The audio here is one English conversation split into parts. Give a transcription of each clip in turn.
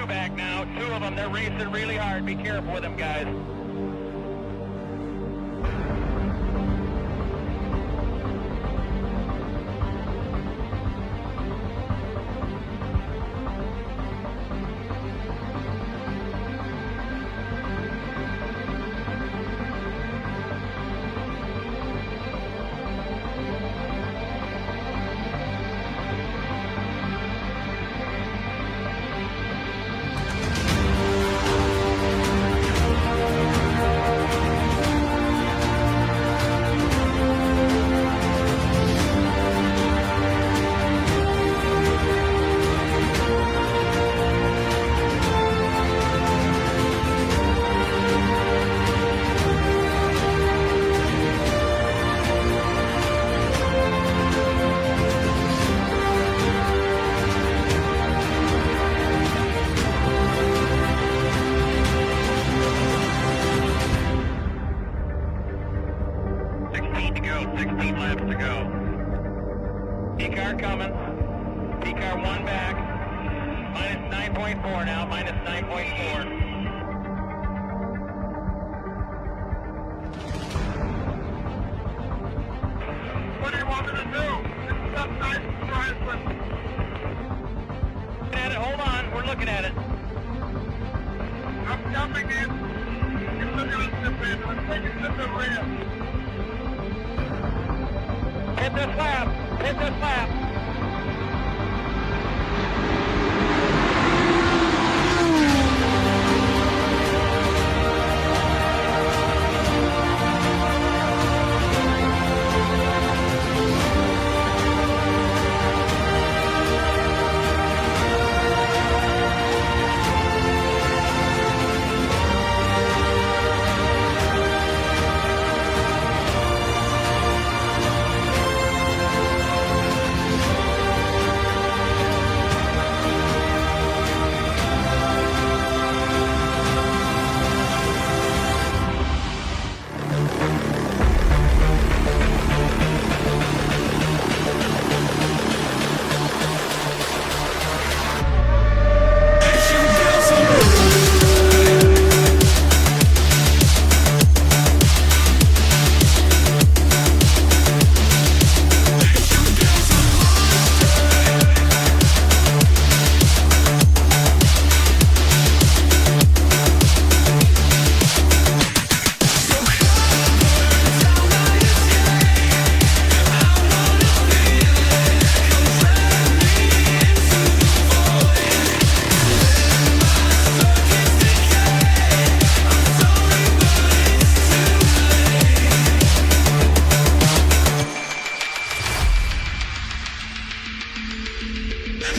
back now. Two of them, they're racing really hard. Be careful with them, guys. Coming. P-car one back. Minus 9.4 now. Minus 9.4. What do you want me to do? It's up nice and dry. At it. Hold on. We're looking at it. I'm jumping in. You're looking at the bed. I'm taking to the rear. Hit this lap. Hit this lap.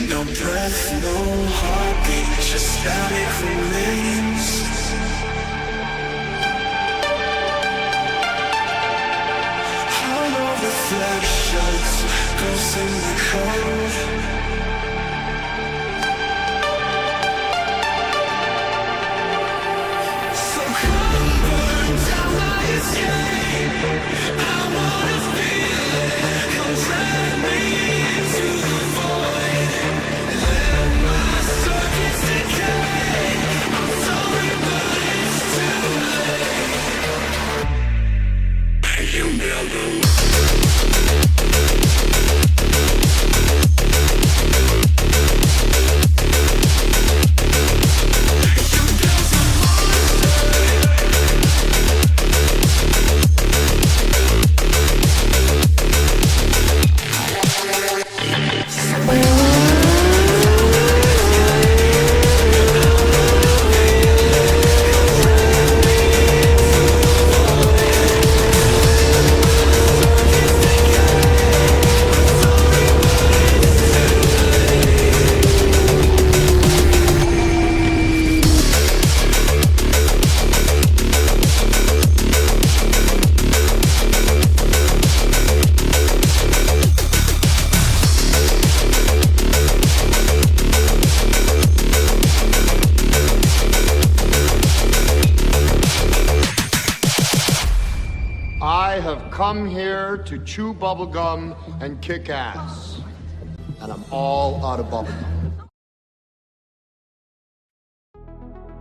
No breath, no heartbeat, just static remains. Hollow reflections, ghosts in the cold. So come burn down my escape. I wanna feel it, come drag me into the void. Let my circuits decay. I'm sorry, but it's too late. You never I have come here to chew bubblegum and kick ass. And I'm all out of bubblegum.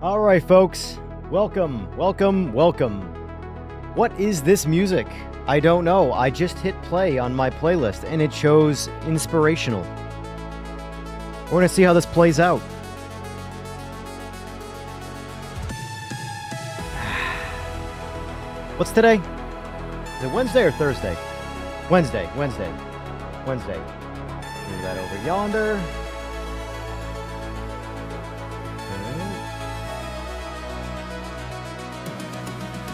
All right, folks. Welcome, welcome, welcome. What is this music? I don't know. I just hit play on my playlist and it shows inspirational. We're going to see how this plays out. What's today? Is it Wednesday or Thursday? Wednesday. Move that over yonder.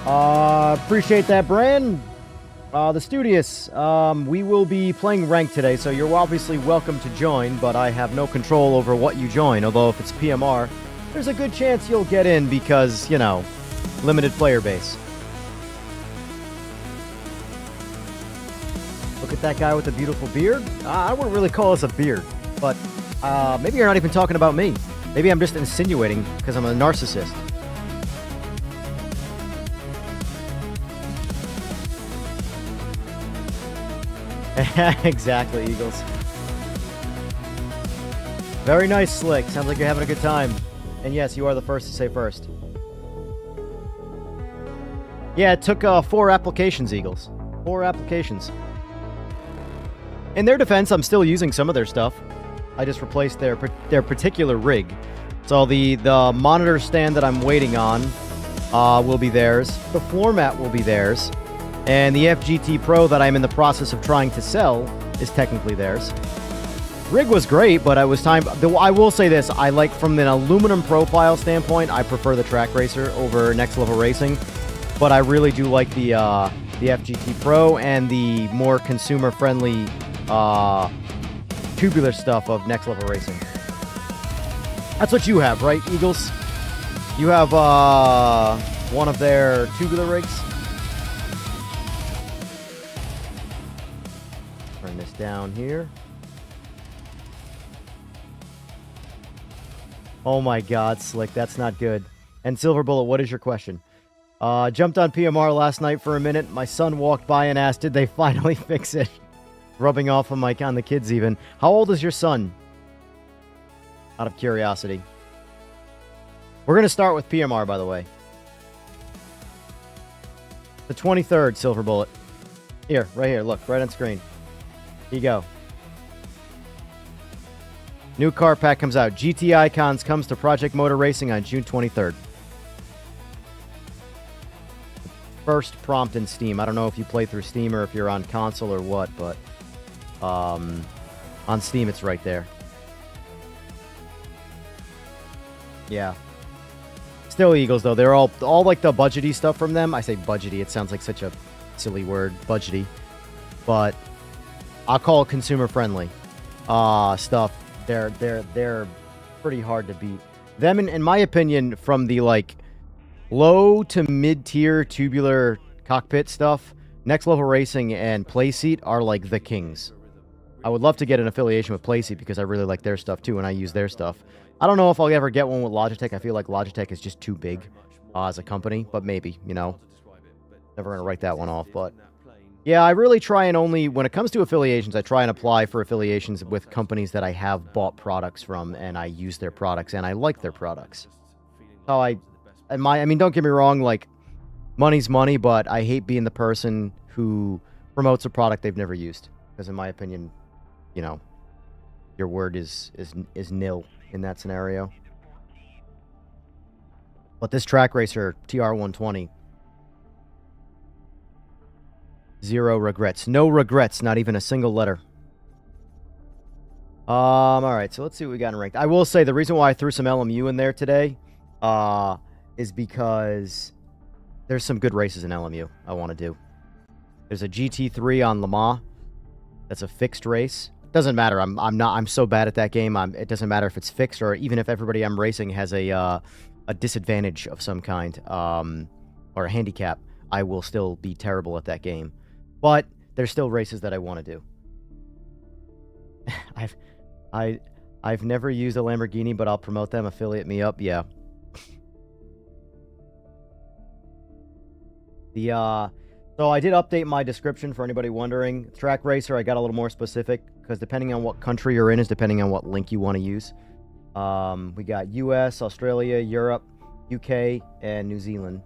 Appreciate that, Bran. The Studious. We will be playing ranked today, so you're obviously welcome to join, but I have no control over what you join, although if it's PMR, there's a good chance you'll get in because, you know, limited player base. Look at that guy with the beautiful beard. I wouldn't really call this a beard, but maybe you're not even talking about me. Maybe I'm just insinuating because I'm a narcissist. Exactly, Eagles. Very nice, Slick. Sounds like you're having a good time. And yes, you are the first to say first. Yeah, it took 4 applications, Eagles. 4 applications. In their defense, I'm still using some of their stuff. I just replaced their particular rig. So the monitor stand that I'm waiting on will be theirs. The floor mat will be theirs. And the FGT Pro that I'm in the process of trying to sell is technically theirs. Rig was great, but it was time. I will say this: I like, from an aluminum profile standpoint, I prefer the Track Racer over Next Level Racing. But I really do like the FGT Pro and the more consumer-friendly tubular stuff of Next Level Racing. That's what you have, right, Eagles? You have one of their tubular rigs. Turn this down here. Oh my God, Slick, that's not good. And Silver Bullet, what is your question? Jumped on PMR last night for a minute. My son walked by and asked, did they finally fix it? Rubbing off on the kids even. How old is your son? Out of curiosity. We're going to start with PMR, by the way. The 23rd, Silver Bullet. Here, right here, look, right on screen. Here you go. New car pack comes out. GT Icons comes to Project Motor Racing on June 23rd. First prompt in Steam. I don't know if you play through Steam or if you're on console or what, but on Steam it's right there. Yeah. Still Eagles, though. They're all like the budgety stuff from them. I say budgety. It sounds like such a silly word, budgety. But I'll call it consumer-friendly stuff. They're pretty hard to beat. Them, in my opinion, from the, like, low to mid-tier tubular cockpit stuff, Next Level Racing and Playseat are, like, the kings. I would love to get an affiliation with Playseat because I really like their stuff, too, and I use their stuff. I don't know if I'll ever get one with Logitech. I feel like Logitech is just too big as a company, but maybe, you know. Never going to write that one off, but yeah, I really try and only, when it comes to affiliations, I try and apply for affiliations with companies that I have bought products from and I use their products and I like their products. So I mean, don't get me wrong, like, money's money, but I hate being the person who promotes a product they've never used. Because in my opinion, you know, your word is nil in that scenario. But this Track Racer TR120, zero regrets. No regrets, not even a single letter. Alright, so let's see what we got in ranked. I will say the reason why I threw some LMU in there today is because there's some good races in LMU I want to do. There's a GT3 on Le Mans. That's a fixed race. Doesn't matter. I'm so bad at that game. It doesn't matter if it's fixed or even if everybody I'm racing has a disadvantage of some kind or a handicap. I will still be terrible at that game. But there's still races that I want to do. I've never used a Lamborghini, but I'll promote them. Affiliate me up. Yeah. So I did update my description for anybody wondering. Track Racer, I got a little more specific because depending on what country you're in is depending on what link you want to use. We got US, Australia, Europe. UK, and New Zealand.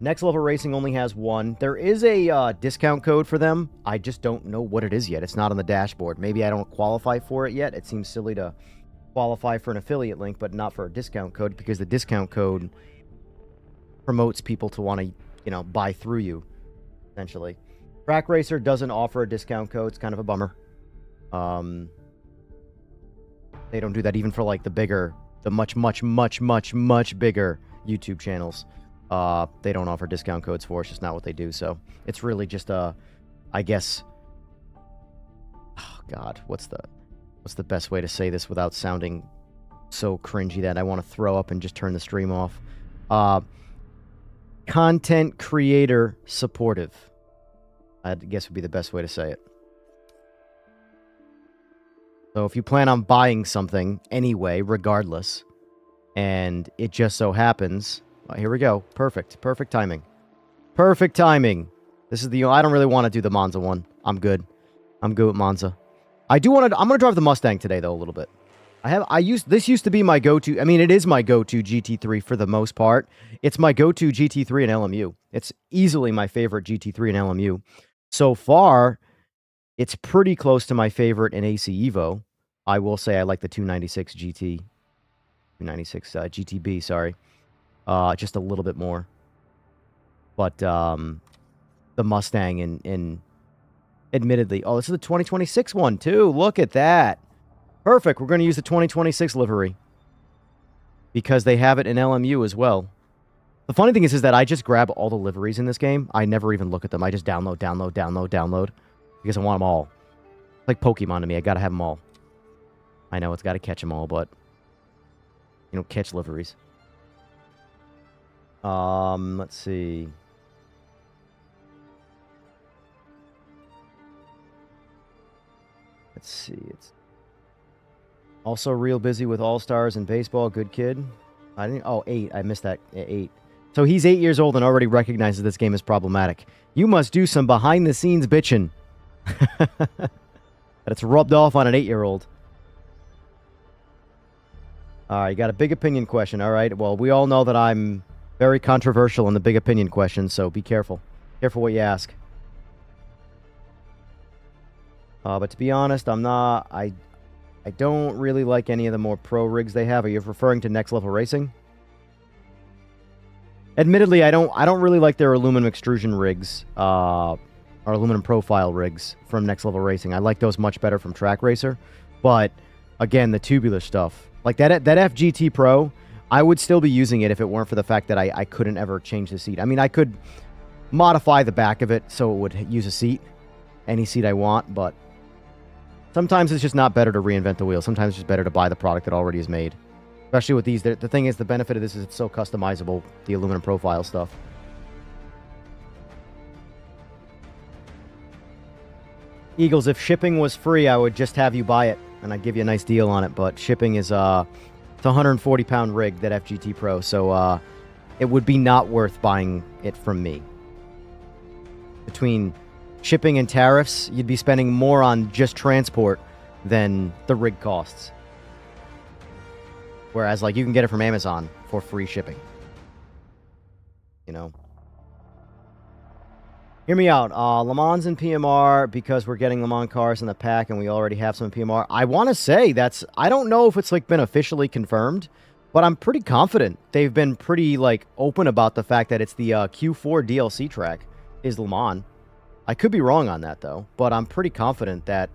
Next Level Racing only has one. There is a discount code for them. I just don't know what it is yet. It's not on the dashboard. Maybe I don't qualify for it yet. It seems silly to qualify for an affiliate link, but not for a discount code, because the discount code promotes people to want to, you know, buy through you, essentially. Track Racer doesn't offer a discount code. It's kind of a bummer. They don't do that even for like the bigger, the much bigger YouTube channels. They don't offer discount codes for. It's just not what they do. So it's really just I guess. Oh God, what's the best way to say this without sounding so cringy that I want to throw up and just turn the stream off? Content creator supportive, I guess would be the best way to say it. So if you plan on buying something anyway, regardless, and it just so happens, here we go. Perfect timing. Perfect timing. This is I don't really want to do the Monza one. I'm good with Monza. I'm going to drive the Mustang today though a little bit. This used to be my go-to. I mean, it is my go-to GT3 for the most part. It's my go-to GT3 and LMU. It's easily my favorite GT3 and LMU. So far, it's pretty close to my favorite in AC Evo. I will say I like the 296 GTB, sorry. Just a little bit more. But the Mustang in admittedly, oh, this is the 2026 one too. Look at that. Perfect. We're going to use the 2026 livery because they have it in LMU as well. The funny thing is that I just grab all the liveries in this game. I never even look at them. I just download because I want them all. It's like Pokemon to me. I got to have them all. I know it's got to catch them all, but you don't catch liveries. Let's see. It's also real busy with All-Stars and baseball. Good kid. I didn't. Oh, 8. I missed that. 8. So he's 8 years old and already recognizes this game is problematic. You must do some behind-the-scenes bitching. That it's rubbed off on an 8-year-old. All right, you got a big opinion question. All right. Well, we all know that I'm very controversial in the big opinion question, so be careful. Careful what you ask. But to be honest, I'm not. I don't really like any of the more pro rigs they have. Are you referring to Next Level Racing? Admittedly, I don't really like their aluminum extrusion rigs, or aluminum profile rigs from Next Level Racing. I like those much better from Track Racer. But again, the tubular stuff, like that FGT Pro, I would still be using it if it weren't for the fact that I couldn't ever change the seat. I mean, I could modify the back of it so it would use a seat, any seat I want, but sometimes it's just not better to reinvent the wheel. Sometimes it's just better to buy the product that already is made. Especially with these. The thing is, the benefit of this is it's so customizable, the aluminum profile stuff. Eagles, if shipping was free, I would just have you buy it, and I'd give you a nice deal on it. But shipping is, it's a 140-pound rig, that FGT Pro, so it would be not worth buying it from me. Between shipping and tariffs, you'd be spending more on just transport than the rig costs. Whereas, like, you can get it from Amazon for free shipping. You know? Hear me out. Le Mans and PMR, because we're getting Le Mans cars in the pack and we already have some PMR. I want to say I don't know if it's, like, been officially confirmed, but I'm pretty confident. They've been pretty, like, open about the fact that it's the Q4 DLC track is Le Mans. I could be wrong on that, though, but I'm pretty confident that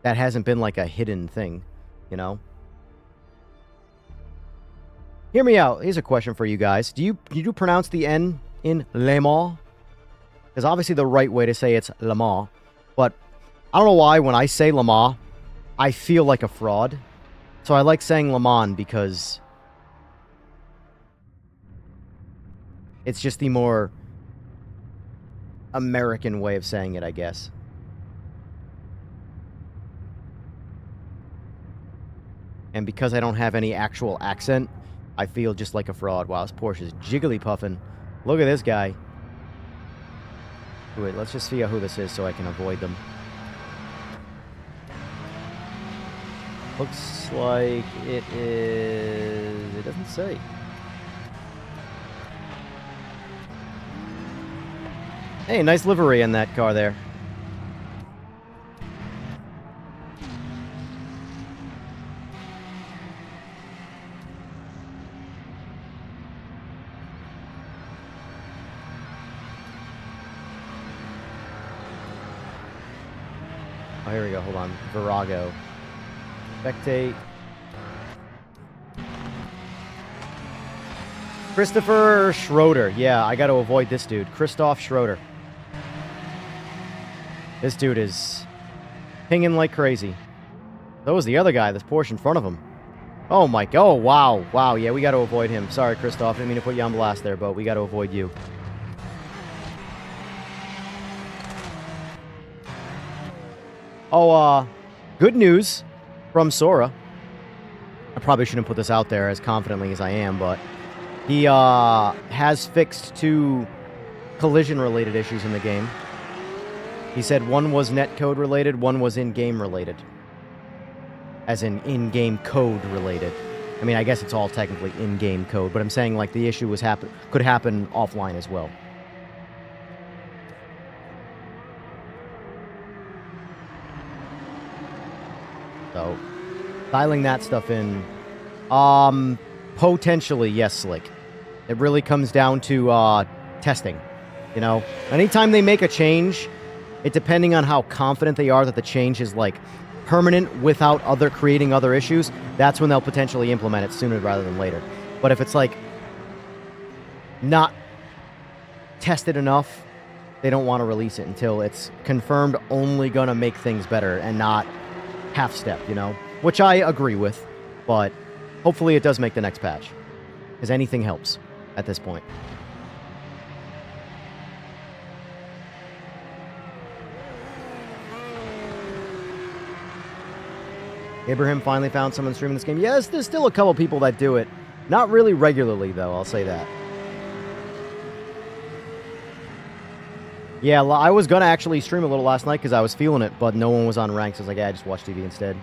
that hasn't been, like, a hidden thing, you know? Hear me out. Here's a question for you guys. Do you pronounce the N in Le Mans? Because obviously the right way to say it's Le Mans. But I don't know why when I say Le Mans, I feel like a fraud. So I like saying Le Mans because it's just the more American way of saying it, I guess. And because I don't have any actual accent, I feel just like a fraud. Wow, this Porsche is jiggly puffing. Look at this guy. Wait, let's just figure out who this is so I can avoid them. Looks like it is... It doesn't say. Hey, nice livery in that car there. Oh, here we go. Hold on. Virago. Spectate. Christopher Schroeder. Yeah, I got to avoid this dude. Christoph Schroeder. This dude is pinging like crazy. So was the other guy, this Porsche in front of him. Oh my god. Oh, wow. Wow. Yeah, we got to avoid him. Sorry, Christoph. Didn't mean to put you on blast there, but we got to avoid you. Oh, good news from Sora. I probably shouldn't put this out there as confidently as I am, but he has fixed 2 collision-related issues in the game. He said one was netcode related, one was in-game related. As in in-game code related. I mean, I guess it's all technically in-game code, but I'm saying like the issue was could happen offline as well. So, dialing that stuff in, potentially, yes, Slick. It really comes down to, testing, you know? Anytime they make a change, it depending on how confident they are that the change is, like, permanent without creating other issues, that's when they'll potentially implement it sooner rather than later. But if it's, like, not tested enough, they don't want to release it until it's confirmed only gonna make things better and not half step, you know, which I agree with, but hopefully it does make the next patch, because anything helps at this point. Abraham finally found someone streaming this game. Yes, there's still a couple people that do it. Not really regularly, though, I'll say that. Yeah, I was going to actually stream a little last night because I was feeling it, but no one was on rank, so I was like, yeah, I just watch TV instead.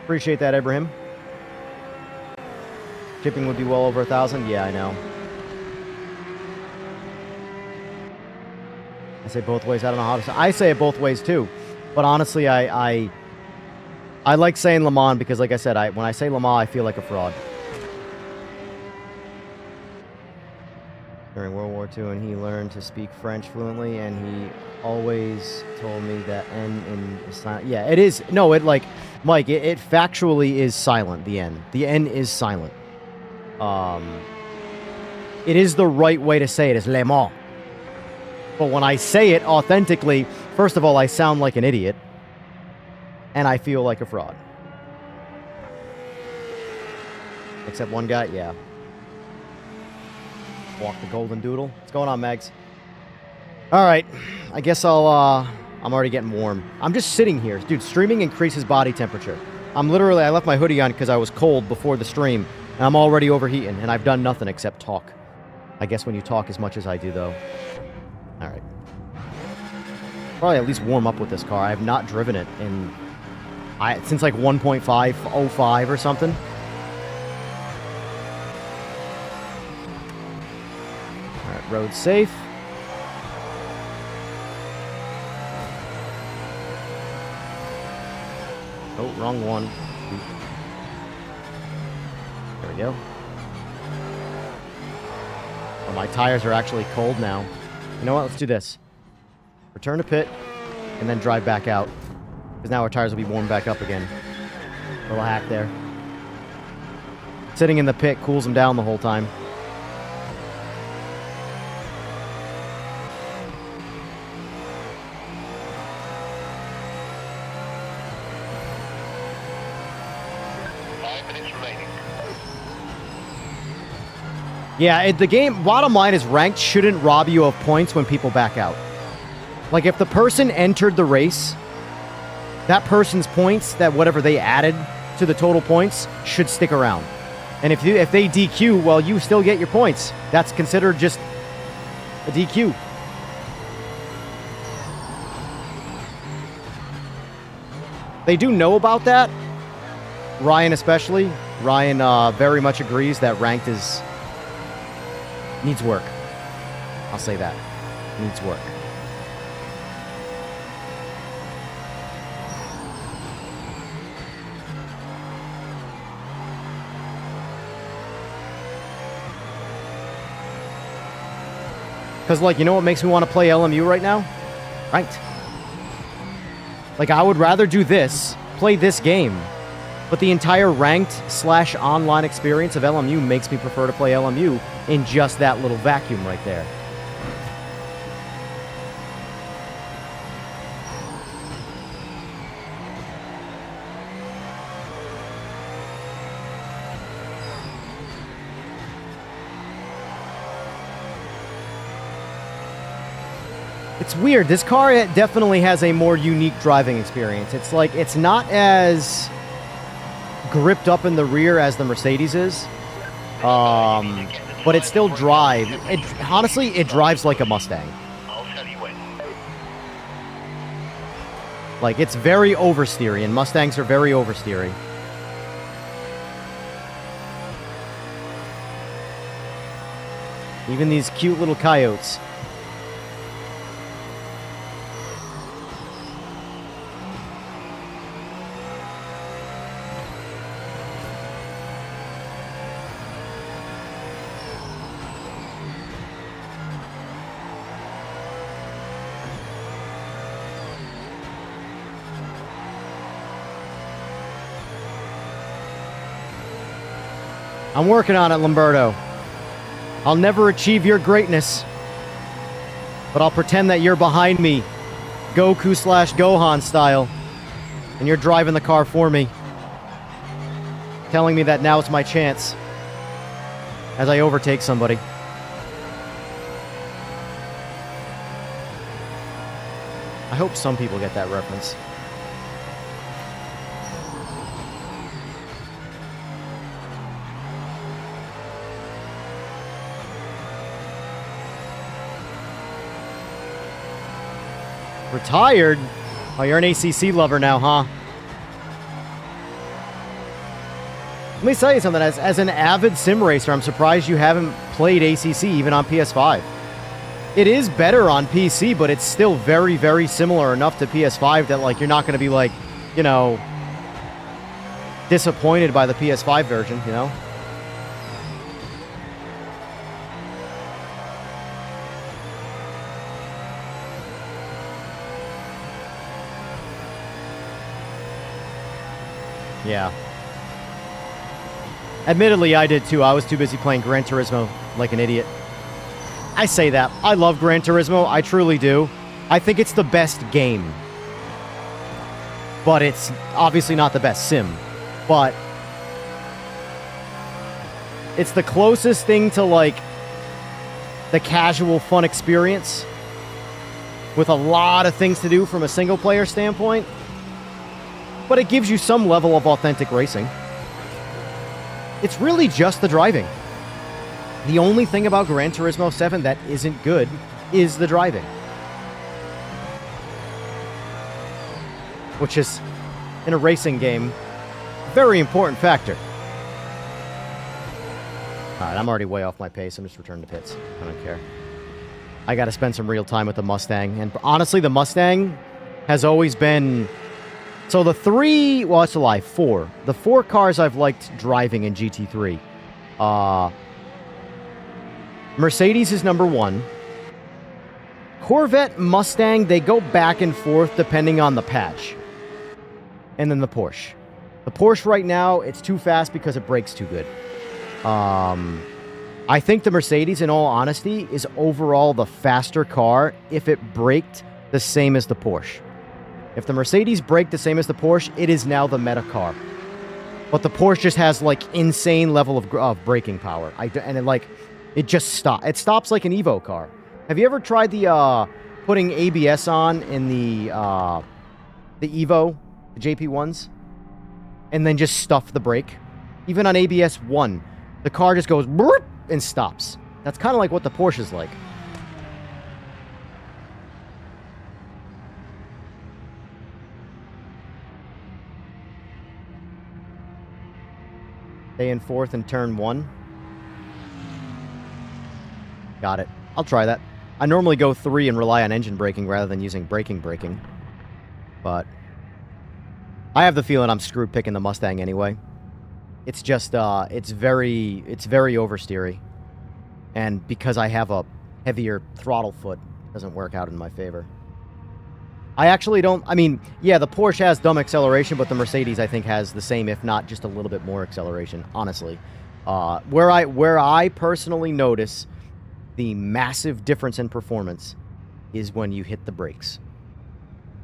Appreciate that, Abraham. Shipping would be well over 1,000. Yeah, I know. I say both ways. I don't know how to say. I say it both ways too, but honestly, I like saying Le Mans because, like I said, when I say Le Mans, I feel like a fraud. During World War II, and he learned to speak French fluently, and he always told me that N is silent. Yeah, it is. No, it like, Mike, it factually is silent, the N. The N is silent. It is the right way to say it, is Le Mans. But when I say it authentically, first of all, I sound like an idiot, and I feel like a fraud. Except one guy, yeah. Walk the golden doodle. What's going on, Megs? All right, I guess I'm already getting warm. I'm just sitting here. Dude, streaming increases body temperature. I left my hoodie on because I was cold before the stream, and I'm already overheating, and I've done nothing except talk. I guess when you talk as much as I do, though. All right. Probably at least warm up with this car. I have not driven it since like 1.505 or something. All right, road safe. Oh, wrong one. There we go. Oh, my tires are actually cold now. You know what? Let's do this. Return to pit, and then drive back out. Because now our tires will be warmed back up again. Little hack there. Sitting in the pit cools them down the whole time. Yeah, the game, bottom line is ranked shouldn't rob you of points when people back out. Like, if the person entered the race, that person's points, that whatever they added to the total points, should stick around. And if they DQ, well, you still get your points. That's considered just a DQ. They do know about that. Ryan especially. Ryan very much agrees that ranked needs work. I'll say that. Needs work. Because, like, you know what makes me want to play LMU right now? Ranked. Like, I would rather do this, play this game, but the entire ranked/online experience of LMU makes me prefer to play LMU in just that little vacuum right there. It's weird. This car definitely has a more unique driving experience. It's like, it's not as gripped up in the rear as the Mercedes is. But it still drives. Honestly, it drives like a Mustang. Like, it's very oversteery, and Mustangs are very oversteery. Even these cute little coyotes. I'm working on it, Lamberto. I'll never achieve your greatness, but I'll pretend that you're behind me, Goku/Gohan style, and you're driving the car for me, telling me that now's my chance as I overtake somebody. I hope some people get that reference. Retired? Oh, you're an ACC lover now, huh? Let me tell you something. As an avid sim racer, I'm surprised you haven't played ACC even on PS5. It is better on PC, but it's still very, very similar enough to PS5 that, like, you're not going to be, like, you know, disappointed by the PS5 version, you know? Yeah. Admittedly, I did too. I was too busy playing Gran Turismo like an idiot. I say that. I love Gran Turismo. I truly do. I think it's the best game. But it's obviously not the best sim. But it's the closest thing to, like, the casual fun experience with a lot of things to do from a single player standpoint. But it gives you some level of authentic racing. It's really just the driving. The only thing about Gran Turismo 7 that isn't good is the driving. Which is, in a racing game, a very important factor. Alright, I'm already way off my pace. I'm just returning to pits. I don't care. I gotta spend some real time with the Mustang. And honestly, the Mustang has always been... So the three, well, that's a lie, four. The four cars I've liked driving in GT3. Mercedes is number one. Corvette, Mustang, they go back and forth depending on the patch. And then the Porsche. The Porsche right now, it's too fast because it brakes too good. I think the Mercedes, in all honesty, is overall the faster car if it braked the same as the Porsche. If the Mercedes braked the same as the Porsche, it is now the meta car. But the Porsche just has, like, insane level of braking power. It just stops. It stops like an Evo car. Have you ever tried the putting ABS on in the Evo, the JP1s, and then just stuff the brake? Even on ABS 1, the car just goes broop and stops. That's kind of like what the Porsche is like. Stay in fourth and turn 1. Got it. I'll try that. I normally go 3 and rely on engine braking rather than using braking. But I have the feeling I'm screwed picking the Mustang anyway. It's just, it's very oversteery. And because I have a heavier throttle foot, it doesn't work out in my favor. I actually don't, I mean, yeah, the Porsche has dumb acceleration, but the Mercedes, I think, has the same, if not just a little bit more acceleration, honestly. Where I personally notice the massive difference in performance is when you hit the brakes.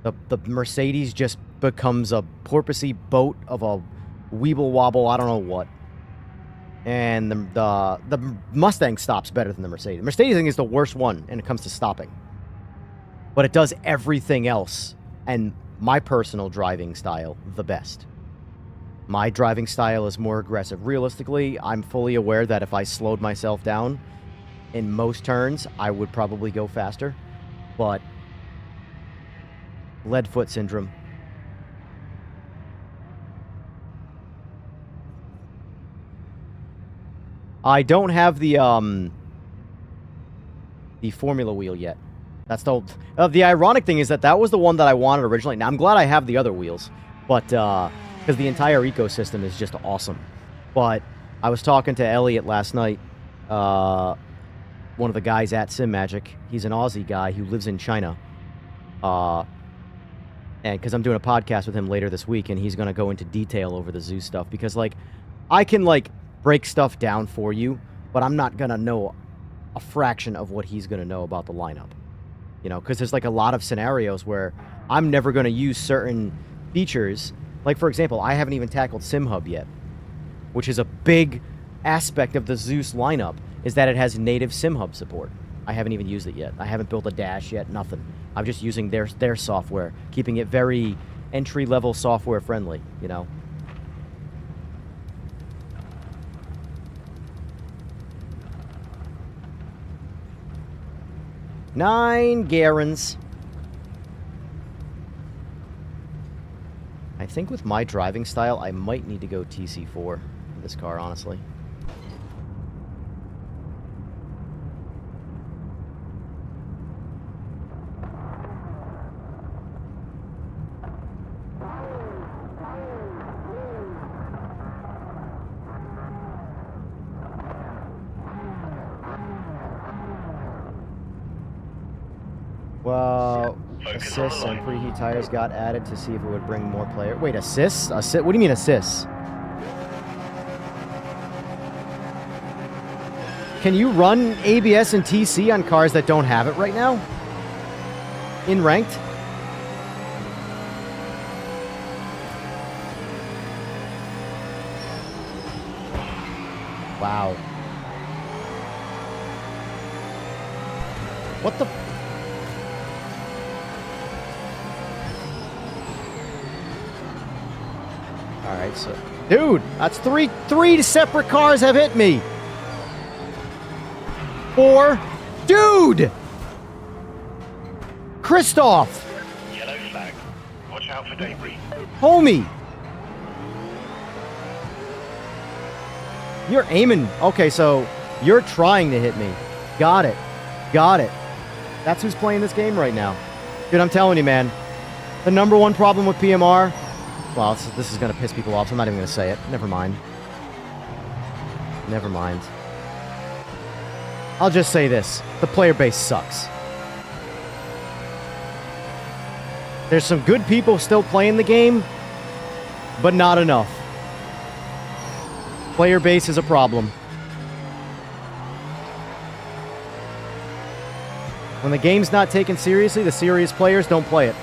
The Mercedes just becomes a porpoisey boat of a weeble wobble, I don't know what. And the Mustang stops better than the Mercedes. The Mercedes, I think, is the worst one when it comes to stopping. But it does everything else, and my personal driving style, the best. My driving style is more aggressive. Realistically, I'm fully aware that if I slowed myself down in most turns, I would probably go faster. But lead foot syndrome. I don't have the Formula wheel yet. That's the ironic thing is that was the one that I wanted originally. Now, I'm glad I have the other wheels, but because the entire ecosystem is just awesome. But I was talking to Elliot last night, one of the guys at Simagic. He's an Aussie guy who lives in China. And because I'm doing a podcast with him later this week, and he's going to go into detail over the Zeus stuff, because, like, I can, like, break stuff down for you, but I'm not going to know a fraction of what he's going to know about the lineup. You know, because there's, like, a lot of scenarios where I'm never going to use certain features. Like, for example, I haven't even tackled SimHub yet, which is a big aspect of the Zeus lineup, is that it has native SimHub support. I haven't even used it yet. I haven't built a dash yet, nothing. I'm just using their software, keeping it very entry-level software friendly, you know? Nine Garens. I think with my driving style, I might need to go TC4 for this car, honestly. Well, assists and preheat tires got added to see if it would bring more players. Wait, assists? What do you mean assists? Can you run ABS and TC on cars that don't have it right now? In ranked? Wow. What the... Alright, so... Dude! That's three separate cars have hit me! 4... Dude! Christoph! Yellow flag. Watch out for debris. Homie! You're aiming... Okay, so... You're trying to hit me. Got it. Got it. That's who's playing this game right now. Dude, I'm telling you, man. The #1 problem with PMR... Well, this is going to piss people off, so I'm not even going to say it. Never mind. Never mind. I'll just say this. The player base sucks. There's some good people still playing the game, but not enough. Player base is a problem. When the game's not taken seriously, the serious players don't play it.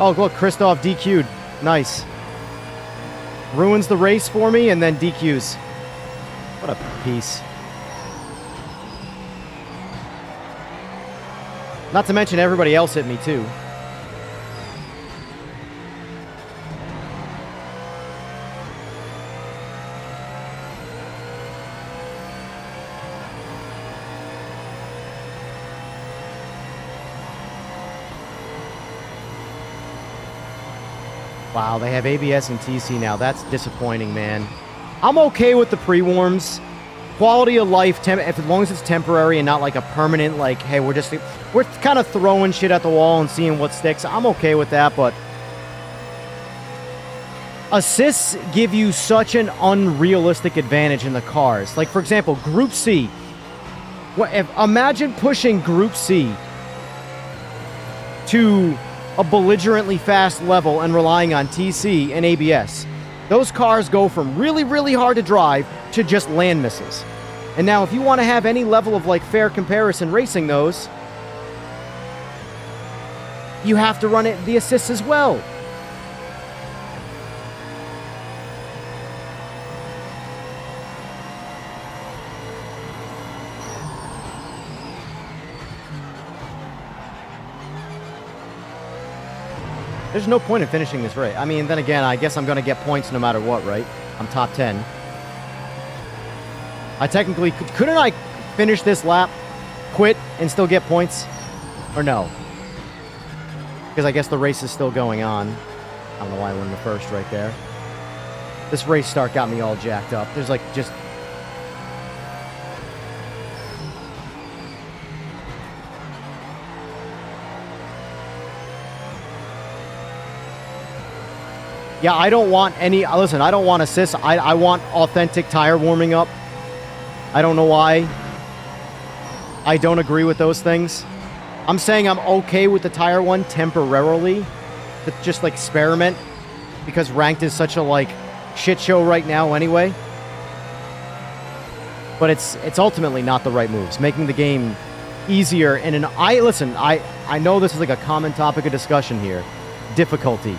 Oh, look, Christoph DQ'd. Nice. Ruins the race for me and then DQs. What a piece. Not to mention everybody else hit me, too. Wow, they have ABS and TC now. That's disappointing, man. I'm okay with the pre-warms. Quality of life, as long as it's temporary and not like a permanent, like, hey, we're kind of throwing shit at the wall and seeing what sticks. I'm okay with that, but assists give you such an unrealistic advantage in the cars. Like, for example, Group C. Imagine pushing Group C to a belligerently fast level and relying on TC and ABS. Those cars go from really, really hard to drive to just land misses. And now if you want to have any level of like fair comparison racing those, you have to run the assists as well. There's no point in finishing this race. I mean, then again, I guess I'm going to get points no matter what, right? I'm top 10. I technically... Couldn't I finish this lap, quit, and still get points? Or no? Because I guess the race is still going on. I don't know why I won the first right there. This race start got me all jacked up. There's like just... Yeah, I don't want any... Listen, I don't want assists. I want authentic tire warming up. I don't know why. I don't agree with those things. I'm saying I'm okay with the tire one temporarily. To just, like, experiment. Because ranked is such a, like, shit show right now anyway. But it's ultimately not the right moves. Making the game easier. And listen, I know this is, like, a common topic of discussion here. Difficulty.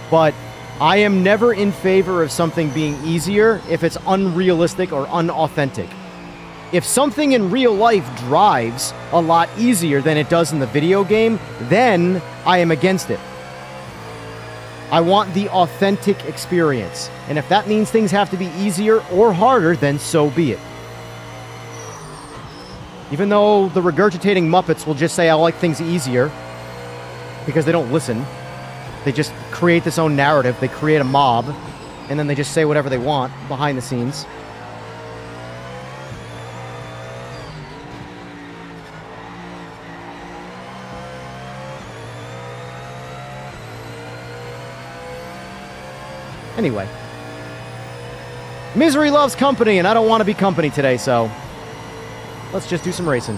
But... I am never in favor of something being easier if it's unrealistic or unauthentic. If something in real life drives a lot easier than it does in the video game, then I am against it. I want the authentic experience. And if that means things have to be easier or harder, then so be it. Even though the regurgitating Muppets will just say, I like things easier, because they don't listen. They just create this own narrative. They create a mob, and then they just say whatever they want behind the scenes. Anyway. Misery loves company, and I don't want to be company today, so let's just do some racing.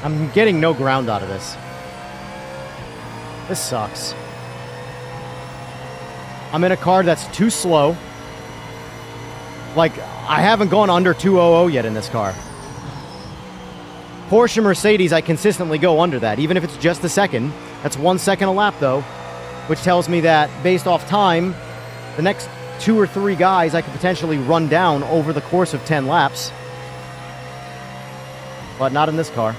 I'm getting no ground out of this. This sucks. I'm in a car that's too slow. Like, I haven't gone under 200 yet in this car. Porsche, Mercedes, I consistently go under that, even if it's just a second. That's 1 second a lap, though, which tells me that, based off time, the next 2 or 3 guys I could potentially run down over the course of 10 laps. But not in this car.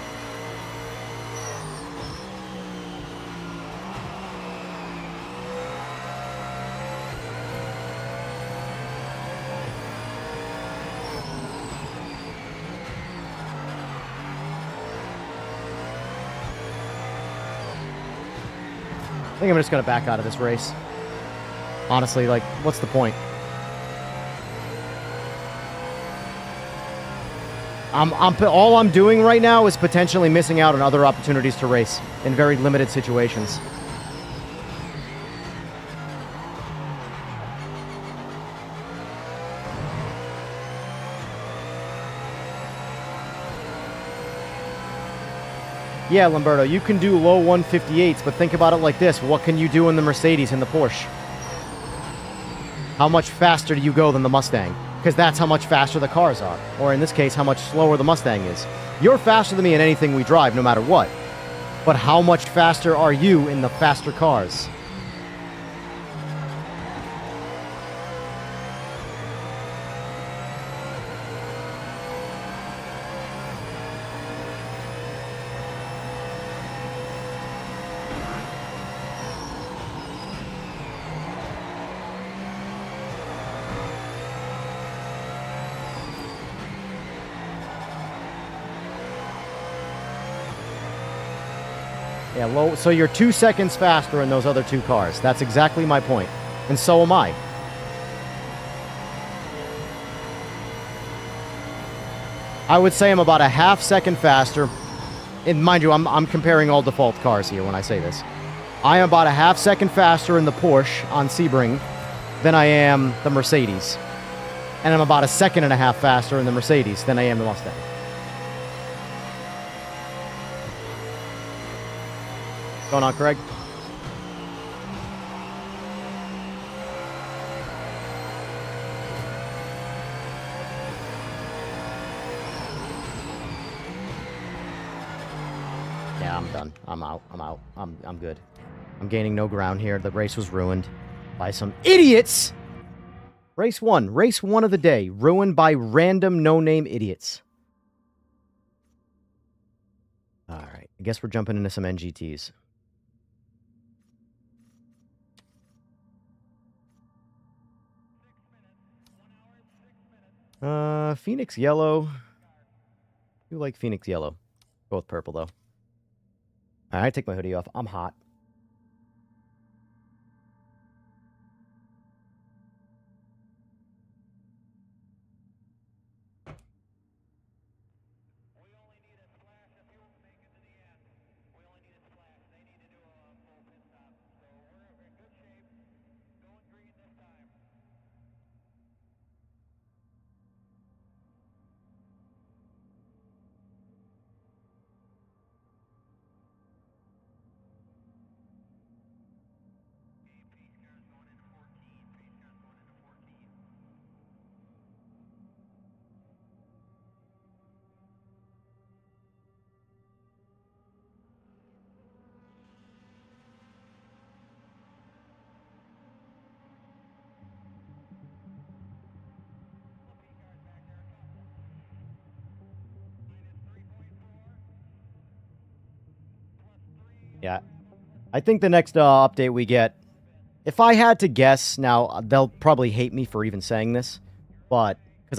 I think I'm just going to back out of this race. Honestly, like, what's the point? All I'm doing right now is potentially missing out on other opportunities to race in very limited situations. Yeah, Lamberto, you can do low 158s, but think about it like this. What can you do in the Mercedes and the Porsche? How much faster do you go than the Mustang? Because that's how much faster the cars are. Or in this case, how much slower the Mustang is. You're faster than me in anything we drive, no matter what. But how much faster are you in the faster cars? Yeah, low. So you're 2 seconds faster in those other two cars. That's exactly my point. And so am I. I would say I'm about a half second faster. And mind you, I'm comparing all default cars here when I say this. I am about a half second faster in the Porsche on Sebring than I am the Mercedes. And I'm about a second and a half faster in the Mercedes than I am the Mustang. What's going on, Craig? Yeah, I'm done. I'm out. I'm good. I'm gaining no ground here. The race was ruined by some idiots. Race one of the day, ruined by random no-name idiots. All right, I guess we're jumping into some NGTs. Phoenix Yellow. You like Phoenix Yellow. Go with purple, though. All right, take my hoodie off. I'm hot. Yeah. I think the next update we get, if I had to guess, now they'll probably hate me for even saying this, but because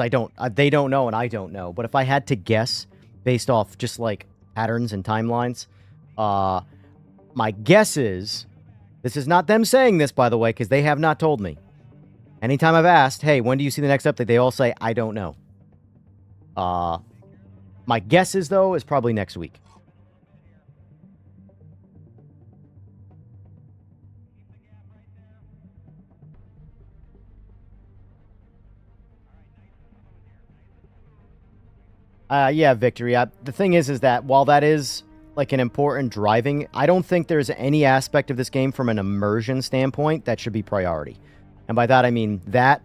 they don't know and I don't know. But if I had to guess based off just like patterns and timelines, my guess is, this is not them saying this, by the way, because they have not told me. Anytime I've asked, hey, when do you see the next update? They all say, I don't know. My guess is, though, is probably next week. Yeah, Victory. The thing is that while that is like an important driving, I don't think there's any aspect of this game from an immersion standpoint that should be priority. And by that, I mean that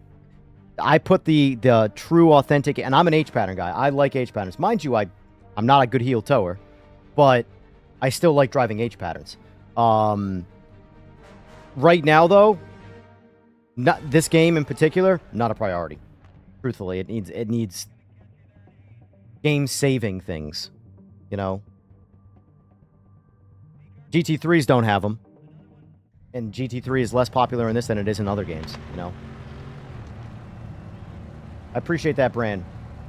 I put the true, authentic, and I'm an H-pattern guy. I like H-patterns. Mind you, I'm not a good heel tower, but I still like driving H-patterns. Right now, though, this game in particular, not a priority. Truthfully, it needs game-saving things, you know? GT3s don't have them. And GT3 is less popular in this than it is in other games, you know? I appreciate that brand.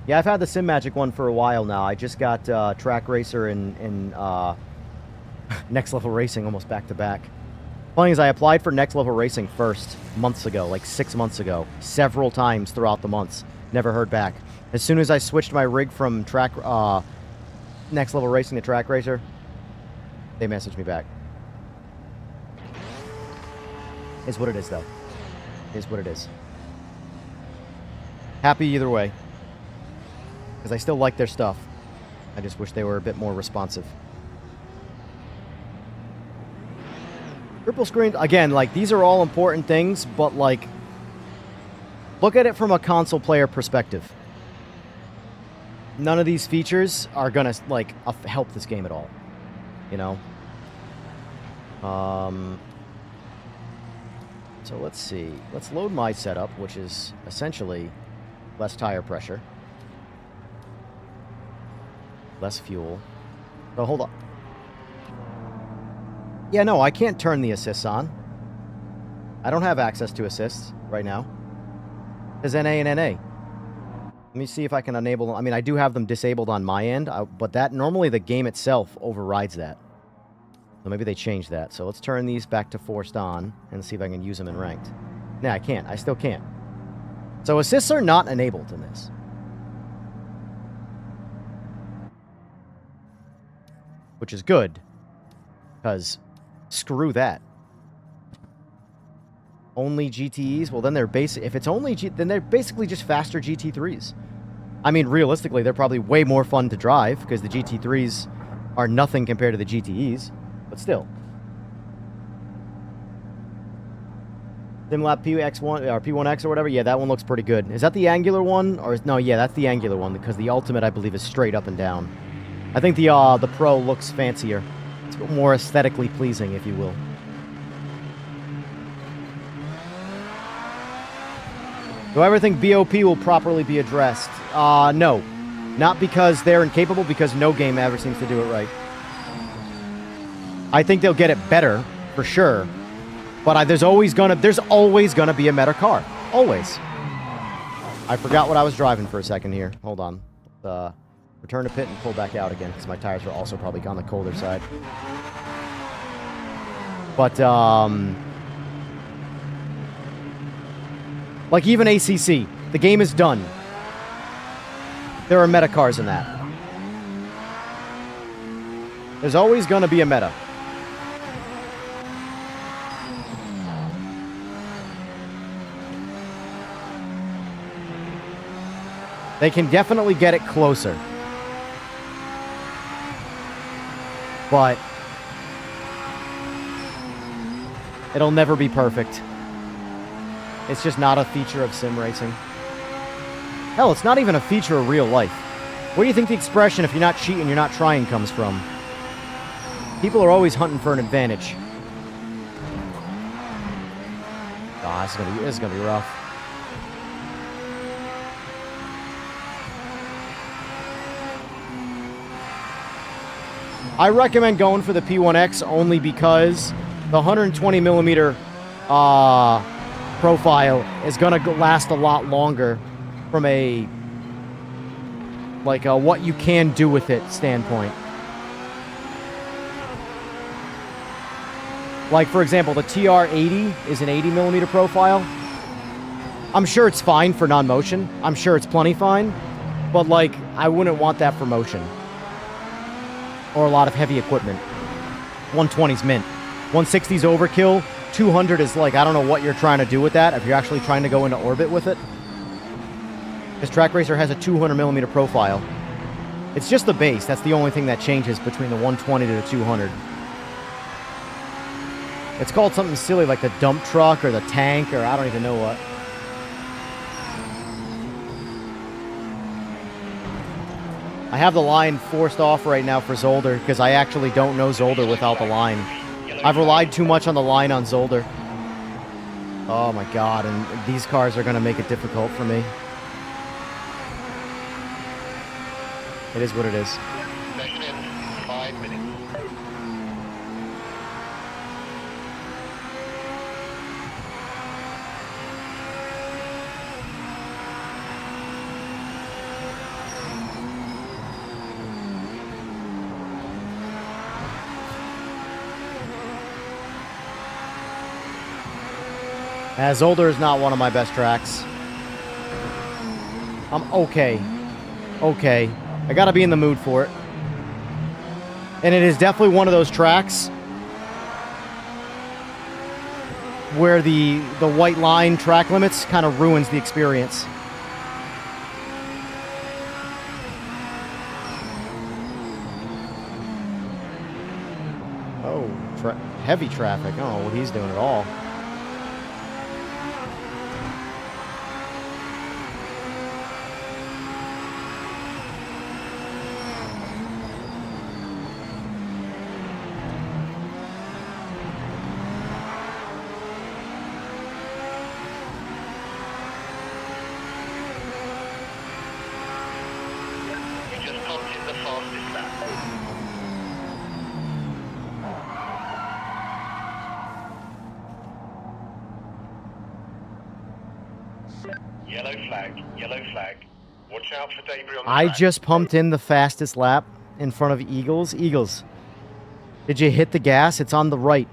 Yeah, I've had the Simagic one for a while now. I just got Track Racer and Next Level Racing almost back-to-back. Funny is I applied for Next Level Racing first months ago, like 6 months ago, several times throughout the months. Never heard back. As soon as I switched my rig from Next Level Racing to Track Racer, they messaged me back. Is what it is, though. Is what it is. Happy either way. Because I still like their stuff. I just wish they were a bit more responsive. Triple screen, again, like, these are all important things, but, like, look at it from a console player perspective. None of these features are gonna, like, help this game at all. You know? So let's see. Let's load my setup, which is essentially less tire pressure. Less fuel. So hold on. Yeah, no, I can't turn the assists on. I don't have access to assists right now. There's NA and NA. Let me see if I can enable them. I mean, I do have them disabled on my end, but that normally the game itself overrides that. So maybe they changed that. So let's turn these back to forced on and see if I can use them in ranked. Nah, I can't. I still can't. So assists are not enabled in this. Which is good. Because screw that. Only GTEs? Well, then they're if it's only then they're basically just faster GT3s. I mean, realistically, they're probably way more fun to drive because the GT3s are nothing compared to the GTEs. But still. SimLab PX1 or P1X or whatever. Yeah, that one looks pretty good. Is that the angular one? Or no, yeah, that's the angular one because the Ultimate, I believe, is straight up and down. I think the Pro looks fancier. It's more aesthetically pleasing, if you will. Do I ever think BOP will properly be addressed? No. Not because they're incapable, because no game ever seems to do it right. I think they'll get it better, for sure. But there's always gonna be a better car. Always. I forgot what I was driving for a second here. Hold on. Return to pit and pull back out again, because my tires were also probably on the colder side. But, like, even ACC, the game is done. There are meta cars in that. There's always going to be a meta. They can definitely get it closer. But it'll never be perfect. It's just not a feature of sim racing. Hell, it's not even a feature of real life. Where do you think the expression, if you're not cheating, you're not trying, comes from? People are always hunting for an advantage. Ah, this is gonna be rough. I recommend going for the P1X only because the 120 millimeter profile is gonna last a lot longer from a what you can do with it standpoint. Like, for example, the TR80 is an 80 millimeter profile. I'm sure it's fine for non-motion. I'm sure it's plenty fine. But, like, I wouldn't want that for motion. Or a lot of heavy equipment. 120's mint. 160's overkill. 200 is like, I don't know what you're trying to do with that, if you're actually trying to go into orbit with it. This Track Racer has a 200 millimeter profile. It's just the base. That's the only thing that changes between the 120 to the 200. It's called something silly like the dump truck or the tank or I don't even know what. I have the line forced off right now for Zolder because I actually don't know Zolder without the line. I've relied too much on the line on Zolder. Oh my god, and these cars are going to make it difficult for me. It is what it is. 5 minutes. As Zolder is not one of my best tracks. I'm okay. Okay. I gotta be in the mood for it. And it is definitely one of those tracks where the white line track limits kind of ruins the experience. Oh, heavy traffic. I don't know what he's doing at all. You just pumped in the fastest lap. Yellow flag, yellow flag. Watch out for debris on the I track. just pumped in the fastest lap in front of Eagles. Eagles, did you hit the gas? It's on the right.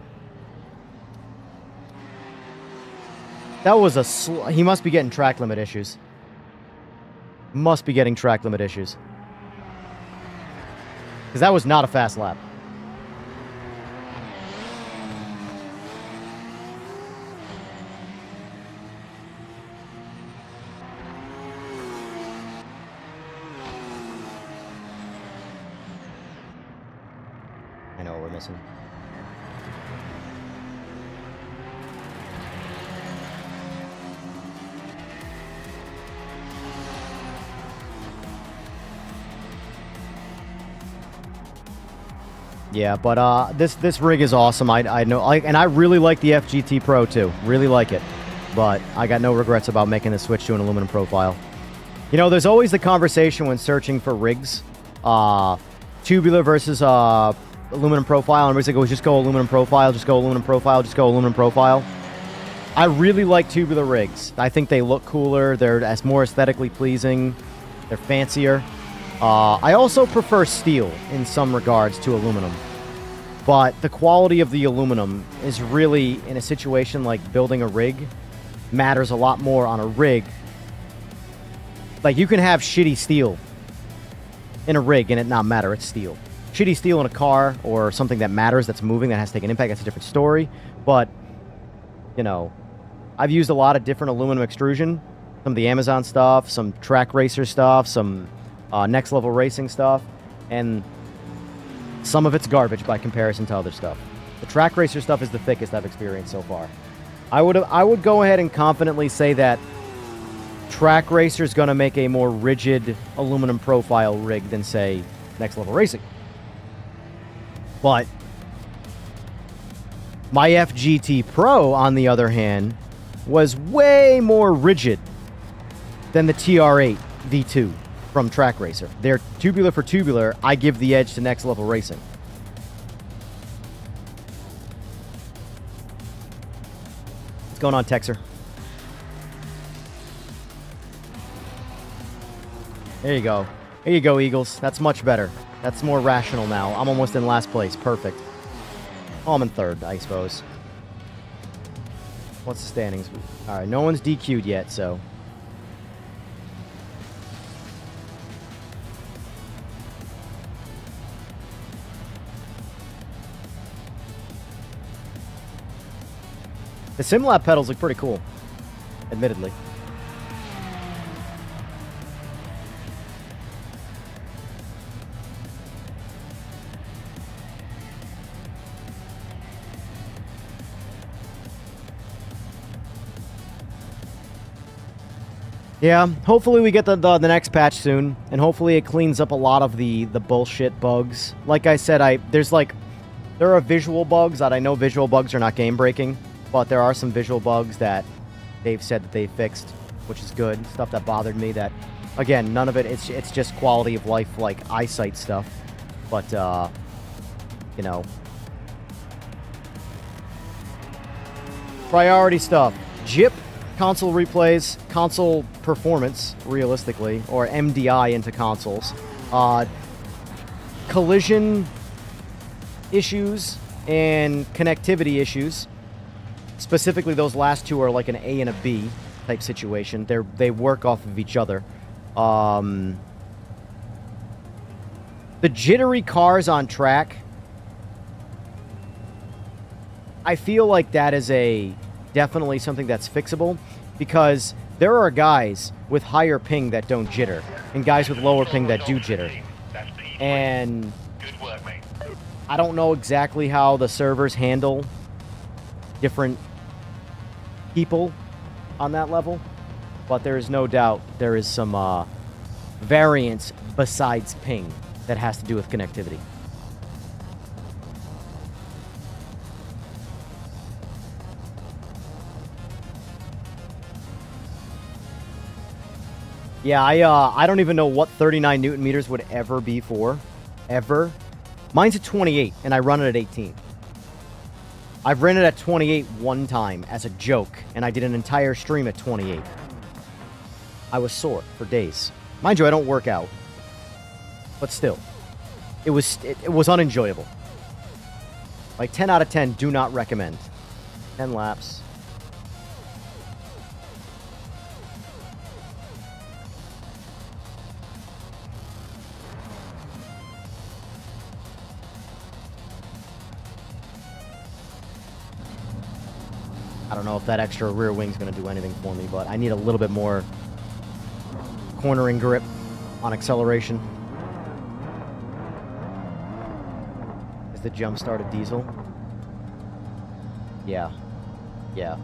That was a he must be getting track limit issues. Must be getting track limit issues. Because that was not a fast lap. I know what we're missing. Yeah, but this rig is awesome. I know, and I really like the FGT Pro too. Really like it, but I got no regrets about making the switch to an aluminum profile. You know, there's always the conversation when searching for rigs, tubular versus aluminum profile, and everybody's like, "Oh, just go aluminum profile, just go aluminum profile, just go aluminum profile." I really like tubular rigs. I think they look cooler. They're more aesthetically pleasing. They're fancier. I also prefer steel in some regards to aluminum, but the quality of the aluminum is really, in a situation like building a rig, matters a lot more on a rig. Like, you can have shitty steel in a rig and it not matter, it's steel. Shitty steel in a car or something that matters, that's moving, that has to take an impact, that's a different story. But, you know, I've used a lot of different aluminum extrusion, some of the Amazon stuff, some track racer stuff, some next level racing stuff, and some of it's garbage by comparison to other stuff. The track racer stuff is the thickest I've experienced so far. I would go ahead and confidently say that track racer is going to make a more rigid aluminum profile rig than, say, next level racing. But my FGT Pro, on the other hand, was way more rigid than the TR8 V2 from Track Racer. They're tubular for tubular. I give the edge to next level racing. What's going on, Texer? There you go. There you go, Eagles. That's much better. That's more rational now. I'm almost in last place. Perfect. Oh, I'm in third, I suppose. What's the standings? All right, no one's DQ'd yet, so... The SimLab pedals look pretty cool, admittedly. Yeah, hopefully we get the next patch soon, and hopefully it cleans up a lot of the bullshit bugs. Like I said, there are visual bugs that I know visual bugs are not game breaking, but there are some visual bugs that they've said that they fixed, which is good. Stuff that bothered me that, again, none of it, it's just quality of life, like eyesight stuff. But, you know. Priority stuff. JIP, console replays, console performance, realistically, or MDI into consoles. Collision issues and connectivity issues. Specifically, those last two are like an A and a B type situation. They work off of each other. The jittery cars on track, I feel like that is definitely something that's fixable, because there are guys with higher ping that don't jitter, and guys with lower ping that do jitter. And Good work, mate. I don't know exactly how the servers handle different people on that level, but there is no doubt there is some variance besides ping that has to do with connectivity. Yeah, I don't even know what 39 Newton meters would ever be for. Ever. Mine's at 28, and I run it at 18. I've ran it at 28 one time as a joke, and I did an entire stream at 28. I was sore for days. Mind you, I don't work out. But still. It was unenjoyable. Like, 10 out of 10, do not recommend. 10 laps. I don't know if that extra rear wing's going to do anything for me, but I need a little bit more cornering grip on acceleration. Is the jump start a diesel? Yeah. Yeah.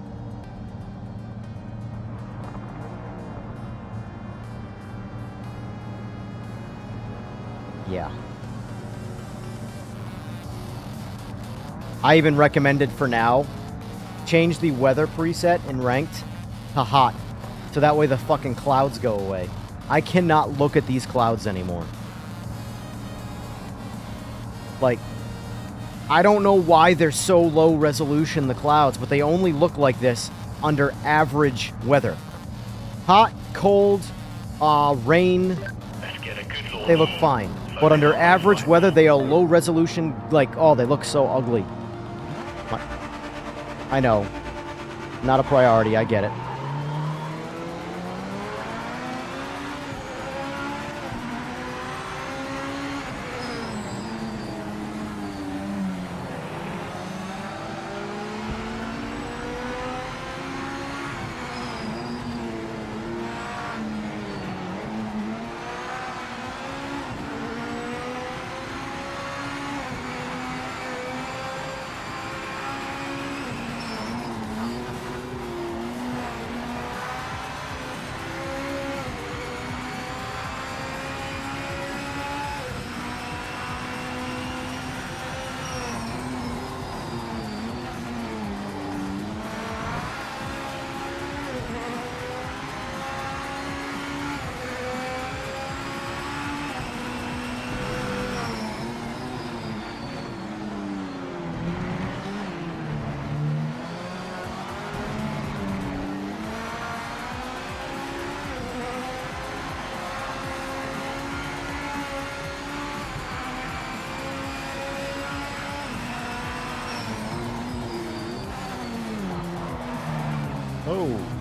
Yeah. I even recommended for now, change the weather preset in ranked to hot, so that way the fucking clouds go away. I cannot look at these clouds anymore. Like, I don't know why they're so low resolution, the clouds, but they only look like this under average weather. Hot, cold, rain, they look fine. But under average weather, they are low resolution, like, oh, they look so ugly. I know. Not a priority, I get it. Oh.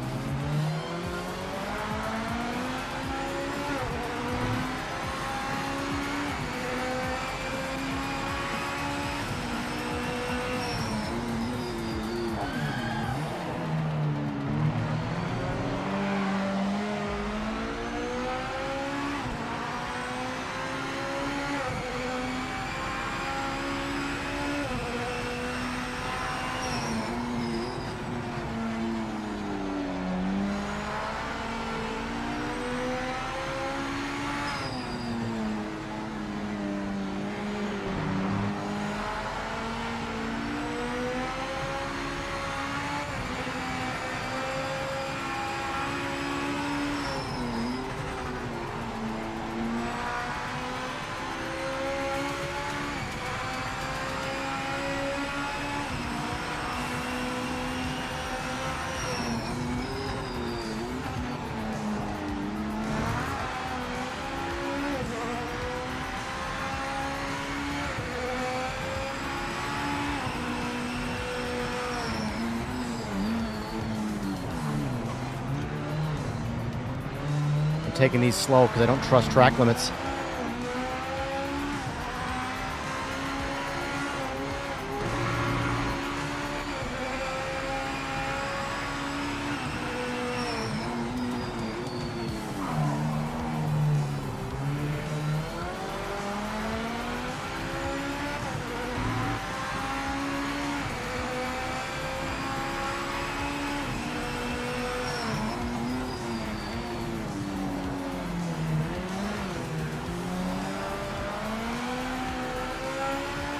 Taking these slow because I don't trust track limits.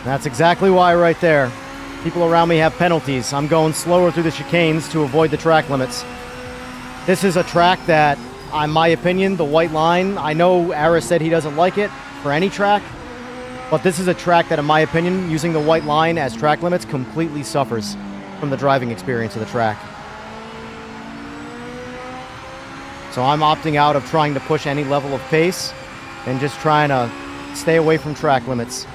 That's exactly why right there. People around me have penalties. I'm going slower through the chicanes to avoid the track limits. This is a track that, in my opinion, the white line, I know Aris said he doesn't like it for any track, but this is a track that, in my opinion, using the white line as track limits completely suffers from the driving experience of the track. So I'm opting out of trying to push any level of pace and just trying to stay away from track limits.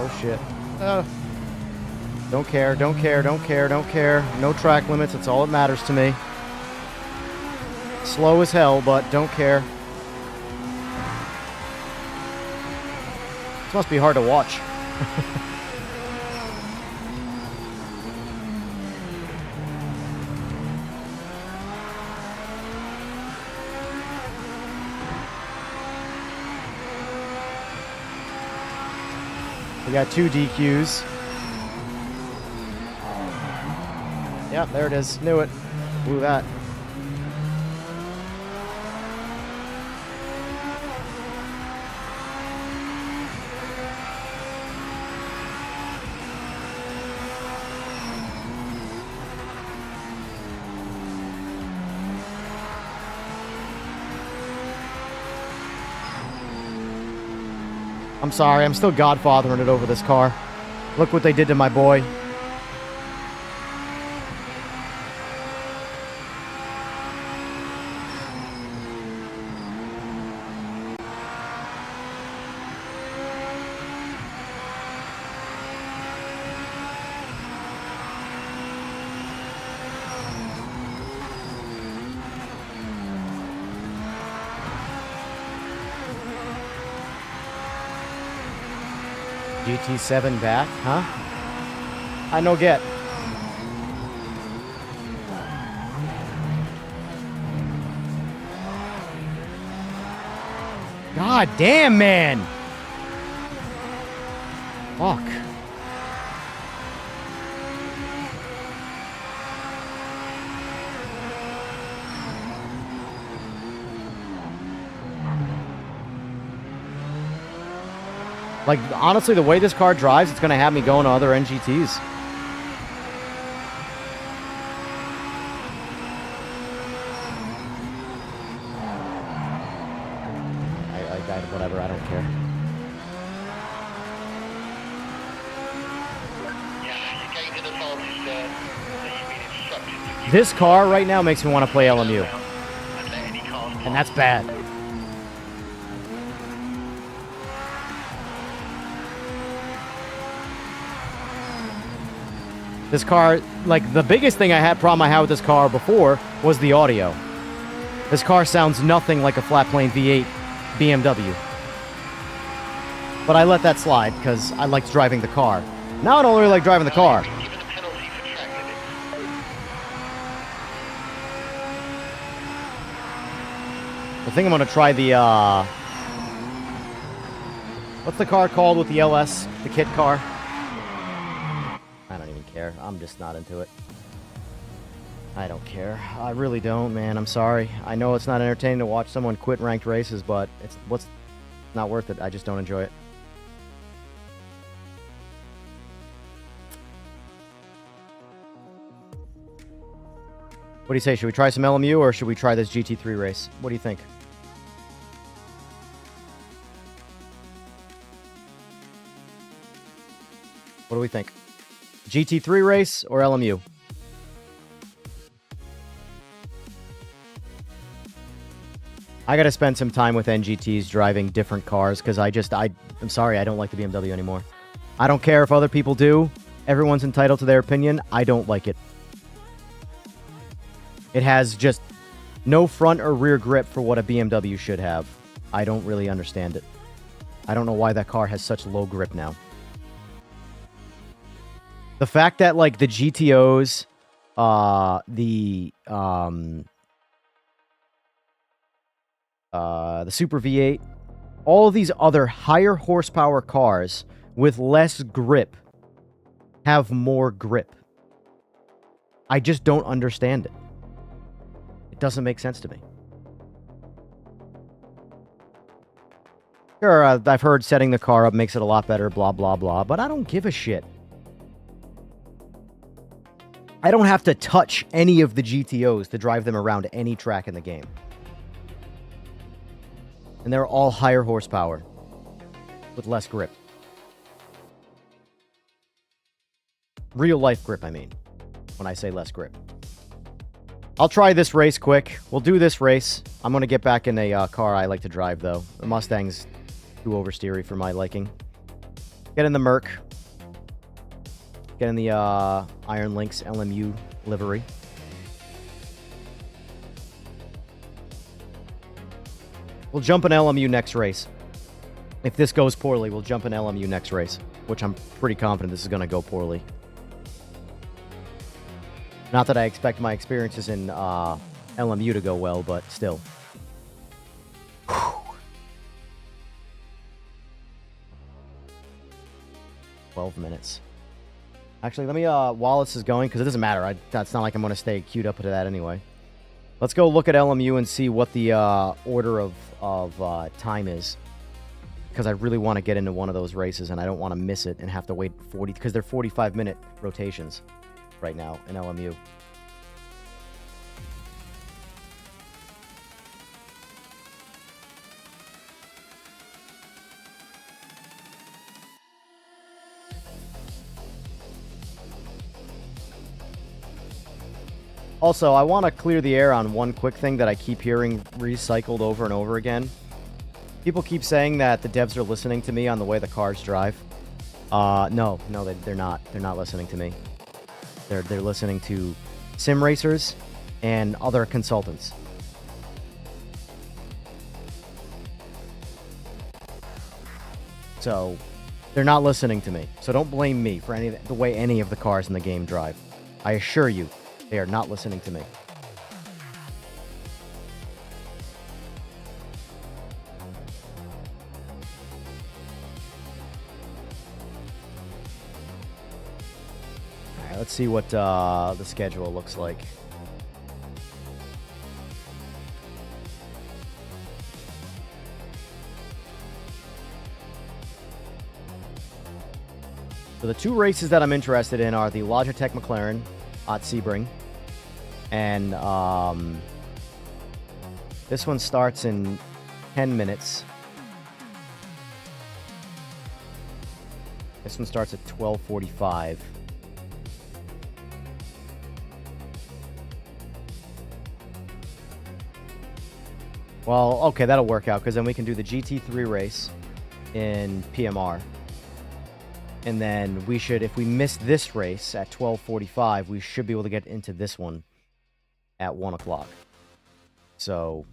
Oh shit. Don't care, don't care, don't care, don't care. No track limits, that's all that matters to me. Slow as hell, but don't care. This must be hard to watch. We got 2 DQs. Yeah, there it is. Knew it. Blew that. I'm sorry, I'm still godfathering it over this car. Look what they did to my boy. GT7 back, huh? I no get. God damn, man! Fuck. Like, honestly, the way this car drives, it's going to have me going to other NGTs. Whatever, I don't care. This car right now makes me want to play LMU. And that's bad. This car, like, the biggest problem I had with this car before was the audio. This car sounds nothing like a flat plane V8 BMW. But I let that slide because I liked driving the car. Now I don't really like driving the car. I think I'm going to try the, what's the car called with the LS, the kit car? I don't even care. I'm just not into it. I don't care. I really don't, man. I'm sorry. I know it's not entertaining to watch someone quit ranked races, but it's not worth it. I just don't enjoy it. What do you say? Should we try some LMU or should we try this GT3 race? What do you think? What do we think? GT3 race or LMU? I gotta spend some time with NGTs driving different cars because I'm sorry, I don't like the BMW anymore. I don't care if other people do. Everyone's entitled to their opinion. I don't like it. It has just no front or rear grip for what a BMW should have. I don't really understand it. I don't know why that car has such low grip now. The fact that, like, the GTOs the Super V8, all of these other higher horsepower cars with less grip have more grip. I just don't understand it. It doesn't make sense to me. Sure, I've heard setting the car up makes it a lot better, blah, blah, blah, but I don't give a shit. I don't have to touch any of the GTOs to drive them around any track in the game. And they're all higher horsepower with less grip. Real life grip, I mean, when I say less grip. I'll try this race quick. We'll do this race. I'm going to get back in a car I like to drive, though. The Mustang's too oversteery for my liking. Get in the Merc. Get in the Iron Lynx LMU livery. We'll jump an LMU next race. If this goes poorly, we'll jump an LMU next race, which I'm pretty confident this is going to go poorly. Not that I expect my experiences in LMU to go well, but still. 12 minutes. Actually, let me, while this is going, because it doesn't matter. It's not like I'm going to stay queued up to that anyway. Let's go look at LMU and see what the order of time is. Because I really want to get into one of those races, and I don't want to miss it and have to wait 40, because they're 45-minute rotations right now in LMU. Also, I want to clear the air on one quick thing that I keep hearing recycled over and over again. People keep saying that the devs are listening to me on the way the cars drive. No, they're not. They're not listening to me. They're listening to sim racers and other consultants. So, they're not listening to me. So don't blame me for the way any of the cars in the game drive. I assure you, they are not listening to me. Alright, let's see what the schedule looks like. So the two races that I'm interested in are the Logitech McLaren at Sebring. And this one starts in 10 minutes. This one starts at 12:45. Well, okay, that'll work out, because then we can do the GT3 race in PMR. And then we should, if we miss this race at 12:45, we should be able to get into this one at 1 o'clock. So,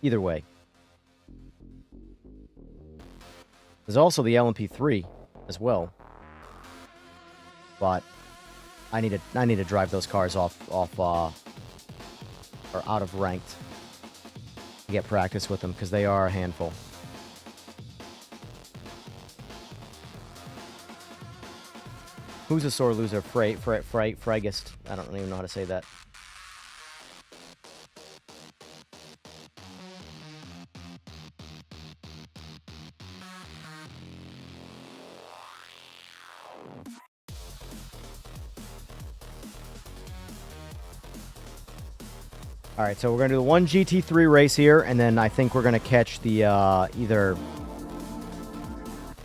either way. There's also the LMP3 as well. But I need to drive those cars off or out of ranked to get practice with them, because they are a handful. Who's a sore loser? Fragist. I don't even know how to say that. Alright, so we're going to do the one GT3 race here, and then I think we're going to catch the either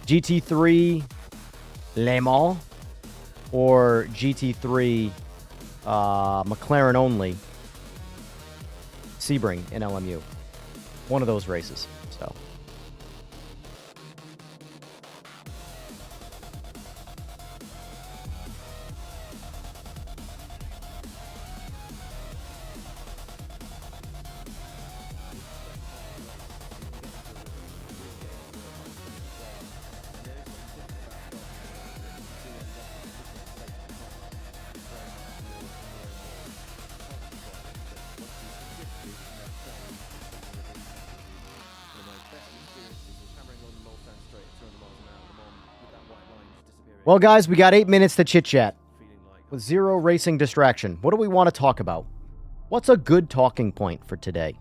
GT3 Le Mans or GT3 McLaren only Sebring in LMU. One of those races. So. Well, guys, we got 8 minutes to chit-chat with zero racing distraction. What do we want to talk about? What's a good talking point for today?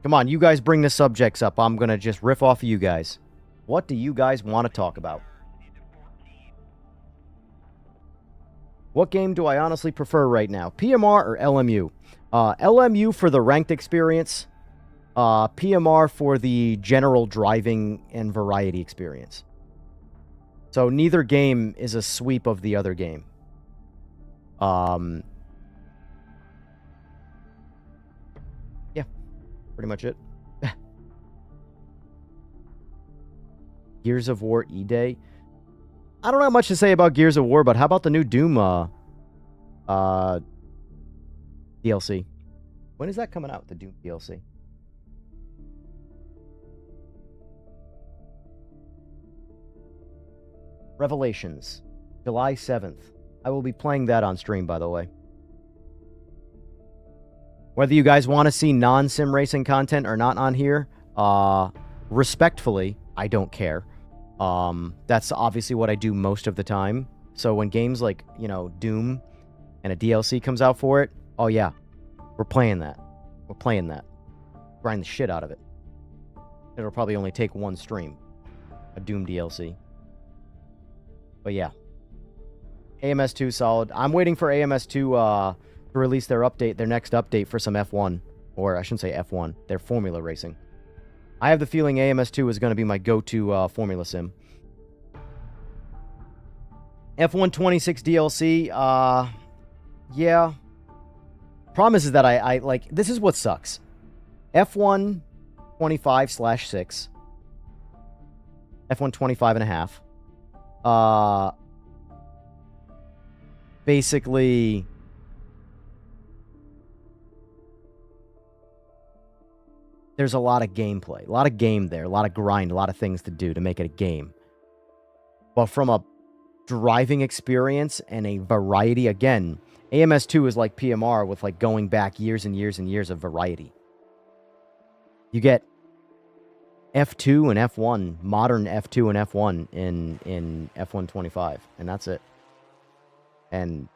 Come on, you guys bring the subjects up. I'm going to just riff off of you guys. What do you guys want to talk about? What game do I honestly prefer right now? PMR or LMU? LMU for the ranked experience. PMR for the general driving and variety experience. So neither game is a sweep of the other game. Yeah, pretty much it. Gears of War E-Day. I don't have much to say about Gears of War, but how about the new Doom DLC? When is that coming out, the Doom DLC? Revelations, July 7th. I will be playing that on stream, by the way. Whether you guys want to see non-sim racing content or not on here, respectfully, I don't care. That's obviously what I do most of the time. So when games like, you know, Doom and a DLC comes out for it, oh yeah, we're playing that. We're playing that. Grind the shit out of it. It'll probably only take one stream. A Doom DLC. But yeah. AMS2 solid. I'm waiting for AMS2 to release their next update for some F1. Or I shouldn't say F1. Their Formula Racing. I have the feeling AMS2 is going to be my go-to Formula Sim. F1 26 DLC, yeah. Problem is that I like, this is what sucks. F1 25/6. F1 25 and a half. Basically, there's a lot of gameplay, a lot of game there, a lot of grind, a lot of things to do to make it a game. But from a driving experience and a variety, again, AMS2 is like PMR with like going back years and years and years of variety. You get F2 and F1, modern F2 and F1 in F1 25, and that's it. And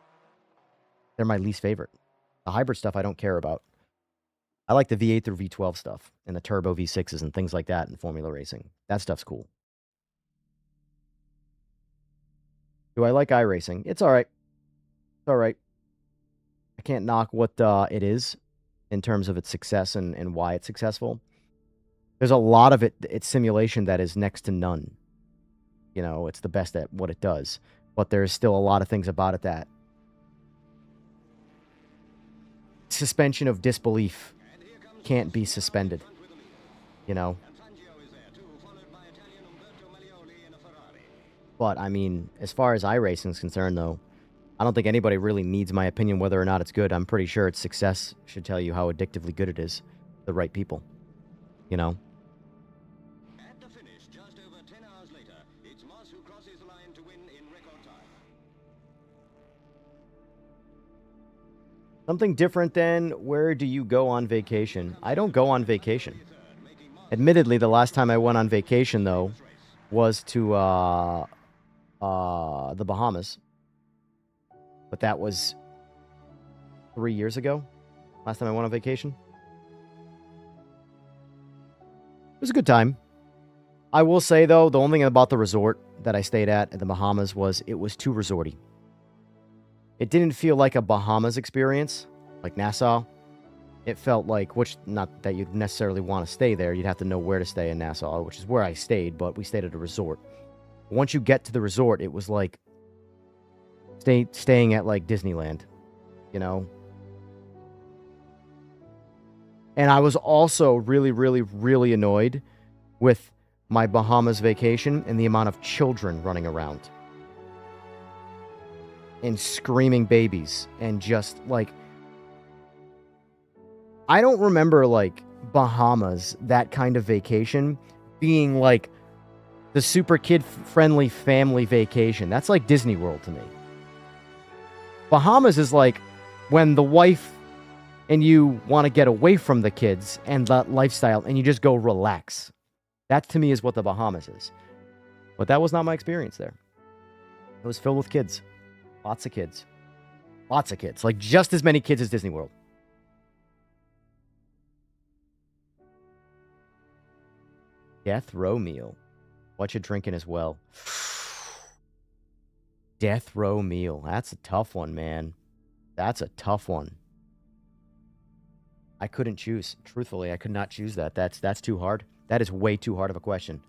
they're my least favorite. The hybrid stuff I don't care about. I like the V8 through V12 stuff and the turbo V6s and things like that in Formula Racing. That stuff's cool. Do I like iRacing? It's all right. It's all right. I can't knock what it is in terms of its success and why it's successful. There's a lot of its simulation that is next to none. You know, it's the best at what it does. But there's still a lot of things about it that... suspension of disbelief can't be suspended. You know? But, I mean, as far as iRacing is concerned, though, I don't think anybody really needs my opinion whether or not it's good. I'm pretty sure its success should tell you how addictively good it is. The right people. You know? At the finish, just over 10 hours later, it's Moss who crosses the line to win in record time. Something different than, where do you go on vacation? I don't go on vacation. Admittedly, the last time I went on vacation, though, was to the Bahamas. But that was 3 years ago. Last time I went on vacation. It was a good time. I will say, though, the only thing about the resort that I stayed at the Bahamas was it was too resorty. It didn't feel like a Bahamas experience, like Nassau. It felt like, which, not that you'd necessarily want to stay there. You'd have to know where to stay in Nassau, which is where I stayed, but we stayed at a resort. Once you get to the resort, it was like staying at, like, Disneyland, you know? And I was also really, really, really annoyed with my Bahamas vacation and the amount of children running around. And screaming babies. And just, like... I don't remember, like, Bahamas, that kind of vacation, being, like, the super kid-friendly family vacation. That's like Disney World to me. Bahamas is like when the wife and you want to get away from the kids and that lifestyle, and you just go relax. That, to me, is what the Bahamas is. But that was not my experience there. It was filled with kids. Lots of kids. Lots of kids. Like, just as many kids as Disney World. Death row meal. What you drinking as well? Death row meal. That's a tough one, man. That's a tough one. I couldn't choose. Truthfully, I could not choose that. That's too hard. That is way too hard of a question.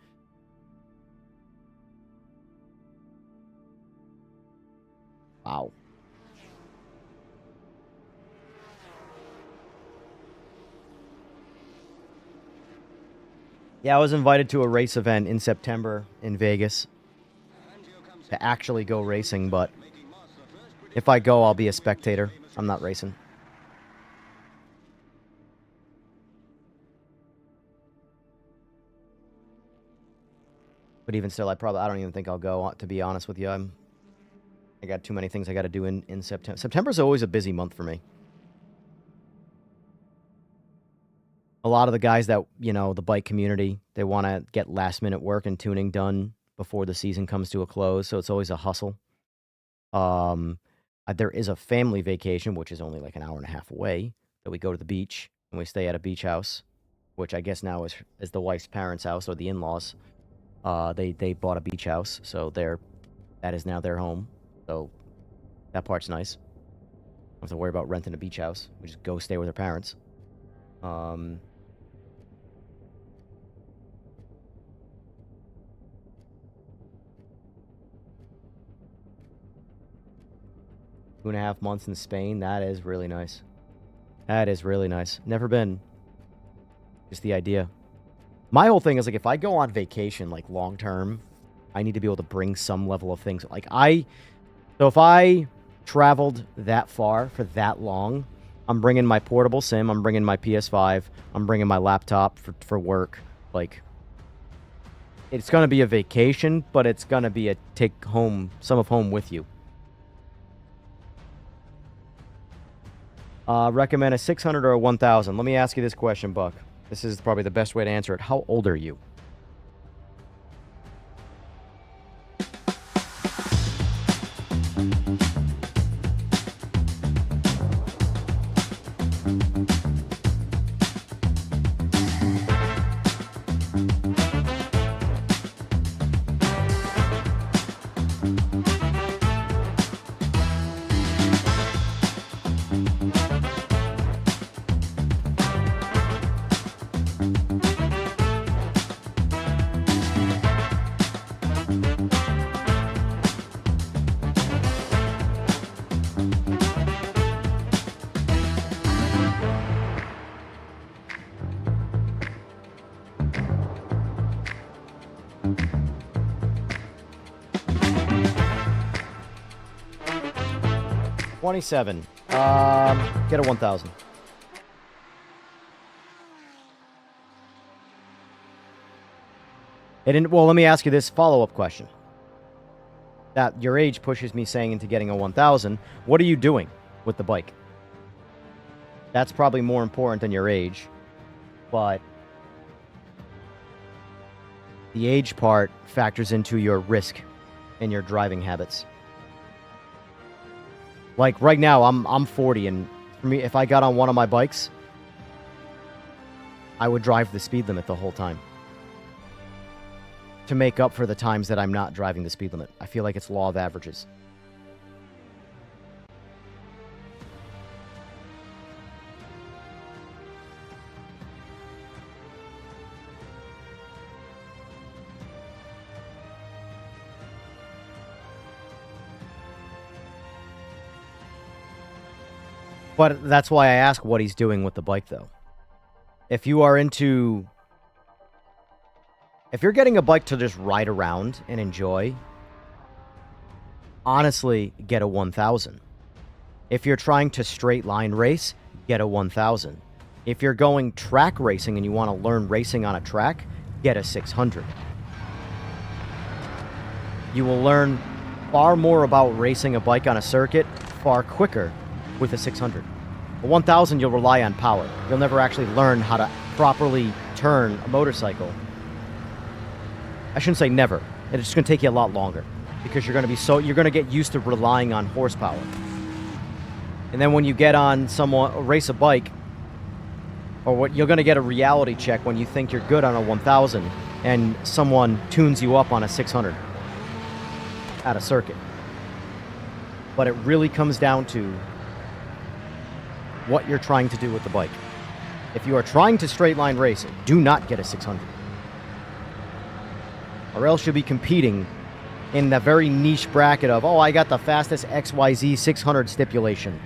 Wow. Yeah, I was invited to a race event in September in Vegas to actually go racing, but if I go, I'll be a spectator. I'm not racing. But even still, I don't even think I'll go, to be honest with you. I got too many things I got to do in September. September's always a busy month for me. A lot of the guys that, the bike community, they want to get last-minute work and tuning done before the season comes to a close, so it's always a hustle. There is a family vacation, which is only like an hour and a half away, that we go to the beach, and we stay at a beach house, which I guess now is the wife's parents' house, or the in-laws. They bought a beach house, so that is now their home. So that part's nice. Don't have to worry about renting a beach house. We just go stay with their parents. 2.5 months in Spain. That is really nice. That is really nice. Never been. Just the idea. My whole thing is, like, if I go on vacation, like, long term, I need to be able to bring some level of things. Like, so if I traveled that far for that long, I'm bringing my portable sim, I'm bringing my PS5, I'm bringing my laptop for work. Like, it's going to be a vacation, but it's going to be a take some of home with you. Recommend a 600 or a 1000. Let me ask you this question, Buck. This is probably the best way to answer it. How old are you? $27. Get a 1000. Well, let me ask you this follow-up question. That your age pushes me saying into getting a 1000. What are you doing with the bike? That's probably more important than your age, but the age part factors into your risk and your driving habits. Like, right now, I'm 40, and for me, if I got on one of my bikes, I would drive the speed limit the whole time to make up for the times that I'm not driving the speed limit. I feel like it's law of averages. But that's why I ask what he's doing with the bike, though. If you are into... If you're getting a bike to just ride around and enjoy, honestly, get a 1000. If you're trying to straight line race, get a 1000. If you're going track racing and you want to learn racing on a track, get a 600. You will learn far more about racing a bike on a circuit far quicker with a 600. A 1000, you'll rely on power. You'll never actually learn how to properly turn a motorcycle. I shouldn't say never. And it's just going to take you a lot longer because you're going to get used to relying on horsepower. And then when you get on race a bike, or what, you're going to get a reality check when you think you're good on a 1000 and someone tunes you up on a 600 at a circuit. But it really comes down to what you're trying to do with the bike. If you are trying to straight line race it, do not get a 600. Or else you'll be competing in the very niche bracket of, oh, I got the fastest XYZ 600 stipulation.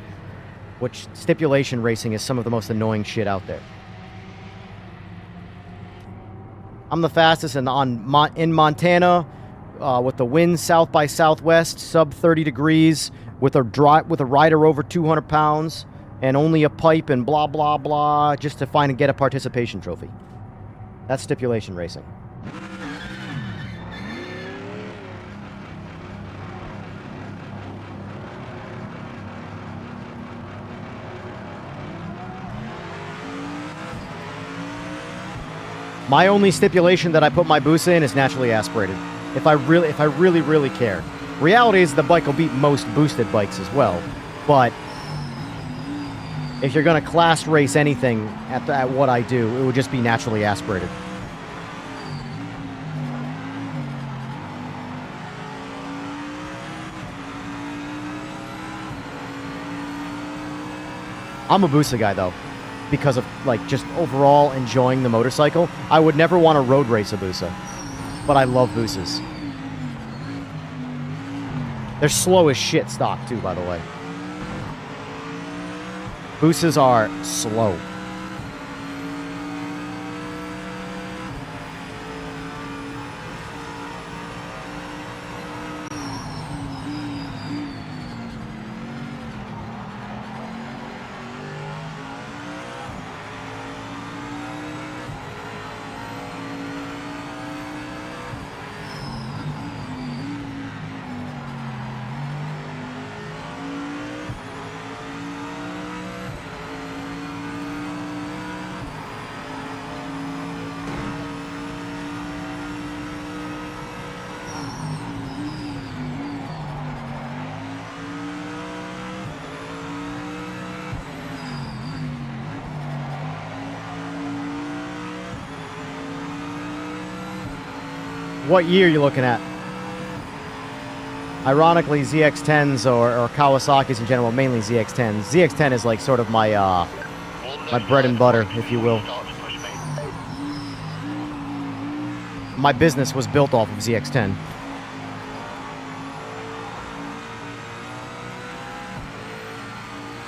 Which stipulation racing is some of the most annoying shit out there. I'm the fastest in Montana with the wind south by southwest, sub 30 degrees, with a rider over 200 pounds, and only a pipe and blah, blah, blah, just to find and get a participation trophy. That's stipulation racing. My only stipulation that I put my Busa in is naturally aspirated. If I really care. Reality is the bike will beat most boosted bikes as well. But if you're going to class race anything at what I do, it would just be naturally aspirated. I'm a Busa guy though, because of like just overall enjoying the motorcycle. I would never want to road race a Busa, but I love Busas. They're slow as shit stock too, by the way. Busas are slow. What year are you looking at? Ironically, ZX-10s or Kawasaki's in general, mainly ZX-10s. ZX-10 is like sort of my my bread and butter, if you will. My business was built off of ZX-10.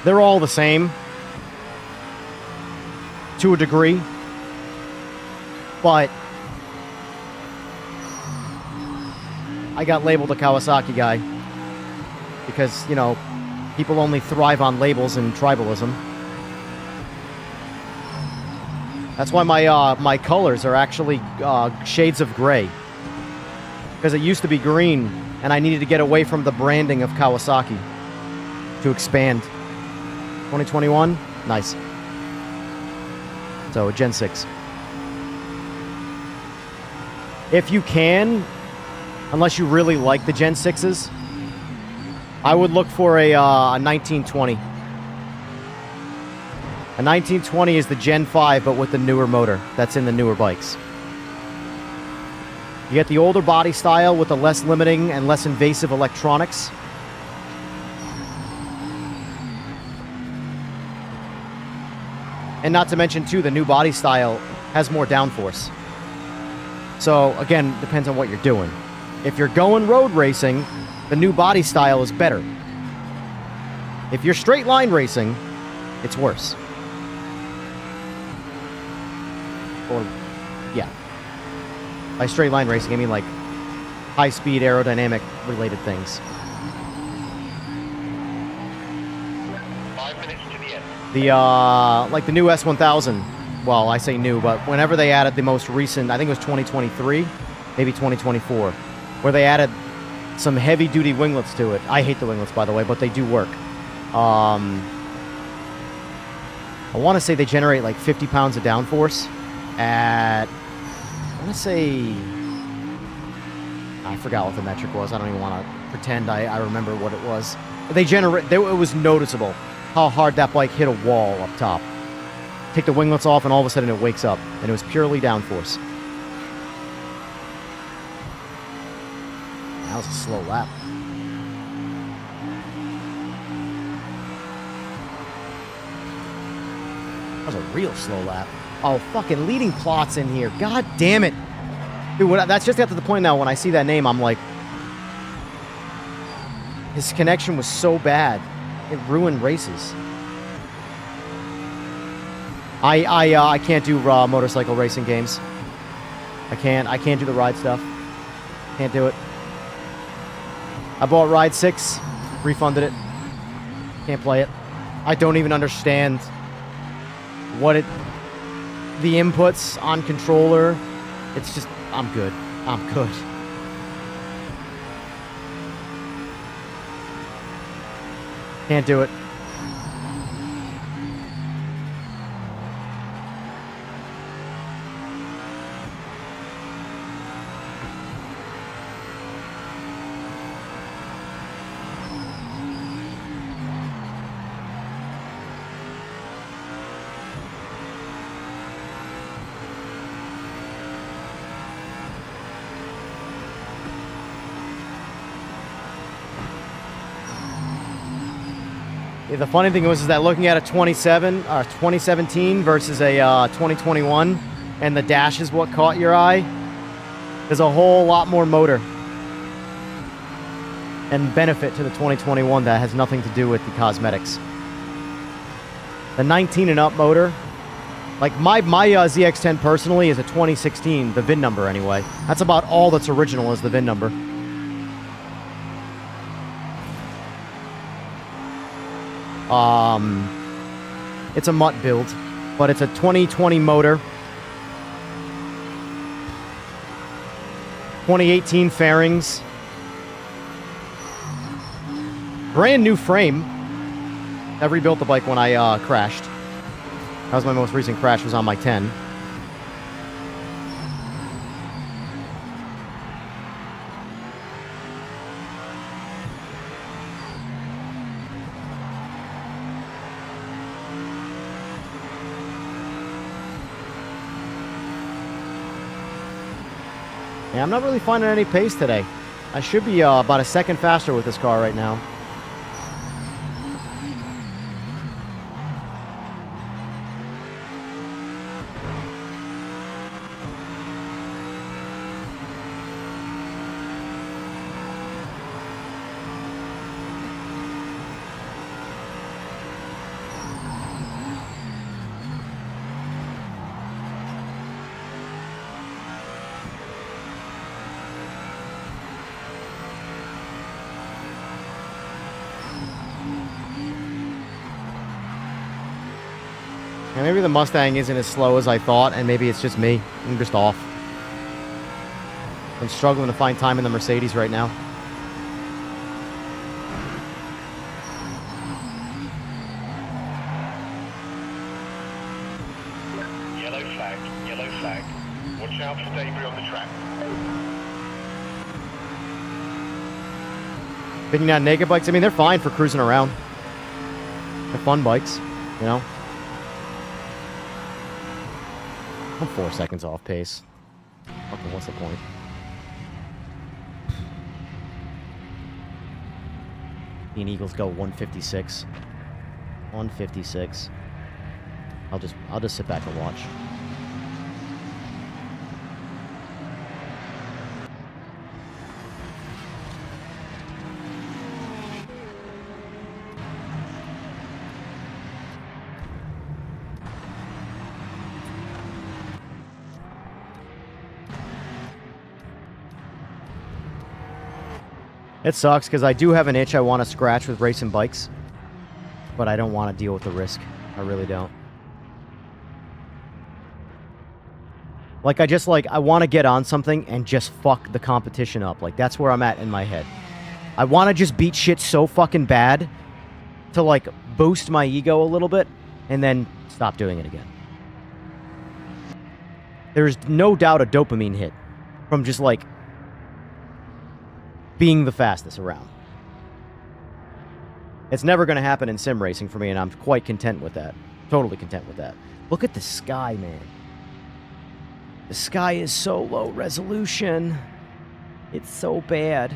They're all the same, to a degree, but I got labeled a Kawasaki guy because, you know, people only thrive on labels and tribalism. That's why my colors are actually shades of gray, because it used to be green and I needed to get away from the branding of Kawasaki to expand. 2021, nice. So Gen 6. If you can, unless you really like the Gen 6s, I would look for a 1920. A 1920 is the Gen 5, but with the newer motor that's in the newer bikes. You get the older body style with the less limiting and less invasive electronics. And not to mention, too, the new body style has more downforce. So, again, depends on what you're doing. If you're going road racing, the new body style is better. If you're straight line racing, it's worse. Or, yeah. By straight line racing, I mean like high-speed aerodynamic related things. 5 minutes to the end. Like the new S1000, well, I say new, but whenever they added the most recent, I think it was 2023, maybe 2024, where they added some heavy-duty winglets to it. I hate the winglets, by the way, but they do work. I want to say they generate like 50 pounds of downforce at, I want to say, I forgot what the metric was. I don't even want to pretend I remember what it was. It was noticeable how hard that bike hit a wall up top. Take the winglets off, and all of a sudden it wakes up, and it was purely downforce. That was a slow lap. That was a real slow lap. Oh, fucking leading plots in here. God damn it. Dude, that's just got to the point now when I see that name, I'm like... His connection was so bad. It ruined races. I can't do motorcycle racing games. I can't do the ride stuff. Can't do it. I bought Ride 6, refunded it. Can't play it. I don't even understand the inputs on controller. It's just, I'm good. I'm good. Can't do it. The funny thing was is that looking at a 2017 versus a 2021, and the dash is what caught your eye, there's a whole lot more motor and benefit to the 2021 that has nothing to do with the cosmetics. The 19 and up motor, like my ZX10 personally is a 2016, the VIN number anyway. That's about all that's original is the VIN number. It's a mutt build, but it's a 2020 motor. 2018 fairings. Brand new frame. I rebuilt the bike when I crashed. That was my most recent crash, was on my 10. Yeah, I'm not really finding any pace today. I should be about a second faster with this car right now. And maybe the Mustang isn't as slow as I thought, and maybe it's just me. I'm just off. I'm struggling to find time in the Mercedes right now. Yellow flag, yellow flag. Watch out for debris on the track. Picking out naked bikes, I mean, they're fine for cruising around. They're fun bikes, you know? I'm 4 seconds off pace. Fucking, what's the point? Me and Eagles go 156. 156. I'll just sit back and watch. It sucks because I do have an itch I want to scratch with racing bikes, but I don't want to deal with the risk. I really don't. Like, I want to get on something and just fuck the competition up. Like, that's where I'm at in my head. I want to just beat shit so fucking bad to, like, boost my ego a little bit and then stop doing it again. There's no doubt a dopamine hit from just, like, being the fastest around. It's never going to happen in sim racing for me, and I'm quite content with that. Totally content with that. Look at the sky, man. The sky is so low resolution. It's so bad.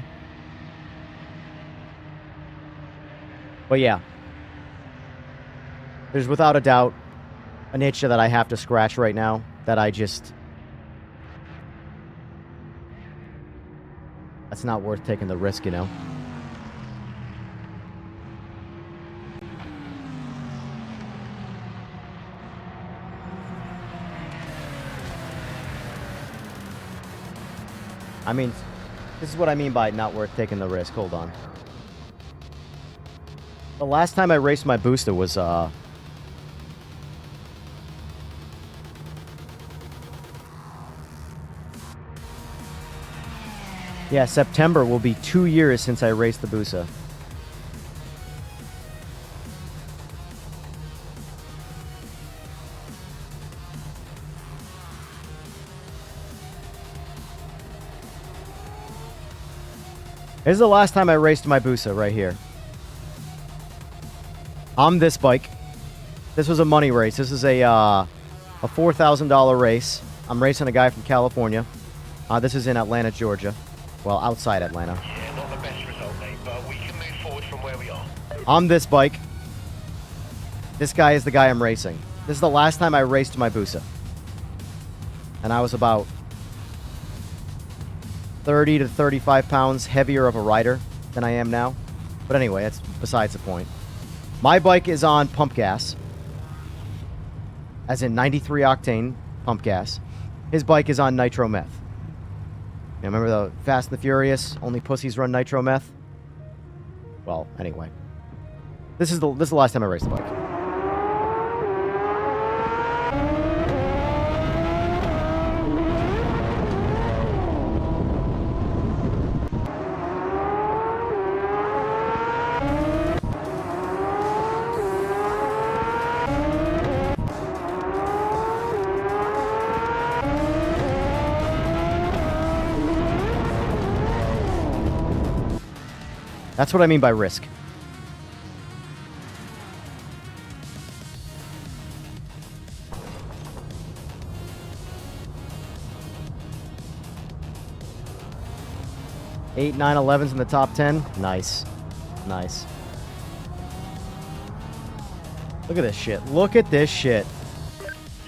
But yeah. There's without a doubt an itch that I have to scratch right now that I just... That's not worth taking the risk, you know? I mean, this is what I mean by not worth taking the risk. Hold on. The last time I raced my booster was, yeah, September will be 2 years since I raced the Busa. This is the last time I raced my Busa right here. On this bike. This was a money race. This is a $4,000 race. I'm racing a guy from California. This is in Atlanta, Georgia. Well, outside Atlanta. Yeah, not the best result, mate, but we can move forward from where we are. On this bike. This guy is the guy I'm racing. This is the last time I raced my Busa. And I was about 30 to 35 pounds heavier of a rider than I am now. But anyway, that's besides the point. My bike is on pump gas. As in 93 octane pump gas. His bike is on nitro meth. You remember the Fast and the Furious? Only pussies run nitro meth? Well, anyway. This is the last time I raced the bike. That's what I mean by risk. Eight, 9, 11s in the top 10. Nice. Nice. Look at this shit. Look at this shit.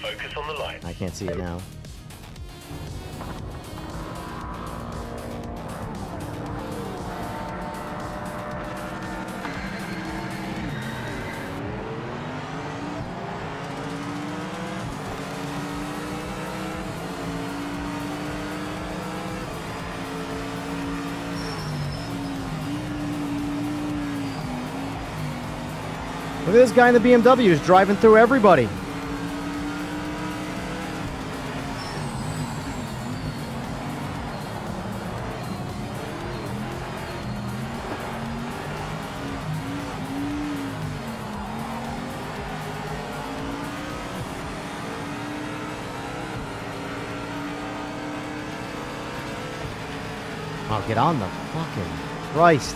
Focus on the light. I can't see it now. Look at this guy in the BMW who's driving through everybody. Oh, get on the fucking Christ.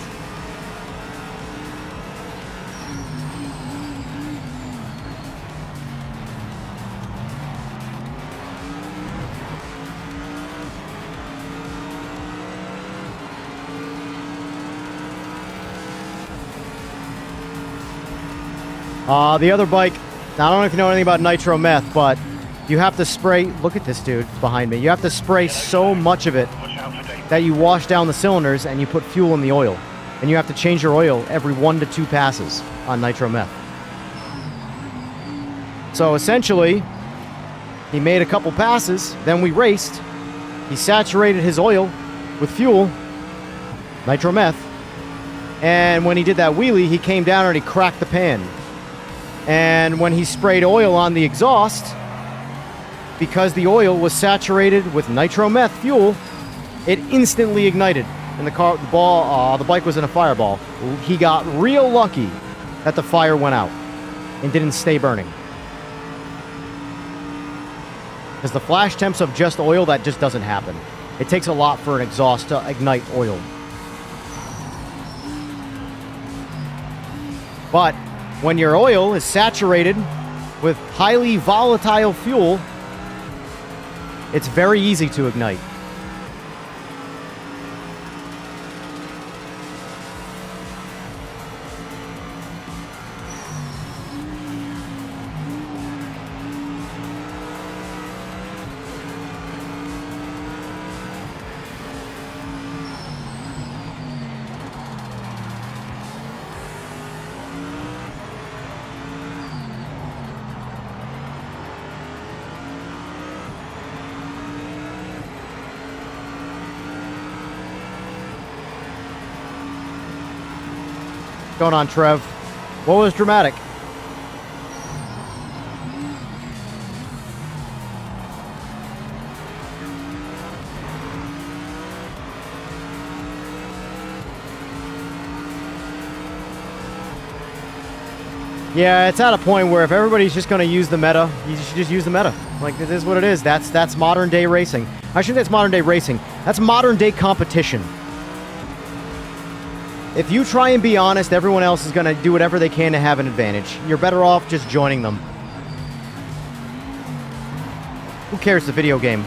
The other bike, now, I don't know if you know anything about nitro meth, but you have to spray, look at this dude behind me, you have to spray so much of it Watch out for danger. that you wash down the cylinders and you put fuel in the oil. And you have to change your oil every 1 to 2 passes on nitro meth. So essentially, he made a couple passes, then we raced, he saturated his oil with fuel, nitro meth, and when he did that wheelie, he came down and he cracked the pan. And when he sprayed oil on the exhaust, because the oil was saturated with nitro meth fuel, it instantly ignited. And the bike was in a fireball. He got real lucky that the fire went out and didn't stay burning. Because the flash temps of just oil, that just doesn't happen. It takes a lot for an exhaust to ignite oil. But when your oil is saturated with highly volatile fuel, it's very easy to ignite. Going on, Trev? What was dramatic? Yeah, it's at a point where if everybody's just going to use the meta, you should just use the meta. Like, it is what it is. That's modern day racing. I shouldn't say it's modern day racing. That's modern day competition. If you try and be honest, everyone else is going to do whatever they can to have an advantage. You're better off just joining them. Who cares, the video game?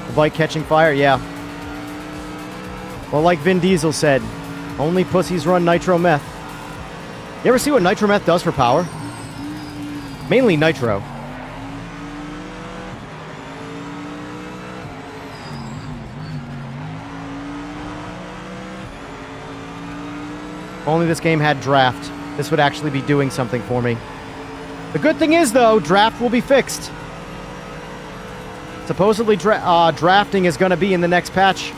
The bike catching fire? Yeah. Well, like Vin Diesel said, only pussies run nitro meth. You ever see what nitro meth does for power? Mainly nitro. If only this game had draft. This would actually be doing something for me. The good thing is, though, draft will be fixed. Supposedly, drafting is going to be in the next patch.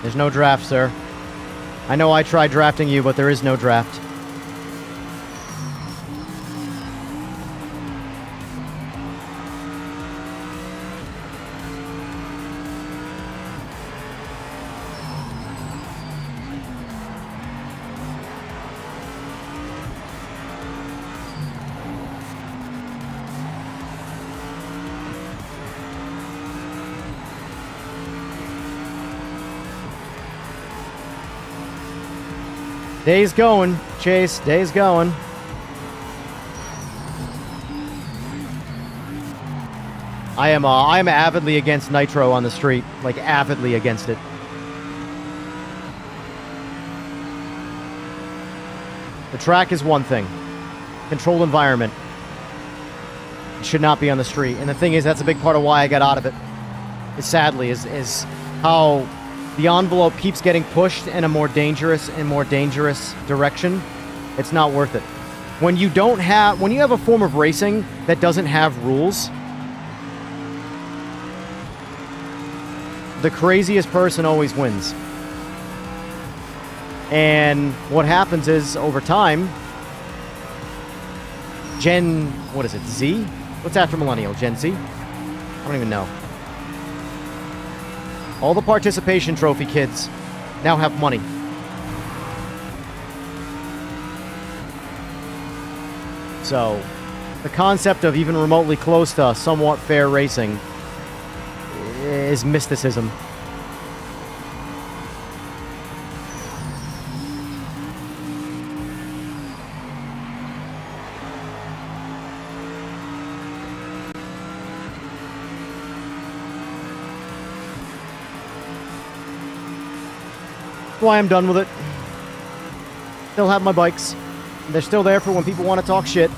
There's no draft, sir. I know I tried drafting you, but there is no draft. Day's going, Chase. Day's going. I am avidly against nitro on the street, like avidly against it. The track is one thing. Controlled environment. It should not be on the street. And the thing is, that's a big part of why I got out of it. Sadly, is how the envelope keeps getting pushed in a more dangerous and more dangerous direction. It's not worth it. When you have a form of racing that doesn't have rules, the craziest person always wins. And what happens is, over time, what is it, Z? What's after millennial? Gen Z? I don't even know. All the participation trophy kids now have money. So, the concept of even remotely close to somewhat fair racing is mysticism. Why I'm done with it. Still have my bikes. They're still there for when people want to talk shit.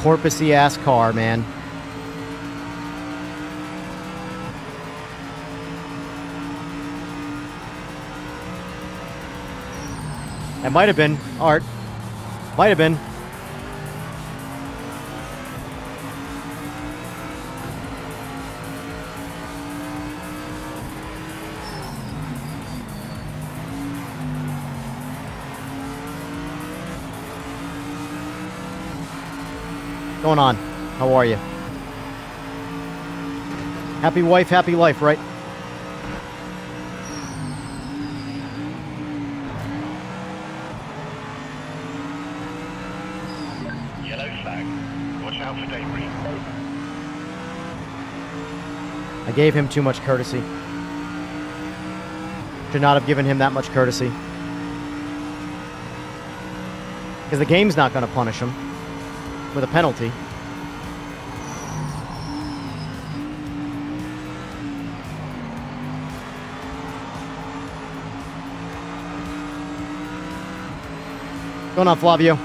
Porpoisey ass car, man. It might have been, Art. Might have been. What's going on? How are you? Happy wife, happy life, right? Yellow flag. Watch out for debris. I gave him too much courtesy. Should not have given him that much courtesy. Because the game's not going to punish him with a penalty. What's going on, Flavio?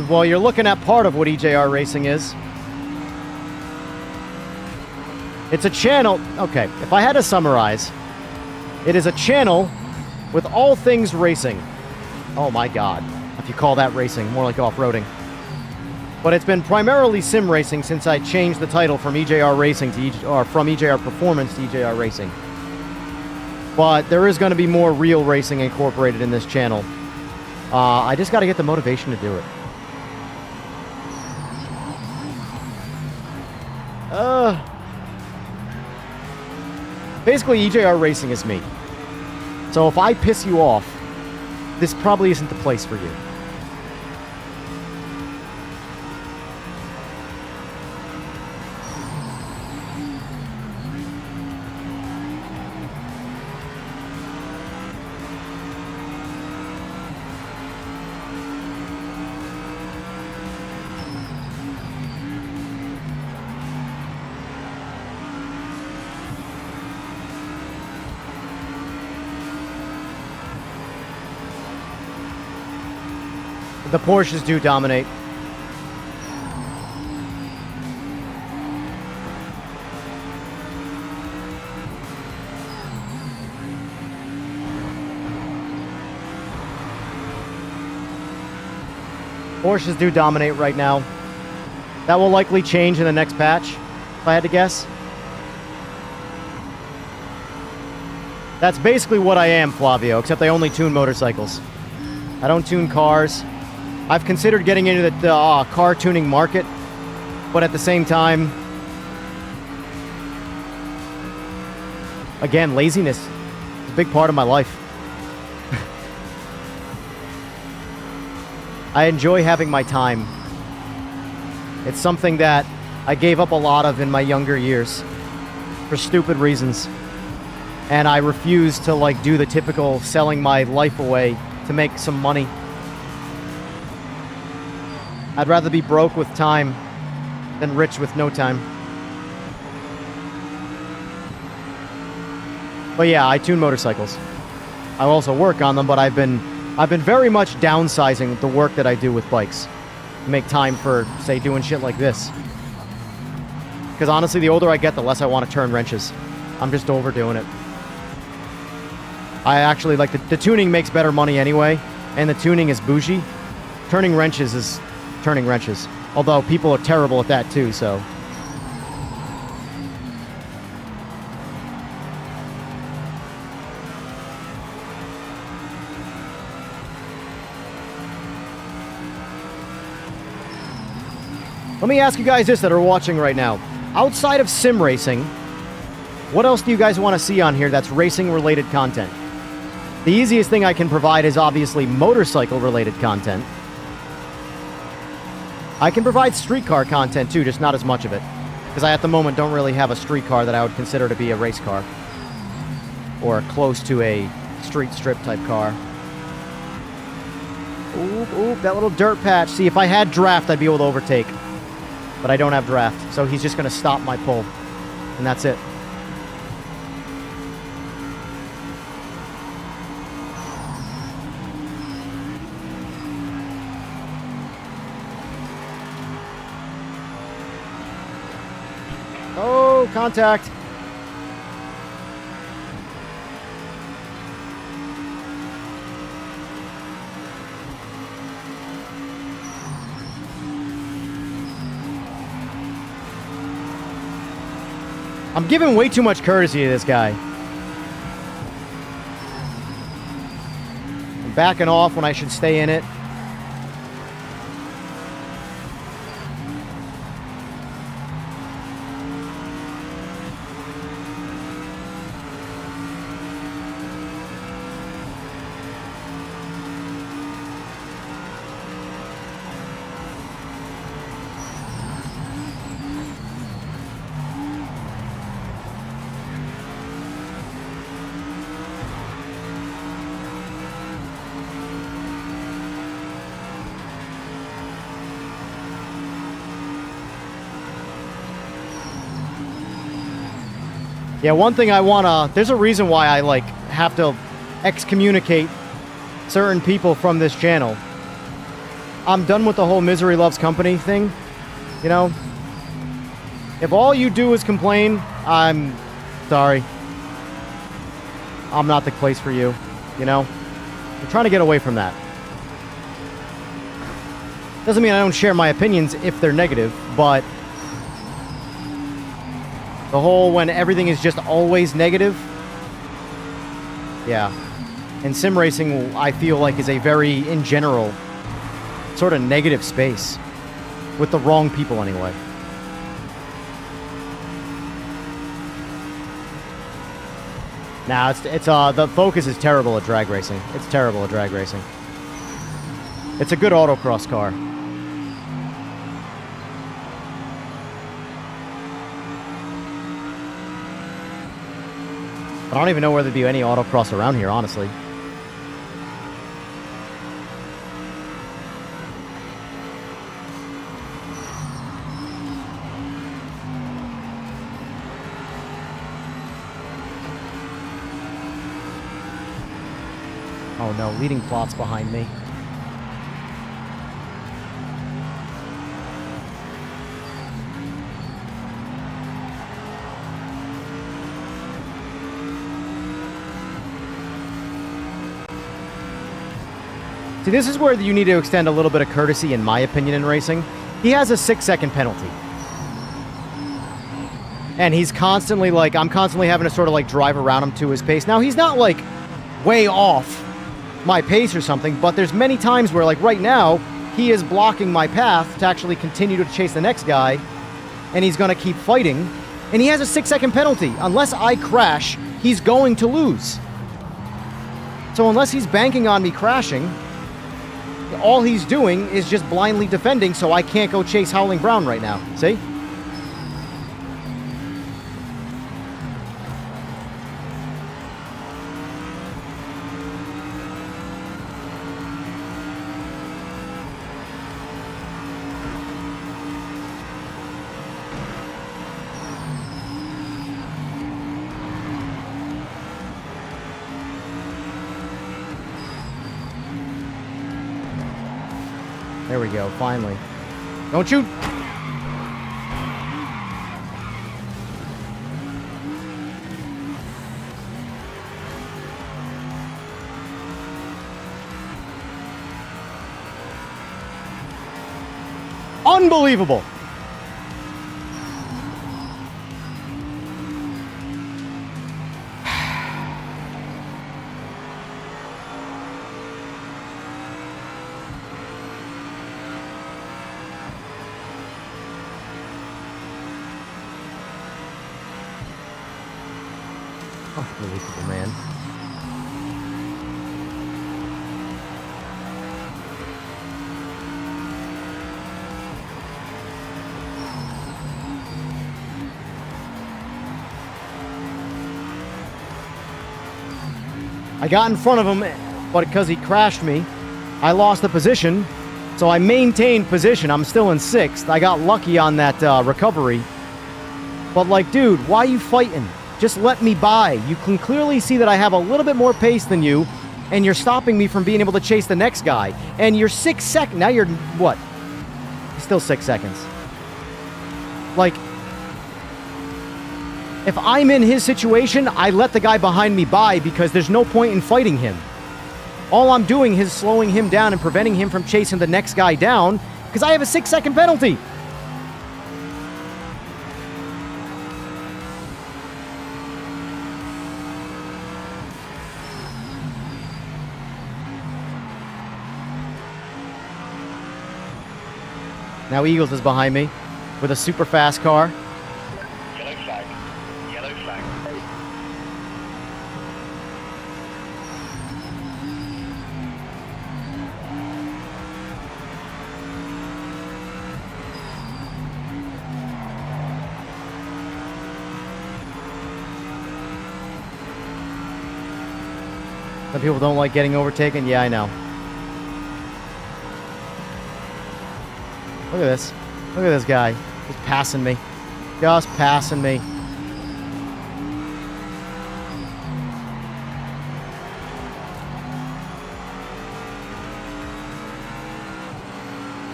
Well, you're looking at part of what EJR Racing is. It's a channel. Okay, if I had to summarize, it is a channel with all things racing. Oh my god. If you call that racing, more like off-roading. But it's been primarily sim racing since I changed the title from EJR Racing to from EJR Performance to EJR Racing. But there is going to be more real racing incorporated in this channel. I just got to get the motivation to do it. Basically, EJR Racing is me. So if I piss you off, this probably isn't the place for you. The Porsches do dominate. Porsches do dominate right now. That will likely change in the next patch, if I had to guess. That's basically what I am, Flavio, except I only tune motorcycles. I don't tune cars. I've considered getting into the car tuning market, but at the same time, again, laziness is a big part of my life. I enjoy having my time. It's something that I gave up a lot of in my younger years for stupid reasons. And I refuse to do the typical selling my life away to make some money. I'd rather be broke with time than rich with no time. But yeah, I tune motorcycles. I also work on them, but I've been very much downsizing the work that I do with bikes to make time for, say, doing shit like this. Because honestly, the older I get, the less I want to turn wrenches. I'm just overdoing it. I actually the tuning makes better money anyway, and the tuning is bougie. Turning wrenches is turning wrenches. Although people are terrible at that too, so. Let me ask you guys this that are watching right now. Outside of sim racing, what else do you guys want to see on here that's racing related content? The easiest thing I can provide is obviously motorcycle related content. I can provide streetcar content too, just not as much of it. Because I, at the moment, don't really have a streetcar that I would consider to be a race car. Or close to a street strip type car. Oop, oop, that little dirt patch. See, if I had draft, I'd be able to overtake. But I don't have draft, so he's just going to stop my pull. And that's it. no contact. I'm giving way too much courtesy to this guy. I'm backing off when I should stay in it. Yeah, one thing I wanna... There's a reason why I, like, have to excommunicate certain people from this channel. I'm done with the whole misery loves company thing, you know? If all you do is complain, I'm sorry. I'm not the place for you, you know? I'm trying to get away from that. Doesn't mean I don't share my opinions if they're negative, but... the whole when everything is just always negative. Yeah. And sim racing, I feel like, is a very, in general, sort of negative space. With the wrong people, anyway. Nah, the focus is terrible at drag racing. It's terrible at drag racing. It's a good autocross car. I don't even know where there'd be any autocross around here, honestly. Oh no, leading plots behind me. See, this is where you need to extend a little bit of courtesy, in my opinion, in racing. He has a 6-second penalty. And he's constantly, like, I'm constantly having to sort of, like, drive around him to his pace. Now, he's not, like, way off my pace or something, but there's many times where, like, right now, he is blocking my path to actually continue to chase the next guy, and he's going to keep fighting. And he has a 6-second penalty. Unless I crash, he's going to lose. So unless he's banking on me crashing... all he's doing is just blindly defending, so I can't go chase Howling Brown right now. See? There we go, finally. Don't shoot! Unbelievable! Unbelievable, man. I got in front of him, but because he crashed me, I lost the position. So I maintained position. I'm still in 6th. I got lucky on that recovery. But, like, dude, why are you fighting? Just let me by. You can clearly see that I have a little bit more pace than you, and you're stopping me from being able to chase the next guy. And you're 6 seconds. Now you're, what? Still 6 seconds. Like, If I'm in his situation, I let the guy behind me by because there's no point in fighting him. All I'm doing is slowing him down and preventing him from chasing the next guy down because I have a 6-second penalty. Now Eagles is behind me with a super fast car. Yellow flag. Yellow flag. Some people don't like getting overtaken. Yeah, I know. Look at this. Look at this guy. Just passing me. Just passing me.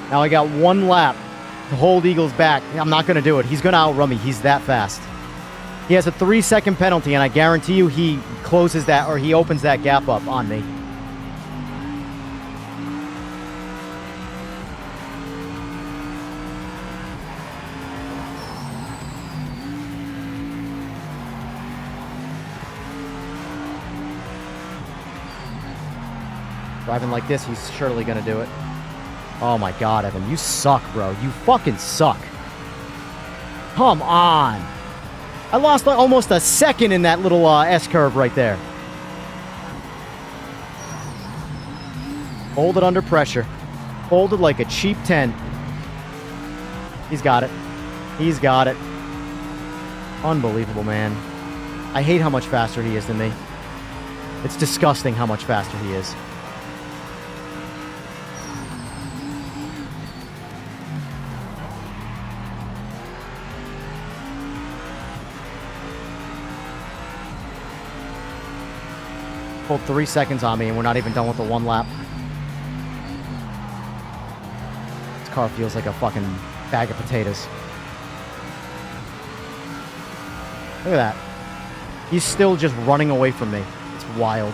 Now I got one lap to hold Eagles back. I'm not going to do it. He's going to outrun me. He's that fast. He has a 3-second penalty, and I guarantee you he closes that, or he opens that gap up on me. Driving like this, he's surely going to do it. Oh my god, Evan, you suck, bro. You fucking suck. Come on. I lost like almost a second in that little S-curve right there. Hold it under pressure. Folded like a cheap 10. He's got it. He's got it. Unbelievable, man. I hate how much faster he is than me. It's disgusting how much faster he is. Pulled 3 seconds on me, and we're not even done with the one lap. This car feels like a fucking bag of potatoes. Look at that. He's still just running away from me. It's wild.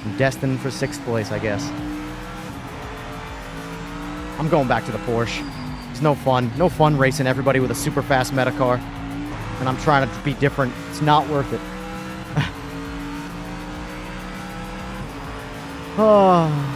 I'm destined for 6th place, I guess. I'm going back to the Porsche. It's no fun. No fun racing everybody with a super fast meta car. And I'm trying to be different. It's not worth it. Oh.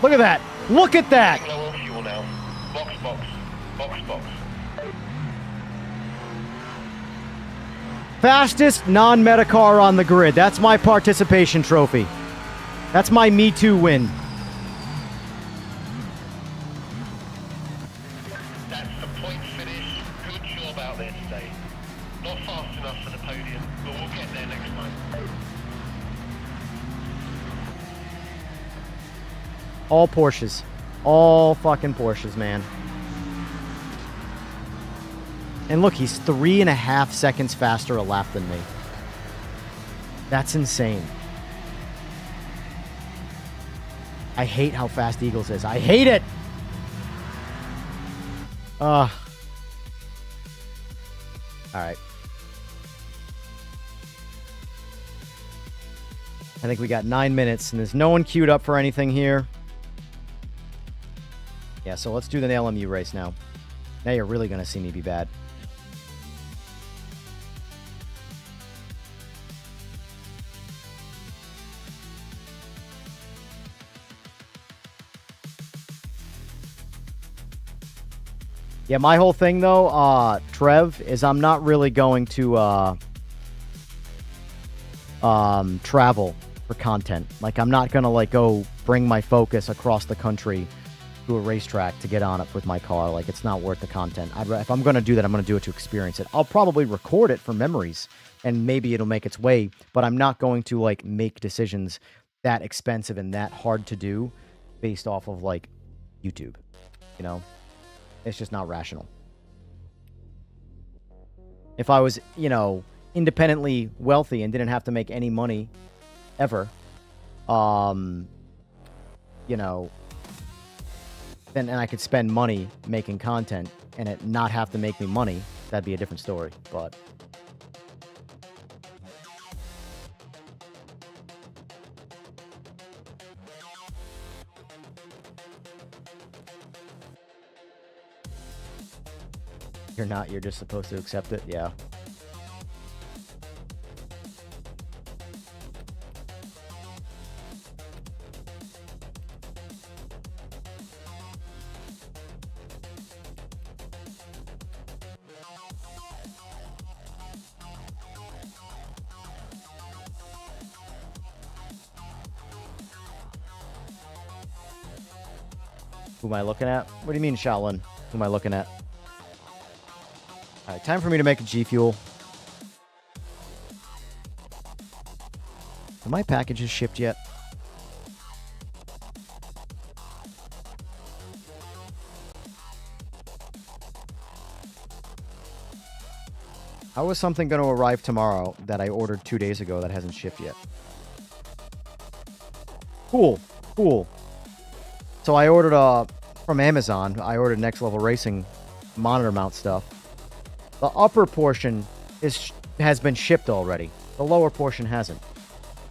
Look at that! Look at that! Low on fuel now. Box, box. Box, box. Fastest non-meta car on the grid. That's my participation trophy. That's my Me Too win. That's the point finish. Good job out there today. Not fast enough for the podium, but we'll get there next time. All Porsches. All fucking Porsches, man. And look, he's 3.5 seconds faster a lap than me. That's insane. I hate how fast Eagles is. I hate it! Alright. I think we got 9 minutes, and there's no one queued up for anything here. Yeah, so let's do the LMU race now. Now you're really going to see me be bad. Yeah, my whole thing, though, Trev, is I'm not really going to travel for content. Like, I'm not going to, like, go bring my focus across the country to a racetrack to get on it with my car. Like, it's not worth the content. If I'm going to do that, I'm going to do it to experience it. I'll probably record it for memories, and maybe it'll make its way, but I'm not going to, like, make decisions that expensive and that hard to do based off of like YouTube. You know, it's just not rational. If I was, you know, independently wealthy and didn't have to make any money ever, you know, then and I could spend money making content and it not have to make me money, that'd be a different story. But you're not, you're just supposed to accept it. Yeah. Who am I looking at? What do you mean, Shaolin? Who am I looking at? All right, time for me to make a G Fuel. Are my packages shipped yet? How is something going to arrive tomorrow that I ordered 2 days ago that hasn't shipped yet? Cool, cool. So I ordered from Amazon. I ordered Next Level Racing monitor mount stuff. The upper portion has been shipped already. The lower portion hasn't.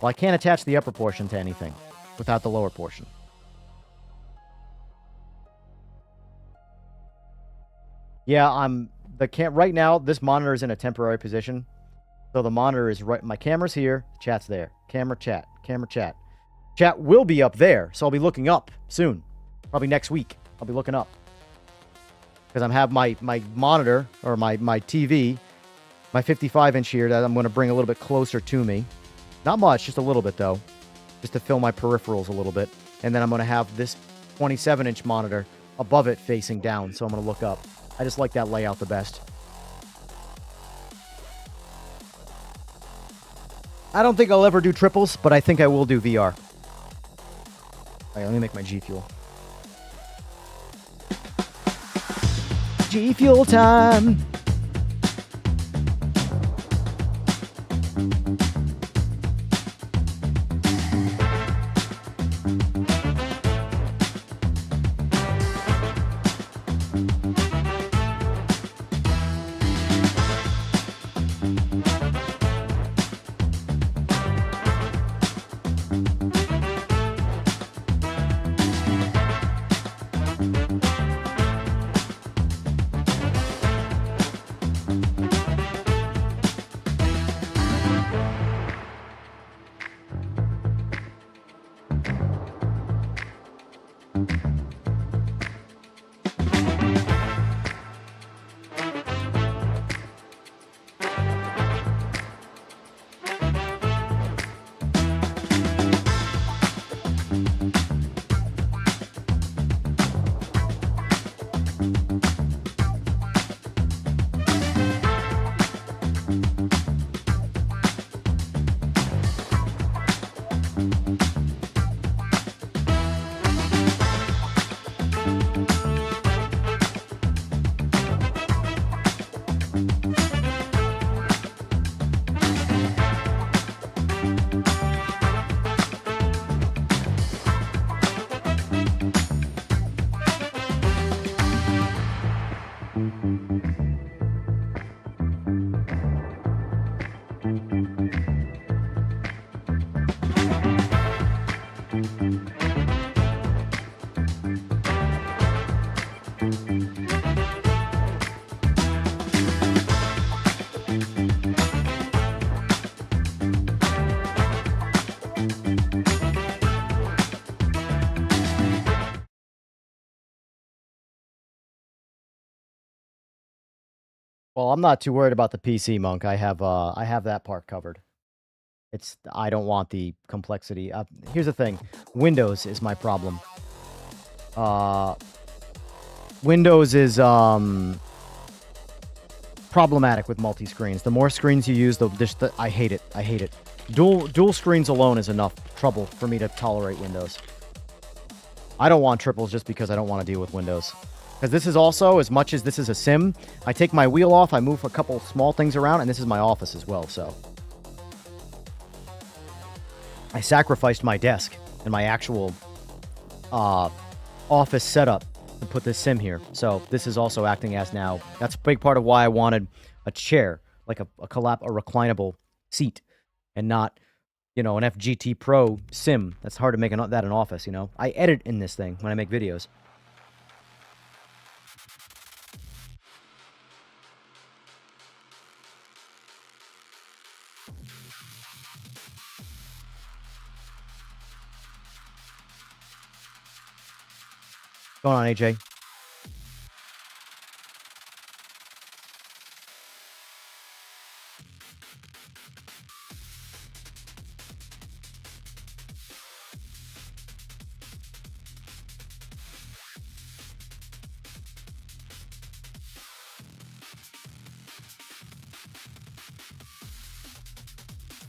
Well, I can't attach the upper portion to anything without the lower portion. Yeah, right now. This monitor is in a temporary position, so the monitor is right. My camera's here. Chat's there. Camera, chat. Camera, chat. Chat will be up there, so I'll be looking up soon. Probably next week. I'll be looking up. Because I have my monitor, or my TV, my 55-inch here that I'm going to bring a little bit closer to me. Not much, just a little bit, though. Just to fill my peripherals a little bit. And then I'm going to have this 27-inch monitor above it facing down, so I'm going to look up. I just like that layout the best. I don't think I'll ever do triples, but I think I will do VR. Alright, let me make my G Fuel. G Fuel time! Well, I'm not too worried about the PC, Monk. I have that part covered. I don't want the complexity. Here's the thing. Windows is my problem. Windows is problematic with multi-screens. The more screens you use, I hate it. I hate it. Dual screens alone is enough trouble for me to tolerate Windows. I don't want triples just because I don't want to deal with Windows. Because this is also, as much as this is a sim, I take my wheel off, I move a couple small things around, and this is my office as well, so. I sacrificed my desk and my actual office setup to put this sim here. So this is also acting as now. That's a big part of why I wanted a chair, like a reclinable seat, and not, you know, an FGT Pro sim. That's hard to make that an office, you know. I edit in this thing when I make videos. What's going on, AJ?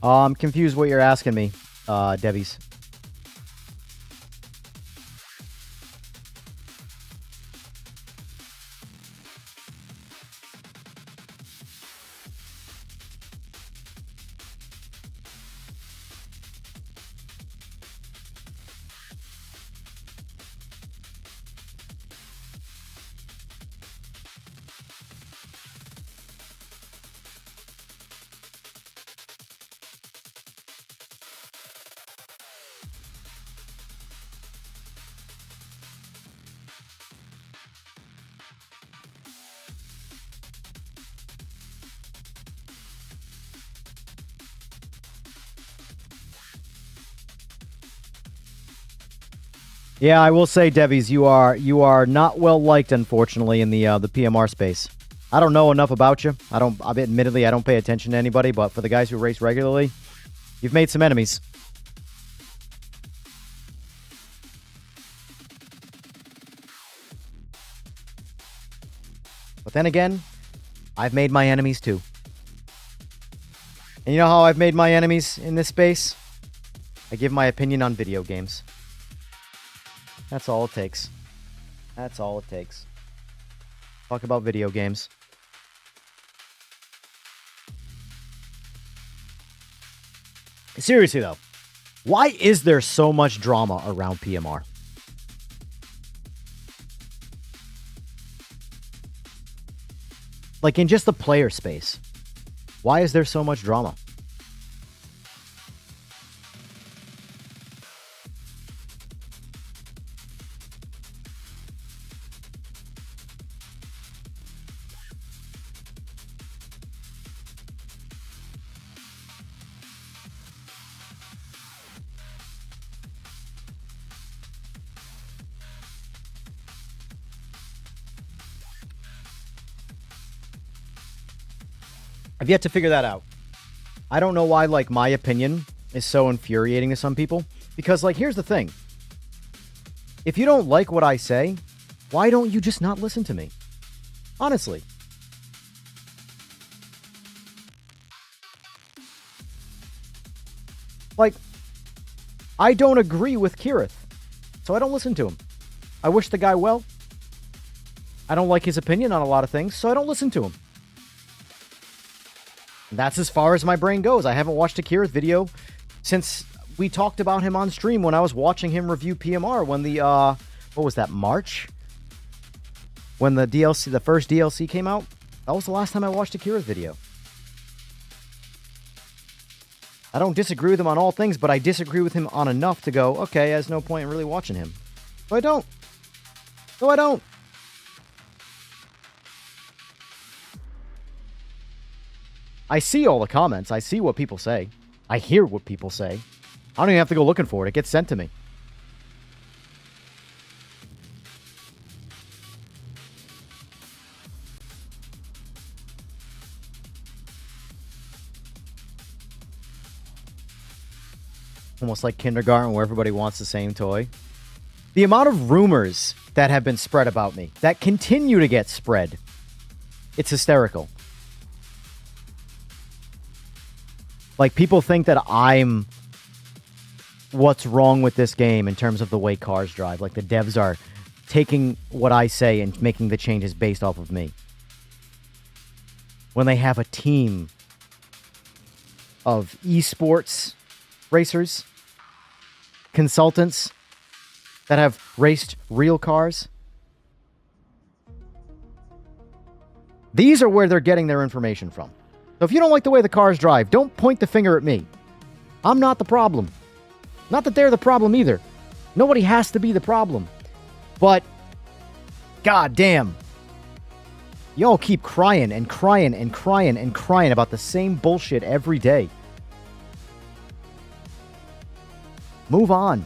I'm confused what you're asking me, Debbie's. Yeah, I will say, Debbie's, you are not well liked, unfortunately, in the PMR space. I don't know enough about you. Admittedly, I don't pay attention to anybody, but for the guys who race regularly, you've made some enemies. But then again, I've made my enemies too. And you know how I've made my enemies in this space? I give my opinion on video games. That's all it takes. That's all it takes. Talk about video games. Seriously, though, why is there so much drama around PMR? Like, in just the player space. Why is there so much drama? I've yet to figure that out. I don't know why, like, my opinion is so infuriating to some people. Because, like, here's the thing. If you don't like what I say, why don't you just not listen to me? Honestly. Like, I don't agree with Kirith, so I don't listen to him. I wish the guy well. I don't like his opinion on a lot of things, so I don't listen to him. That's as far as my brain goes. I haven't watched a Kirith video since we talked about him on stream when I was watching him review PMR when the, what was that, March? When the DLC, the first DLC came out? That was the last time I watched a Kirith video. I don't disagree with him on all things, but I disagree with him on enough to go, okay, there's no point in really watching him. So I don't. So I don't. I see all the comments. I see what people say. I hear what people say. I don't even have to go looking for it. It gets sent to me. Almost like kindergarten where everybody wants the same toy. The amount of rumors that have been spread about me, that continue to get spread, it's hysterical. Like, people think that I'm what's wrong with this game in terms of the way cars drive. Like, the devs are taking what I say and making the changes based off of me. When they have a team of esports racers, consultants that have raced real cars. These are where they're getting their information from. So if you don't like the way the cars drive, don't point the finger at me. I'm not the problem. Not that they're the problem either. Nobody has to be the problem. But, god damn. Y'all keep crying and crying and crying and crying about the same bullshit every day. Move on.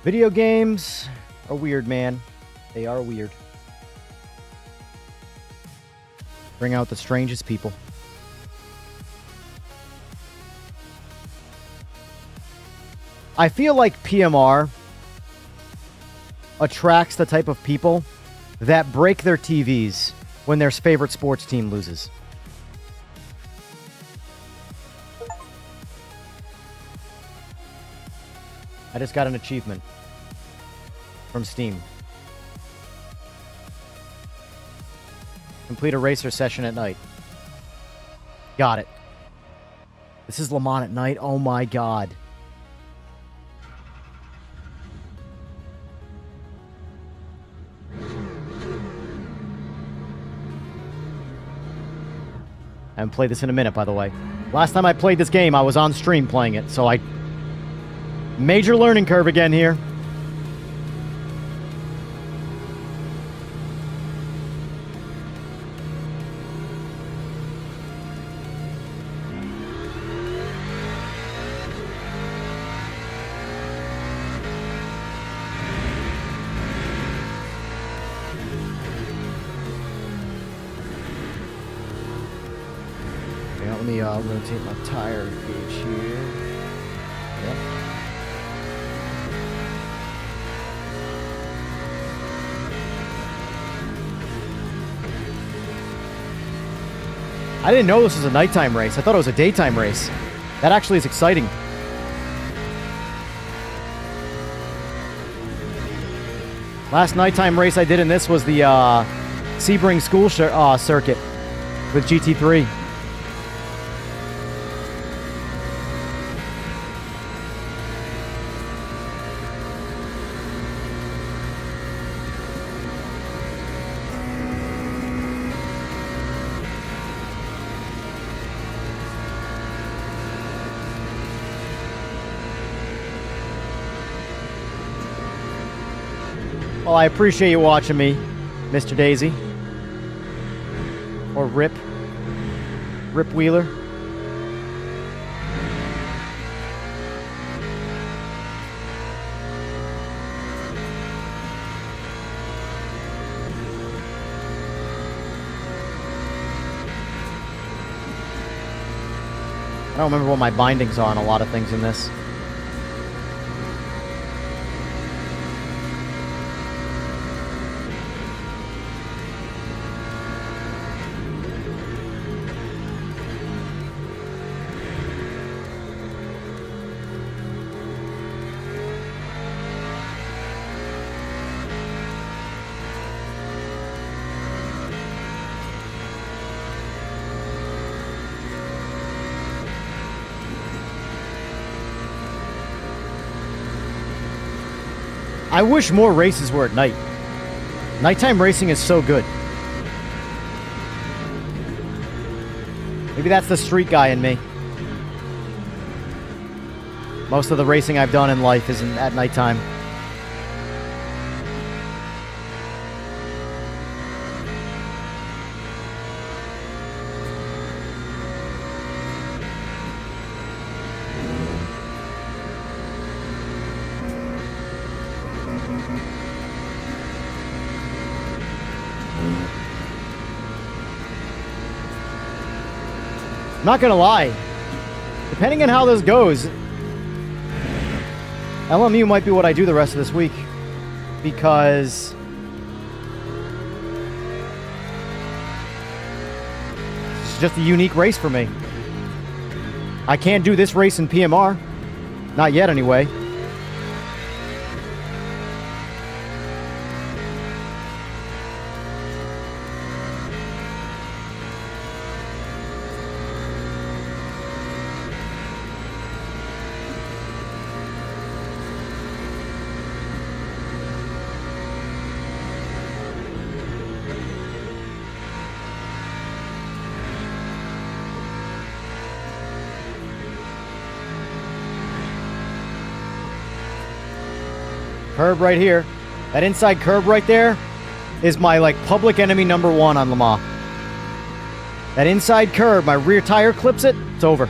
Video games are weird, man. They are weird. Bring out the strangest people. I feel like PMR attracts the type of people that break their TVs when their favorite sports team loses. I just got an achievement from Steam. Complete a racer session at night. Got it. This is Le Mans at night. Oh my god. I haven't played this in a minute, by the way. Last time I played this game, I was on stream playing it, so I... Major learning curve again here. Okay, let me rotate my tire gauge here. Yep. I didn't know this was a nighttime race. I thought it was a daytime race. That actually is exciting. Last nighttime race I did in this was the Sebring School circuit with GT3. Well, I appreciate you watching me, Mr. Daisy. Or Rip. Rip Wheeler. I don't remember what my bindings are on a lot of things in this. I wish more races were at night. Nighttime racing is so good. Maybe that's the street guy in me. Most of the racing I've done in life isn't at nighttime. Not gonna lie. Depending on how this goes, LMU might be what I do the rest of this week. Because it's just a unique race for me. I can't do this race in PMR. Not yet, anyway. Curb right here. That inside curb right there is my, like, public enemy number 1 on Le Mans. That inside curb, my rear tire clips it, it's over.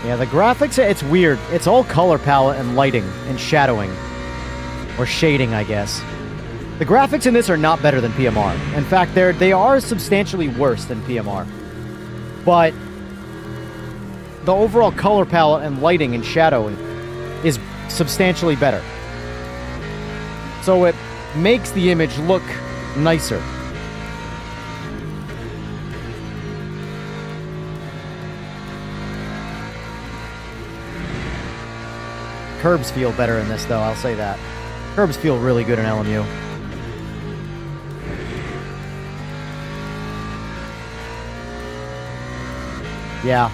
Yeah, the graphics, it's weird. It's all color palette and lighting and shadowing. Or shading, I guess. The graphics in this are not better than PMR. In fact, they are substantially worse than PMR. But the overall color palette and lighting and shadowing is substantially better. So it makes the image look nicer. Curbs feel better in this, though, I'll say that. Curbs feel really good in LMU. Yeah.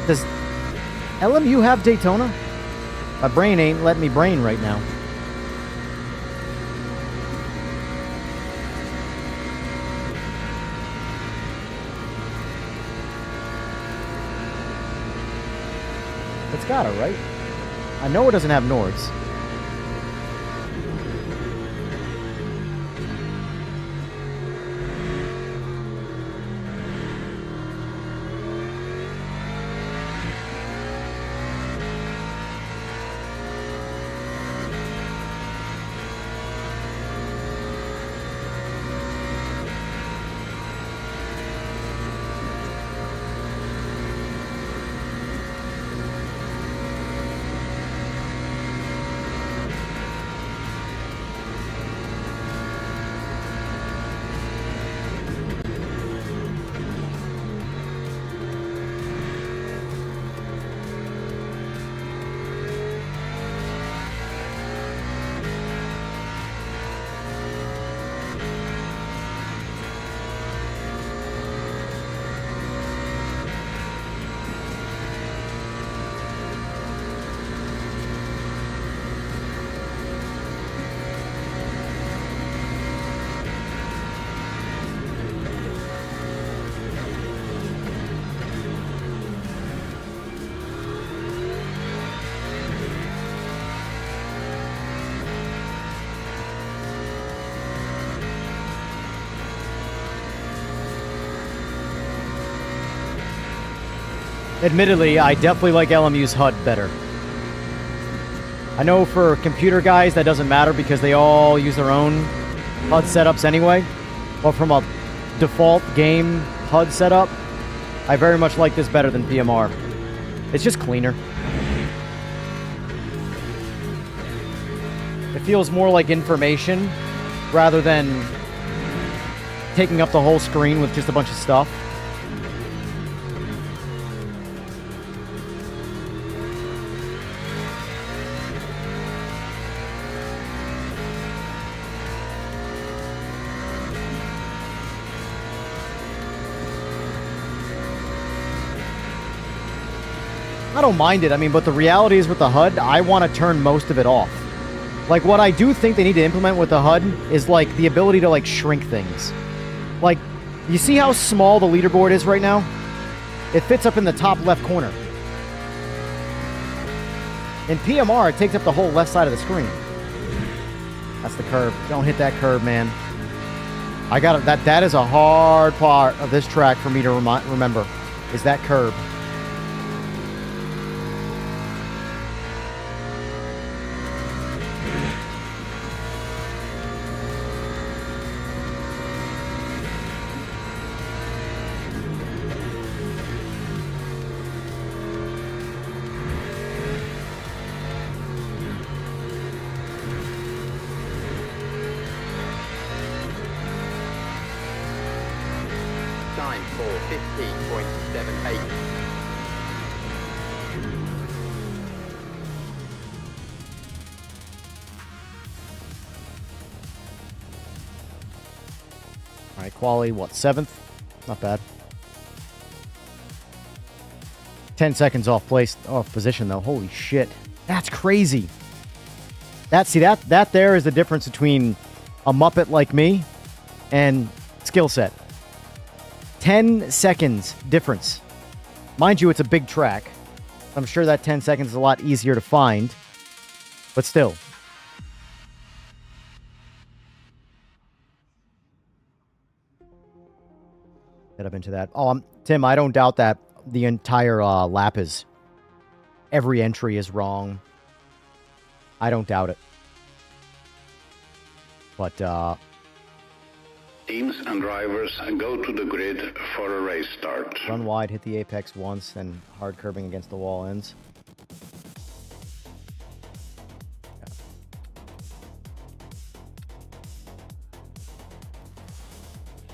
Does LMU have Daytona? My brain ain't letting me brain right now. It's gotta, right? I know it doesn't have Nords. Admittedly, I definitely like LMU's HUD better. I know for computer guys that doesn't matter because they all use their own HUD setups anyway. But from a default game HUD setup, I very much like this better than PMR. It's just cleaner. It feels more like information rather than taking up the whole screen with just a bunch of stuff. I don't mind it, I mean, but the reality is with the HUD, I want to turn most of it off. Like, what I do think they need to implement with the HUD is, like, the ability to, like, shrink things. Like, You see how small the leaderboard is right now? It fits up in the top left corner. In PMR, it takes up the whole left side of the screen. That's the curb. Don't hit that curb, man. I got it. That is a hard part of this track for me to remember. Is that curb. Time for 15.78. All right, quality, what, 7th? Not bad. 10 seconds off position, though. Holy shit. That's crazy. That there is the difference between a Muppet like me and skill set. 10 seconds difference. Mind you, it's a big track. I'm sure that 10 seconds is a lot easier to find, but still. Get up into that. Oh, Tim, I don't doubt that the entire lap is... Every entry is wrong. I don't doubt it. But, Teams and drivers go to the grid for a race start. Run wide, hit the apex once, then hard curbing against the wall ends.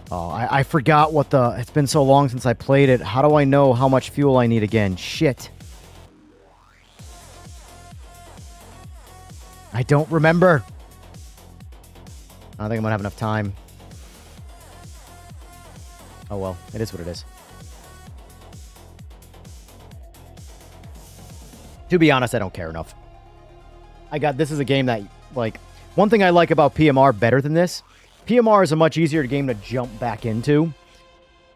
Oh, I forgot what the... It's been so long since I played it. How do I know how much fuel I need again? Shit. I don't remember. I don't think I'm gonna have enough time. Oh well, it is what it is. To be honest, I don't care enough. This is a game that, like, one thing I like about PMR better than this, PMR is a much easier game to jump back into.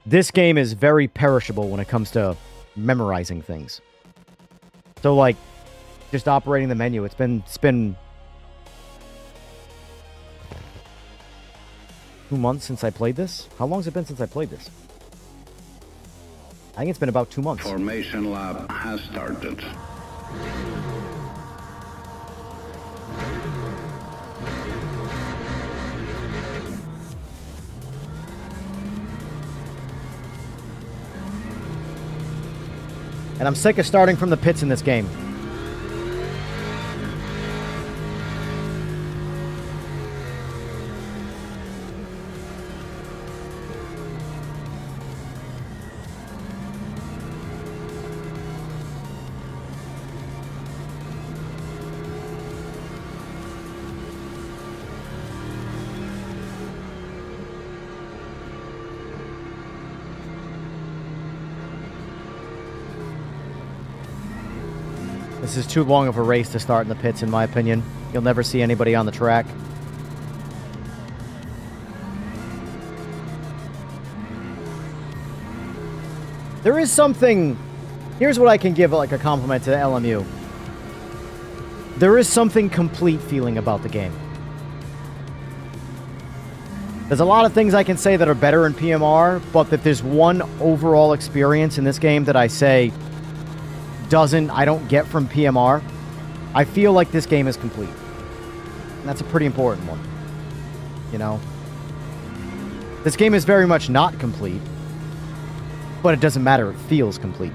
This game is very perishable when it comes to memorizing things. So, like, just operating the menu, it's been 2 months since I played this? How long has it been since I played this? I think it's been about 2 months. Formation lap has started. And I'm sick of starting from the pits in this game. This is too long of a race to start in the pits, in my opinion. You'll never see anybody on the track. There is something... Here's what I can give, like, a compliment to LMU. There is something complete feeling about the game. There's a lot of things I can say that are better in PMR, but that there's one overall experience in this game that I say... I don't get from PMR. I feel like this game is complete. And that's a pretty important one. You know? This game is very much not complete. But it doesn't matter, it feels complete.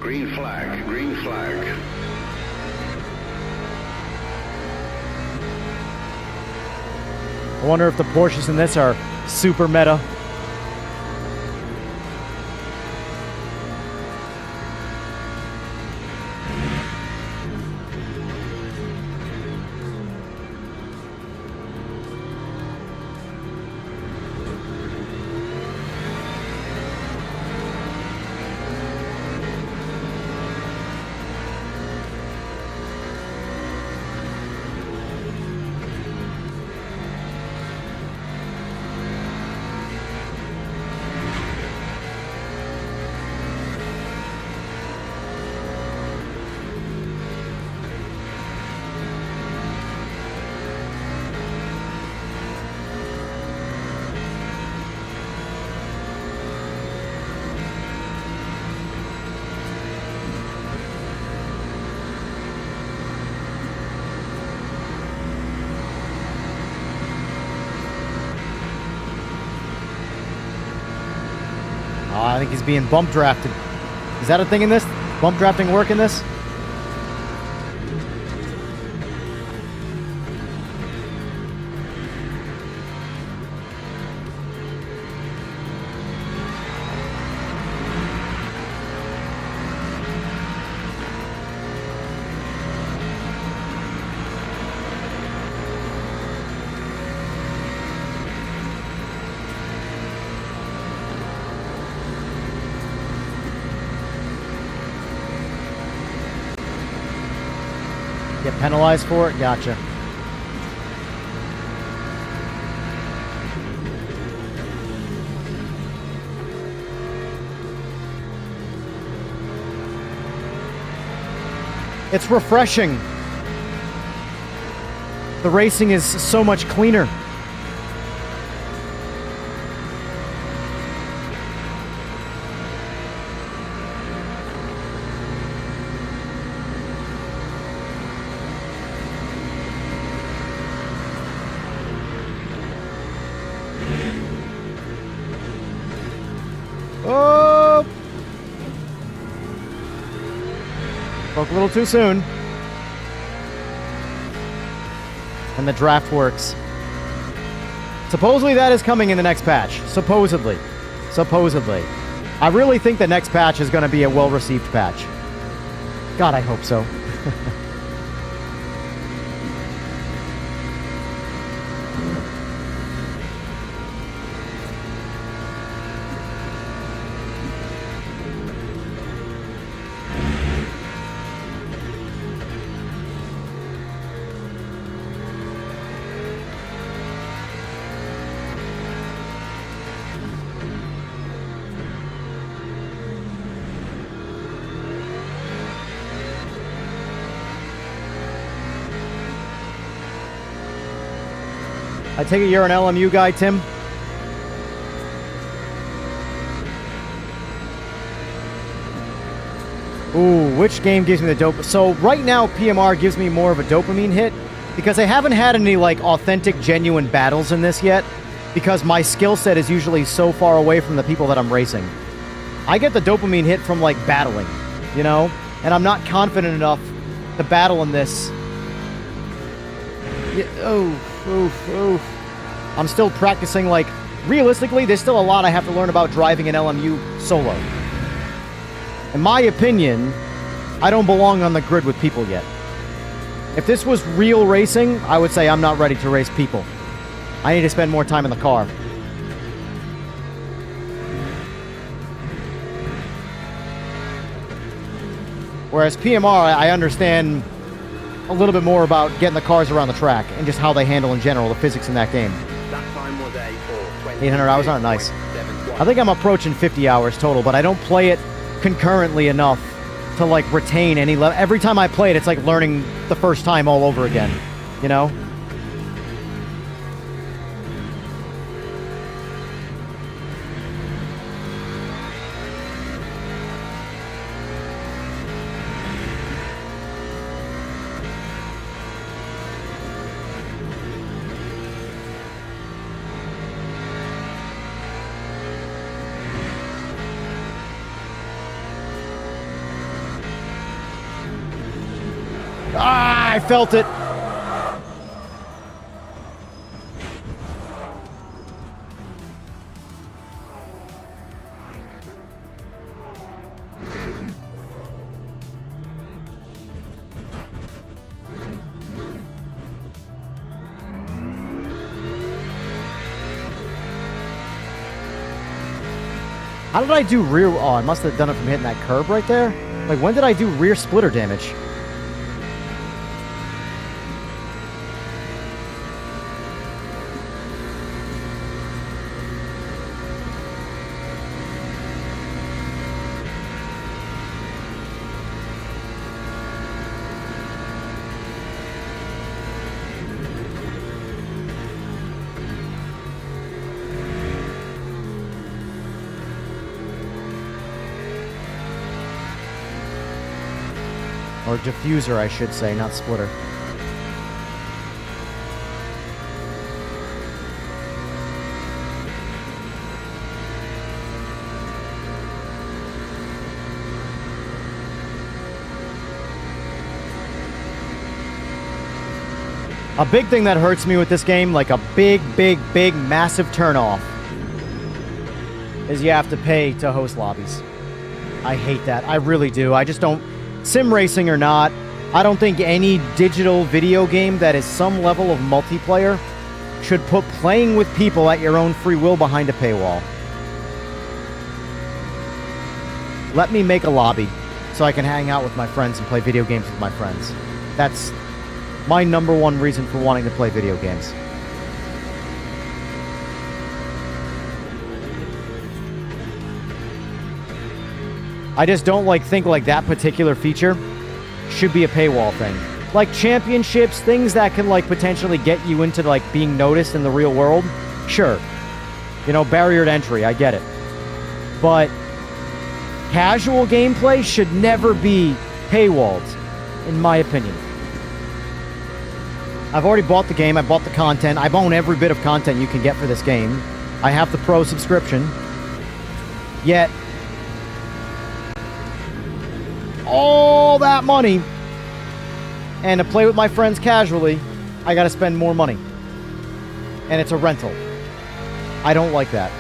Green flag, green flag. I wonder if the Porsches in this are super meta. I think he's being bump drafted. Is that a thing in this? Bump drafting work in this? Get penalized for it? Gotcha. It's refreshing. The racing is so much cleaner. Oh! Spoke a little too soon. And the draft works. Supposedly that is coming in the next patch. Supposedly. Supposedly. I really think the next patch is going to be a well-received patch. God, I hope so. I take it you're an LMU guy, Tim? Ooh, which game gives me the dope? So right now, PMR gives me more of a dopamine hit because I haven't had any like authentic, genuine battles in this yet because my skill set is usually so far away from the people that I'm racing. I get the dopamine hit from like battling, you know? And I'm not confident enough to battle in this. Yeah, oof. I'm still practicing, like, realistically, there's still a lot I have to learn about driving an LMU solo. In my opinion, I don't belong on the grid with people yet. If this was real racing, I would say I'm not ready to race people. I need to spend more time in the car. Whereas PMR, I understand a little bit more about getting the cars around the track and just how they handle in general, the physics in that game. That time was a 800 hours aren't nice. I think I'm approaching 50 hours total, but I don't play it concurrently enough to like retain any level. Every time I play it, it's like learning the first time all over again, you know? Ah, I felt it. How did I do rear... Oh, I must have done it from hitting that curb right there. Like, when did I do rear splitter damage? Or diffuser, I should say, not splitter. A big thing that hurts me with this game, like a big, massive turnoff, is you have to pay to host lobbies. I hate that. I really do. I just don't... Sim racing or not, I don't think any digital video game that is some level of multiplayer should put playing with people at your own free will behind a paywall. Let me make a lobby so I can hang out with my friends and play video games with my friends. That's my number one reason for wanting to play video games. I just don't think that particular feature should be a paywall thing. Like championships, things that can potentially get you into being noticed in the real world. Sure. You know, barrier to entry, I get it. But casual gameplay should never be paywalled, in my opinion. I've already bought the game, I bought the content, I've owned every bit of content you can get for this game. I have the Pro subscription. Yet, all that money, and to play with my friends casually, I gotta spend more money. And it's a rental. I don't like that.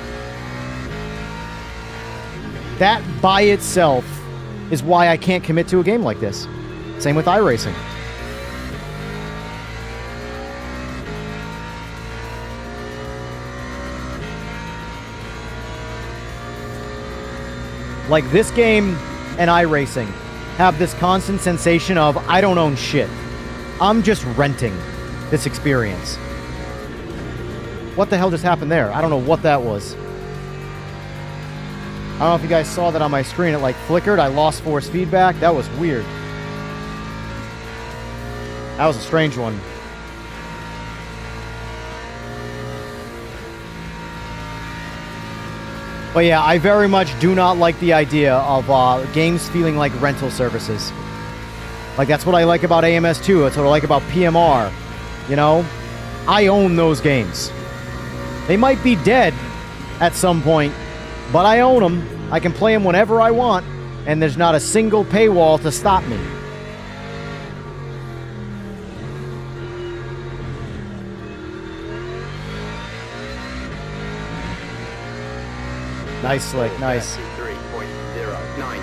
That by itself is why I can't commit to a game like this. Same with iRacing. Like this game and iRacing have this constant sensation of, I don't own shit. I'm just renting this experience. What the hell just happened there? I don't know what that was. I don't know if you guys saw that on my screen. It flickered. I lost force feedback. That was weird. That was a strange one. But yeah, I very much do not like the idea of games feeling like rental services. That's what I like about AMS2. That's what I like about PMR. You know? I own those games. They might be dead at some point, but I own them. I can play them whenever I want, and there's not a single paywall to stop me. Nice, Slick, nice. 3.09.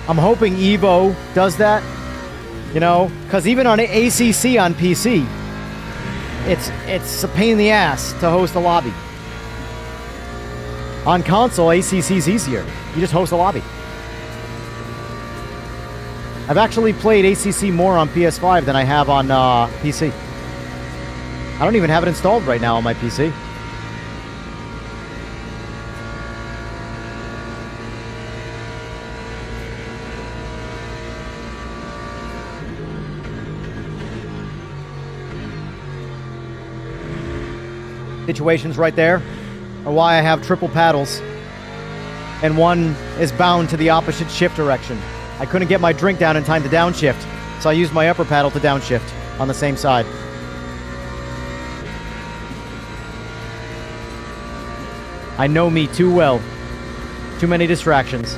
I'm hoping Evo does that, you know, because even on ACC on PC, it's a pain in the ass to host a lobby. On console, ACC's easier. You just host a lobby. I've actually played ACC more on PS5 than I have on PC. I don't even have it installed right now on my PC. Situations right there are why I have triple paddles, and one is bound to the opposite shift direction. I couldn't get my drink down in time to downshift, so I used my upper paddle to downshift on the same side. I know me too well. Too many distractions.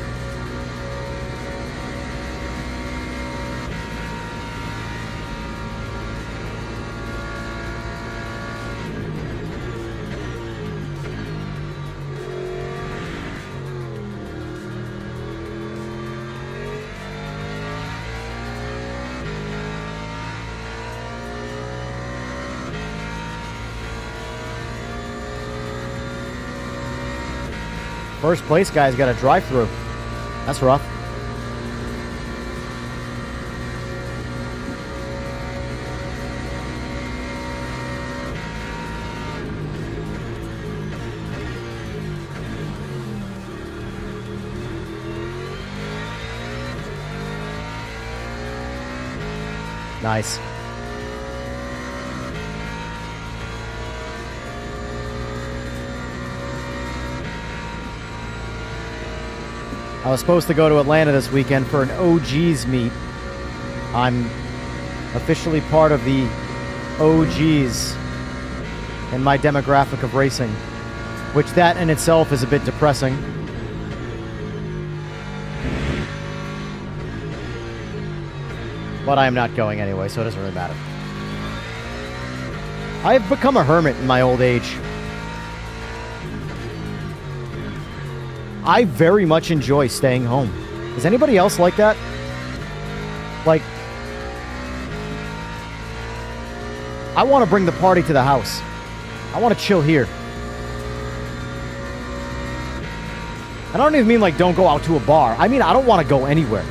First place guy's got a drive-through. That's rough. Nice. I was supposed to go to Atlanta this weekend for an OGs meet. I'm officially part of the OGs in my demographic of racing, which that in itself is a bit depressing. But I am not going anyway, so it doesn't really matter. I've become a hermit in my old age. I very much enjoy staying home. Is anybody else like that? Like, I want to bring the party to the house. I want to chill here. I don't even mean like don't go out to a bar. I mean I don't want to go anywhere.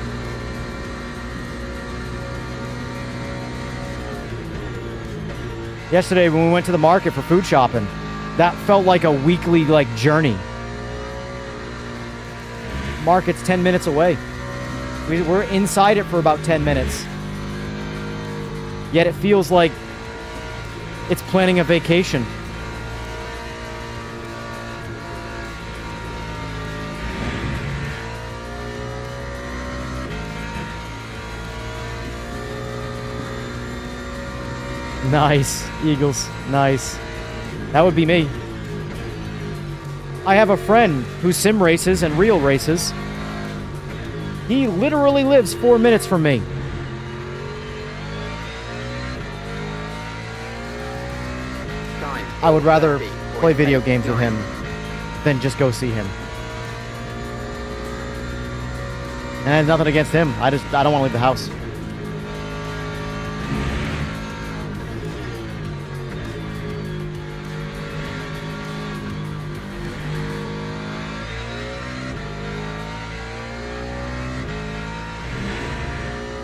Yesterday when we went to the market for food shopping, that felt like a weekly like journey. Market's 10 minutes away. We're inside it for about 10 minutes. Yet it feels like it's planning a vacation. Nice, Eagles. Nice. That would be me. I have a friend who sim races and real races. He literally lives 4 minutes from me. I would rather play video games with him than just go see him. And nothing against him. I don't want to leave the house.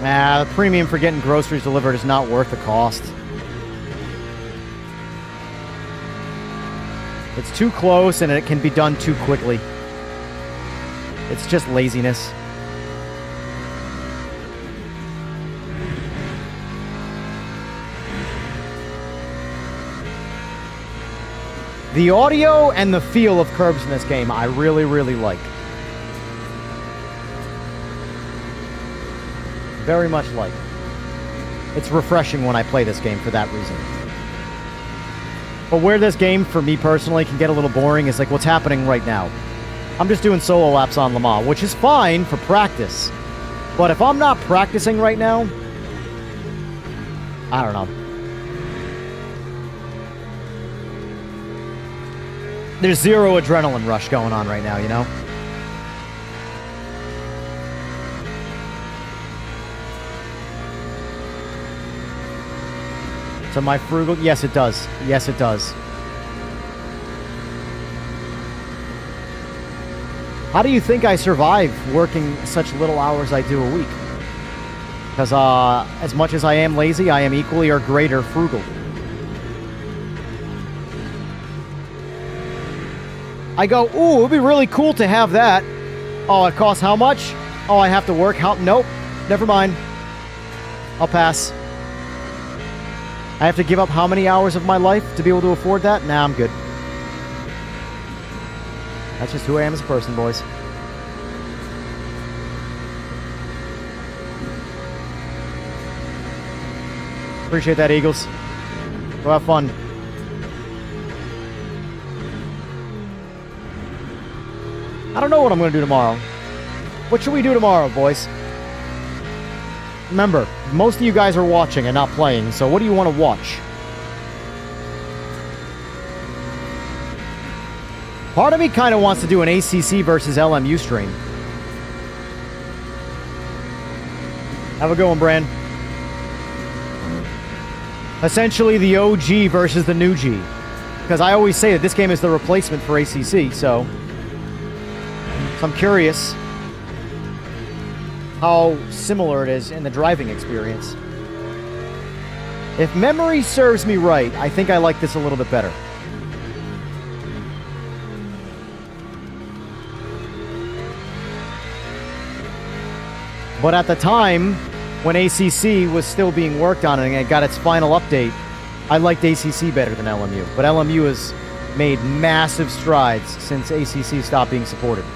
Nah, the premium for getting groceries delivered is not worth the cost. It's too close and it can be done too quickly. It's just laziness. The audio and the feel of curbs in this game I really, really like. Very much like. It's refreshing when I play this game for that reason. But where this game, for me personally, can get a little boring is like what's happening right now. I'm just doing solo laps on Le Mans, which is fine for practice. But if I'm not practicing right now, I don't know. There's zero adrenaline rush going on right now, you know? So my frugal... Yes, it does. Yes, it does. How do you think I survive working such little hours I do a week? Because as much as I am lazy, I am equally or greater frugal. I go, ooh, it would be really cool to have that. Oh, it costs how much? Oh, I have to work. How? Nope. Never mind. I'll pass. I have to give up how many hours of my life to be able to afford that? Nah, I'm good. That's just who I am as a person, boys. Appreciate that, Eagles. Go have fun. I don't know what I'm going to do tomorrow. What should we do tomorrow, boys? Remember, most of you guys are watching and not playing, so what do you want to watch? Part of me kind of wants to do an ACC versus LMU stream. Have a good one, Bran. Essentially the OG versus the new G. Because I always say that this game is the replacement for ACC, so I'm curious how similar it is in the driving experience. If memory serves me right, I think I like this a little bit better. But at the time, when ACC was still being worked on and it got its final update, I liked ACC better than LMU. But LMU has made massive strides since ACC stopped being supported.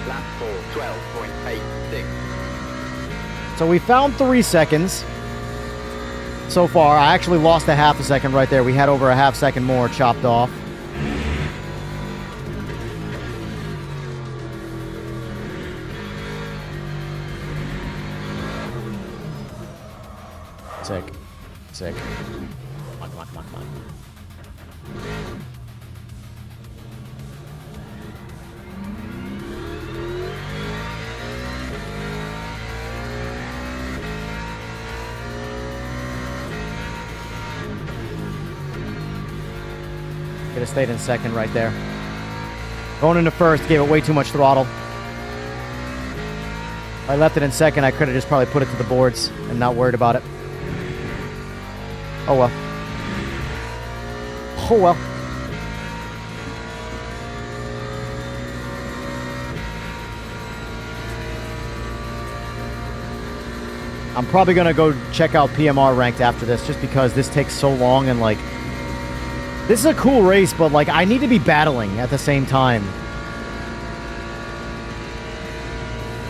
Lap 4, 12.86. So we found 3 seconds so far. I actually lost a half a second right there. We had over a half second more chopped off. Sick. Sick. Come on, come on, come on, come on. Could have stayed in second right there. Going into first, gave it way too much throttle. If I left it in second, I could have just probably put it to the boards and not worried about it. Oh well. Oh well. I'm probably gonna go check out PMR ranked after this, just because this takes so long and like, this is a cool race, but like I need to be battling at the same time.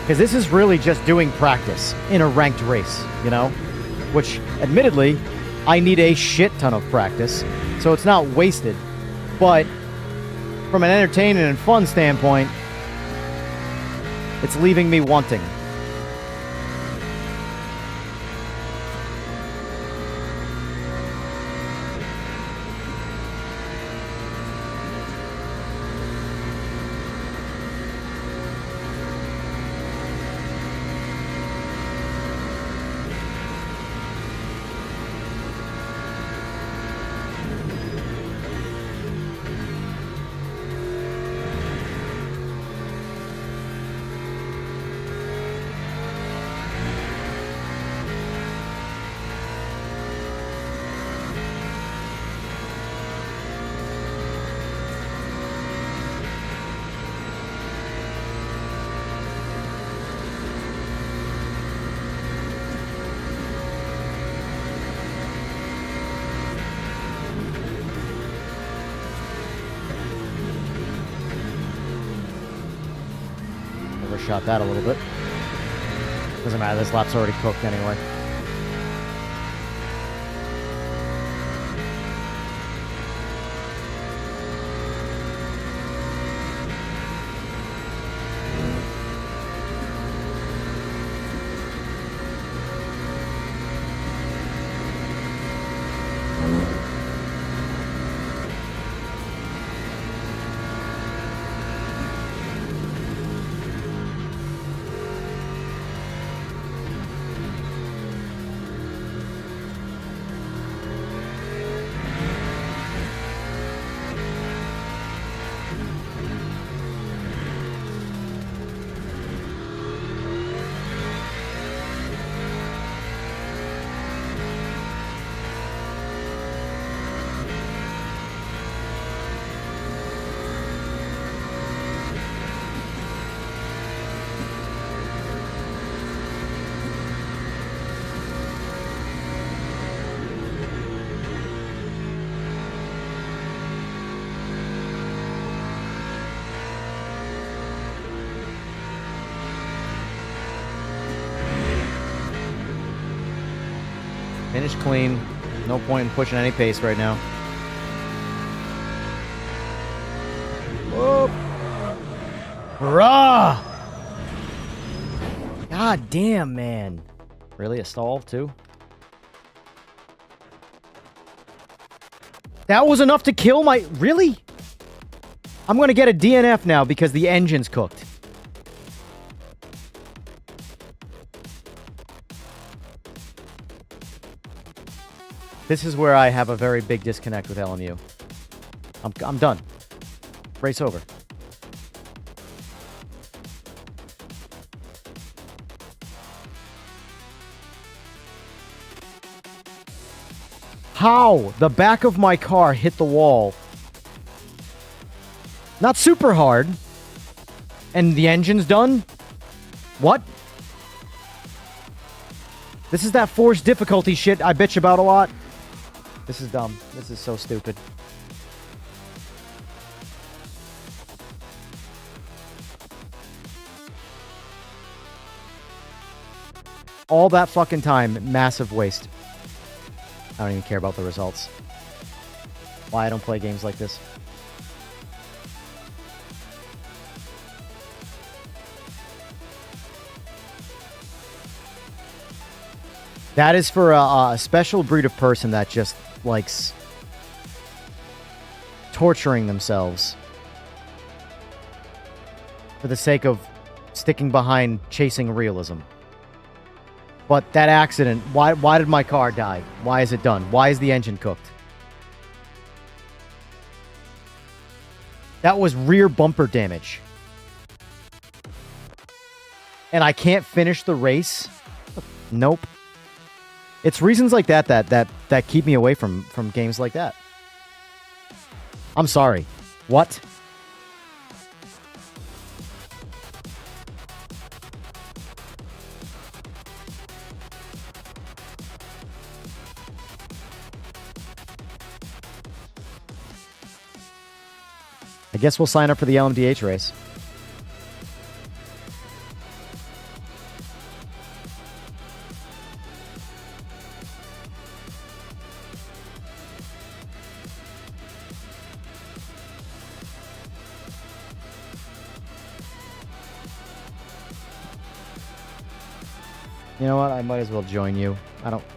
Because this is really just doing practice in a ranked race, you know? Which, admittedly, I need a shit ton of practice, so it's not wasted. But from an entertaining and fun standpoint, it's leaving me wanting. Overshot that a little bit. Doesn't matter, this lap's already cooked anyway. Finish clean. No point in pushing any pace right now. Whoop. Bruh! God damn, man. Really? A stall, too? That was enough to kill my... Really? I'm gonna get a DNF now because the engine's cooked. This is where I have a very big disconnect with LMU. I'm done. Race over. How? The back of my car hit the wall. Not super hard. And the engine's done? What? This is that forced difficulty shit I bitch about a lot. This is dumb. This is so stupid. All that fucking time, massive waste. I don't even care about the results. Why I don't play games like this. That is for a special breed of person that just likes torturing themselves for the sake of sticking behind chasing realism. But that accident, why did my car die? Why is it done? Why is the engine cooked? That was rear bumper damage. And I can't finish the race? Nope. It's reasons like that keep me away from games like that. I'm sorry. What? I guess we'll sign up for the LMDH race. You know what? I might as well join you.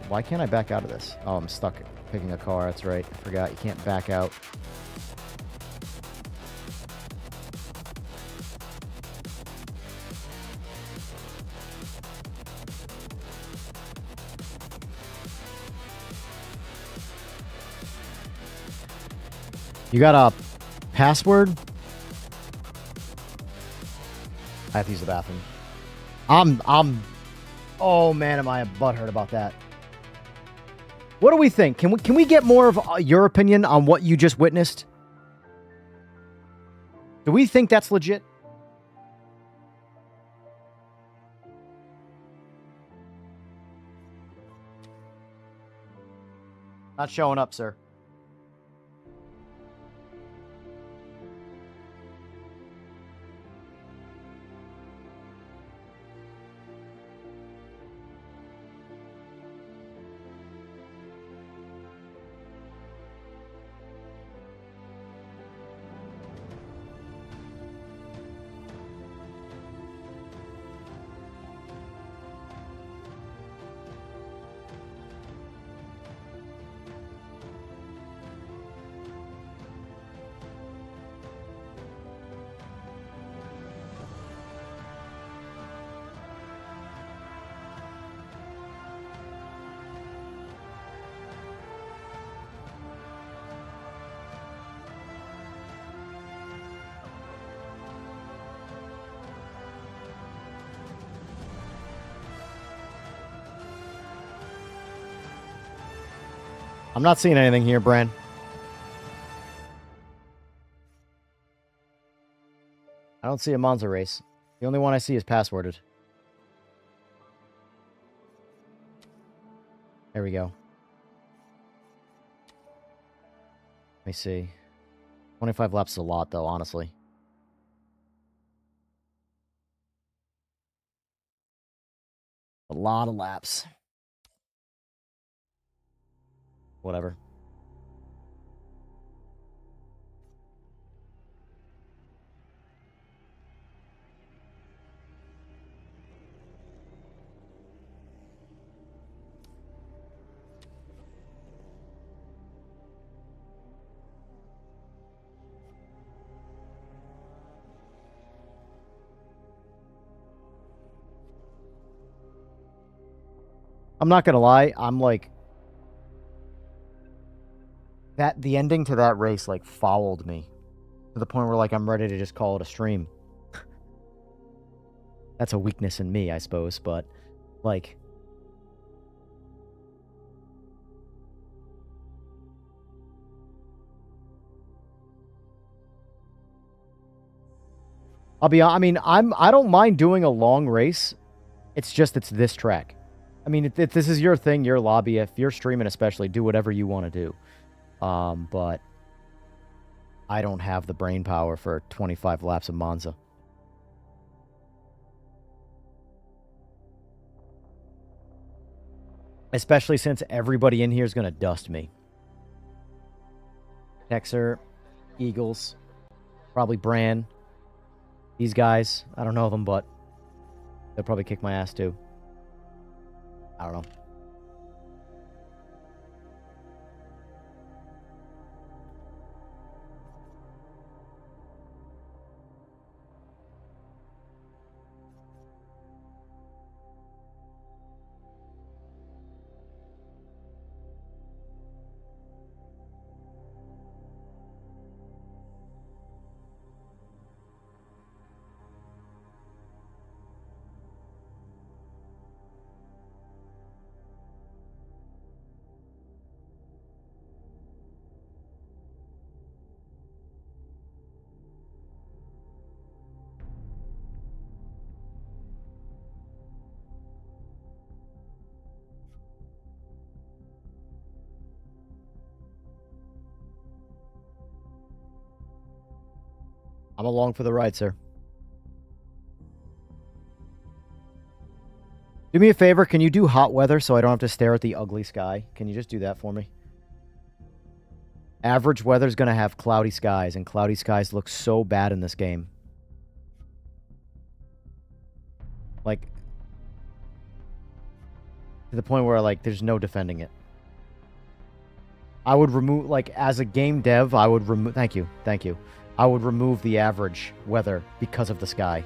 Why can't I back out of this? Oh, I'm stuck picking a car. That's right. I forgot. You can't back out. You got a password? I have to use the bathroom. Oh man, am I butthurt about that. What do we think? Can we get more of your opinion on what you just witnessed? Do we think that's legit? Not showing up, sir. I'm not seeing anything here, Bran. I don't see a Monza race. The only one I see is passworded. There we go. Let me see. 25 laps is a lot, though, honestly. A lot of laps. Whatever. I'm not gonna lie, I'm like that the ending to that race like fouled me to the point where like I'm ready to just call it a stream. That's a weakness in me, I suppose, but like I mean, I don't mind doing a long race. It's just it's this track. I mean, if this is your thing, your lobby, if you're streaming especially, do whatever you want to do. But I don't have the brain power for 25 laps of Monza. Especially since everybody in here is going to dust me. Texer, Eagles, probably Bran. These guys, I don't know them, but they'll probably kick my ass too. I don't know. I'm along for the ride, sir. Do me a favor, can you do hot weather so I don't have to stare at the ugly sky? Can you just do that for me? Average weather's going to have cloudy skies, and cloudy skies look so bad in this game. Like, to the point where, like, there's no defending it. I would remove, like, as a game dev, I would remove... Thank you. I would remove the average weather because of the sky.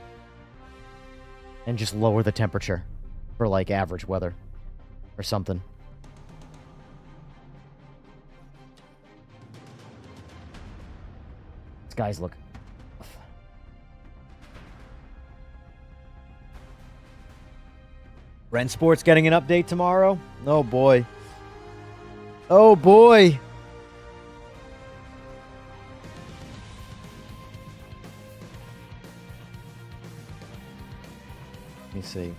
And just lower the temperature for, like, average weather. Or something. Skies look... Ren Sports getting an update tomorrow? Oh, boy. Oh, boy. Let me see.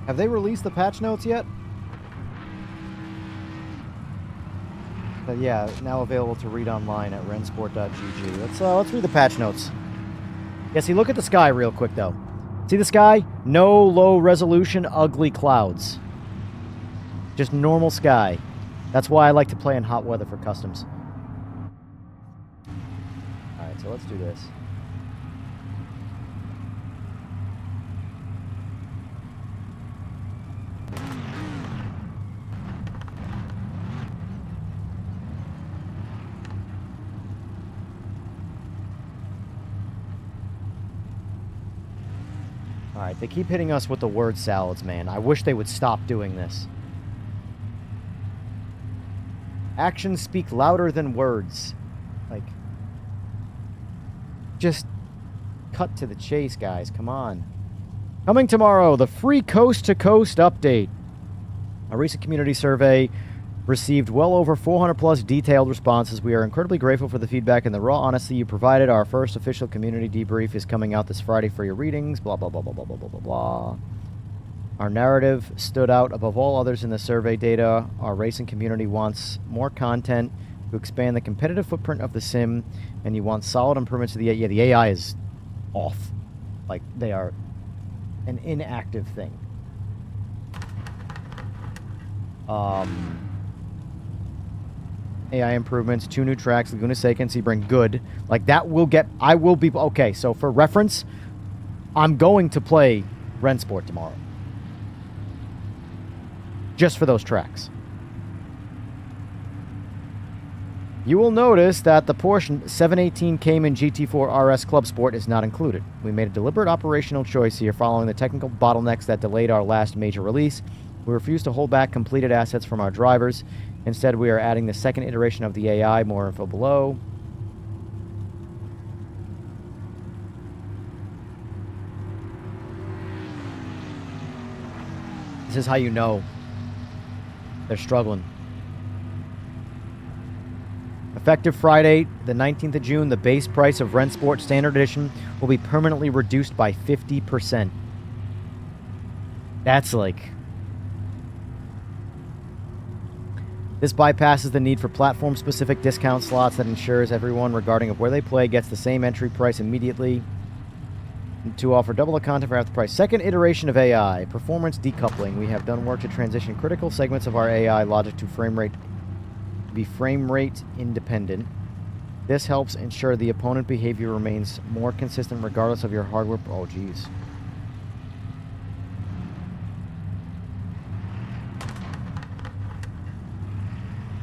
Have they released the patch notes yet? But yeah, now available to read online at rensport.gg. Let's read the patch notes. Yeah, see, look at the sky real quick, though. See the sky? No low resolution, ugly clouds. Just normal sky. That's why I like to play in hot weather for customs. Alright, so let's do this. Alright, they keep hitting us with the word salads, man. I wish they would stop doing this. Actions speak louder than words. Like, just cut to the chase, guys. Come on. Coming tomorrow, the free Coast to Coast update. A recent community survey received well over 400 plus detailed responses. We are incredibly grateful for the feedback and the raw honesty you provided. Our first official community debrief is coming out this Friday for your readings. Blah, blah, blah, blah, blah, blah, blah, blah, blah. Our narrative stood out above all others in the survey data. Our racing community wants more content to expand the competitive footprint of the sim, and you want solid improvements to the AI. Yeah, the AI is off. Like, they are an inactive thing. AI improvements, 2 new tracks, Laguna Seca and Sebring, good. Like, that will get... I will be... Okay, so for reference, I'm going to play Rensport tomorrow. Just for those tracks. You will notice that the Porsche 718 Cayman GT4 RS Club Sport is not included. We made a deliberate operational choice here following the technical bottlenecks that delayed our last major release. We refuse to hold back completed assets from our drivers. Instead, we are adding the second iteration of the AI. More info below. This is how you know they're struggling. Effective Friday, the 19th of June, the base price of Rensport Standard Edition will be permanently reduced by 50%. That's like... This bypasses the need for platform-specific discount slots that ensures everyone, regarding of where they play, gets the same entry price immediately. And to offer double the content for half the price. Second iteration of AI, performance decoupling. We have done work to transition critical segments of our AI logic to frame rate independent. This helps ensure the opponent behavior remains more consistent regardless of your hardware. Oh, geez.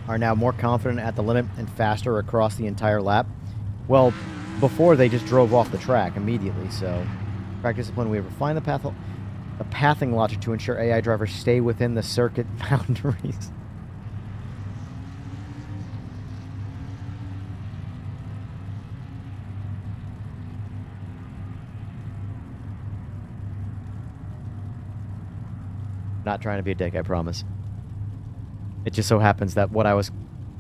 Are now more confident at the limit and faster across the entire lap. Well, before they just drove off the track immediately, so track discipline, we have refined the pathing logic to ensure AI drivers stay within the circuit boundaries. Not trying to be a dick, I promise. It just so happens that what I was,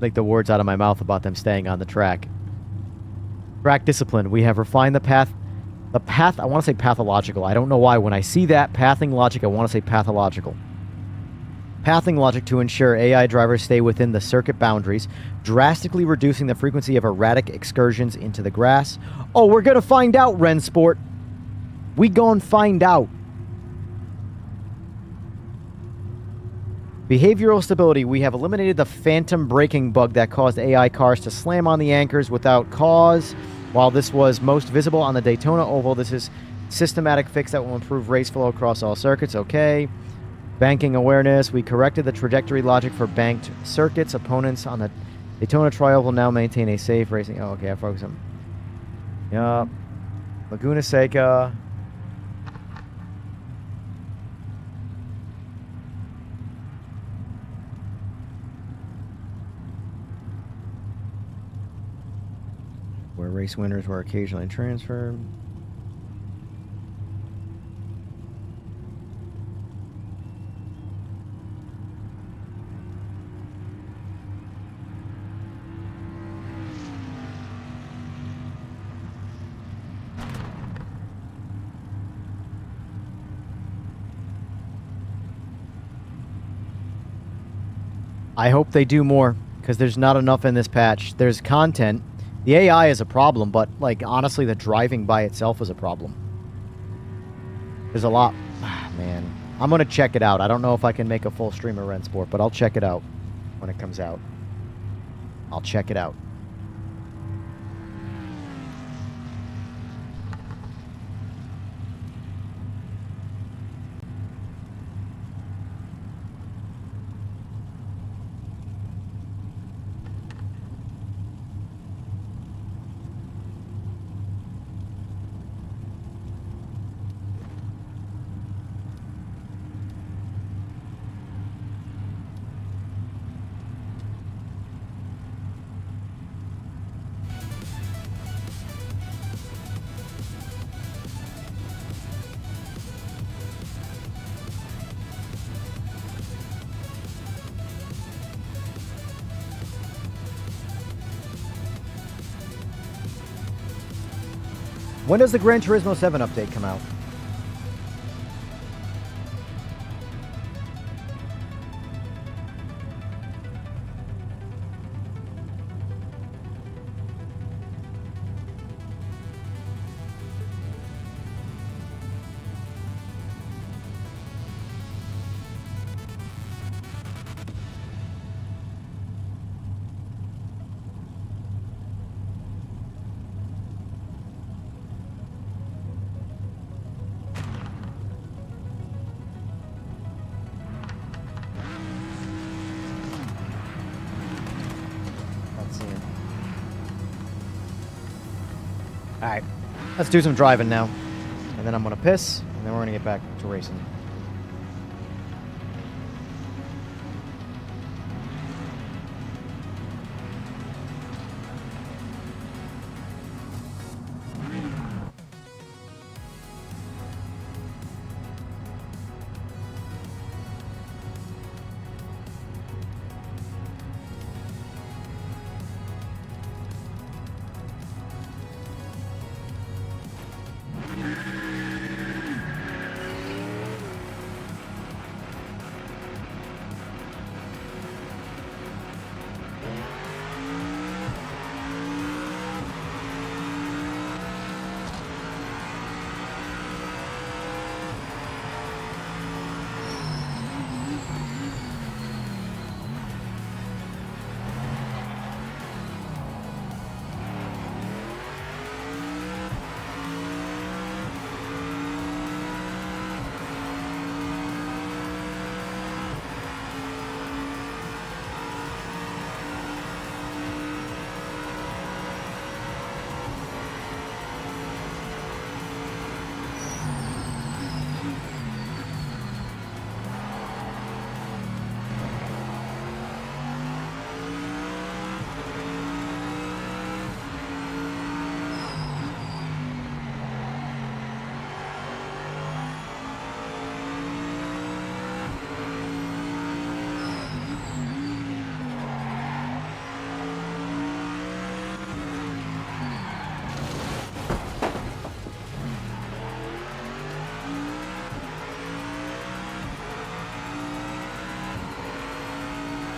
like, the words out of my mouth about them staying on the track. Track discipline. We have refined the path, I want to say pathological. I don't know why. When I see that, pathing logic, I want to say pathological. Pathing logic to ensure AI drivers stay within the circuit boundaries, drastically reducing the frequency of erratic excursions into the grass. Oh, we're going to find out, Rensport. We gon' find out. Behavioral stability. We have eliminated the phantom braking bug that caused AI cars to slam on the anchors without cause. While this was most visible on the Daytona Oval, this is systematic fix that will improve race flow across all circuits. Okay. Banking awareness. We corrected the trajectory logic for banked circuits. Opponents on the Daytona Trial will now maintain a safe racing... Oh, okay. I focus on... Yup. Laguna Seca... where race winners were occasionally transferred. I hope they do more, because there's not enough in this patch. There's content. The AI is a problem, but, like, honestly, the driving by itself is a problem. There's a lot. Man. I'm going to check it out. I don't know if I can make a full stream of Rensport, but I'll check it out when it comes out. I'll check it out. When does the Gran Turismo 7 update come out? Alright, let's do some driving now. And then I'm going to piss, and then we're going to get back to racing.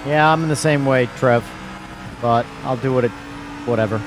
Yeah, I'm in the same way, Trev. But I'll do it at whatever.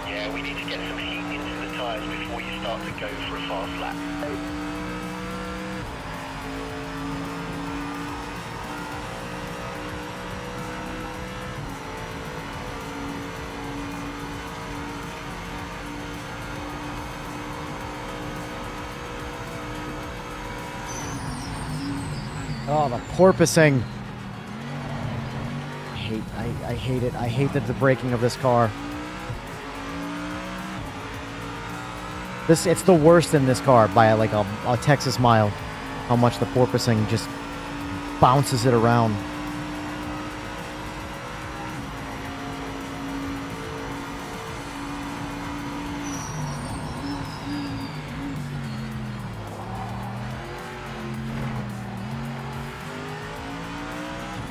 Yeah, we need to get some heat into the tyres before you start to go for a fast lap. Oh, the porpoising. I hate it. I hate the braking of this car. It's the worst in this car by like a Texas mile. How much the porpoising just bounces it around.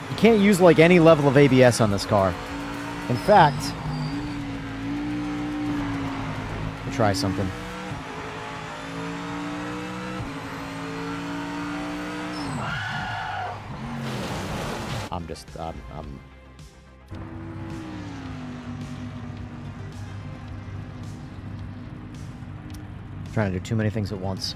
You can't use like any level of ABS on this car. In fact, let me try something. I'm trying to do too many things at once.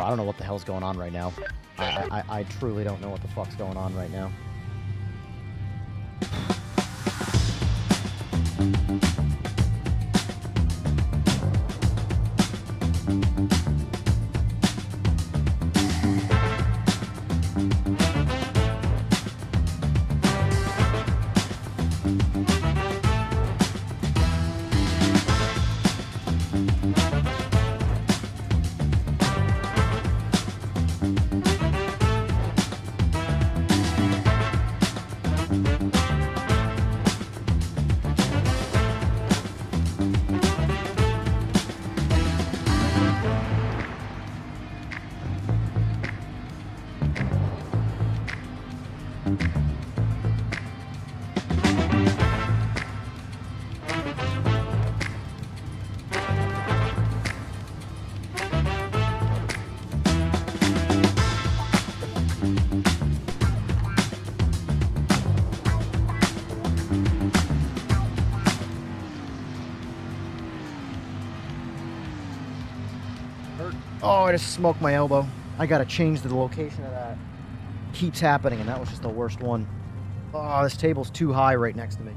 I don't know what the hell's going on right now. I truly don't know what the fuck's going on right now. Oh, I just smoked my elbow. I gotta change the location of that. Keeps happening, and that was just the worst one. Oh, this table's too high right next to me.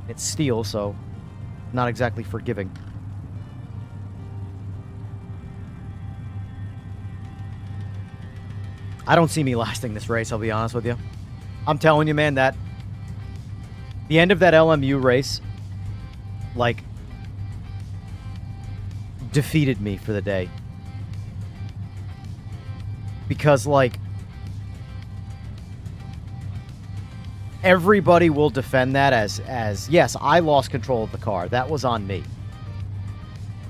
It's steel, so not exactly forgiving. I don't see me lasting this race, I'll be honest with you. I'm telling you, man, that the end of that LMU race, like, defeated me for the day. Because, like, everybody will defend that as yes, I lost control of the car. That was on me.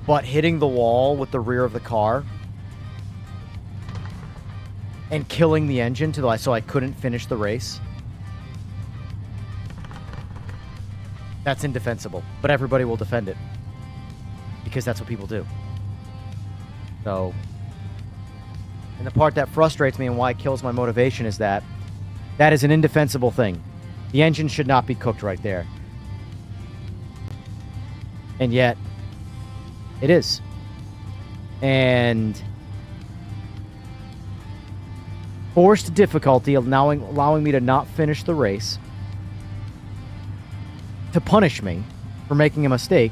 But hitting the wall with the rear of the car and killing the engine so I couldn't finish the race, that's indefensible. But everybody will defend it. Because that's what people do. So, and the part that frustrates me and why it kills my motivation is that is an indefensible thing. The engine should not be cooked right there. And yet, it is. And forced difficulty, allowing me to not finish the race, to punish me for making a mistake,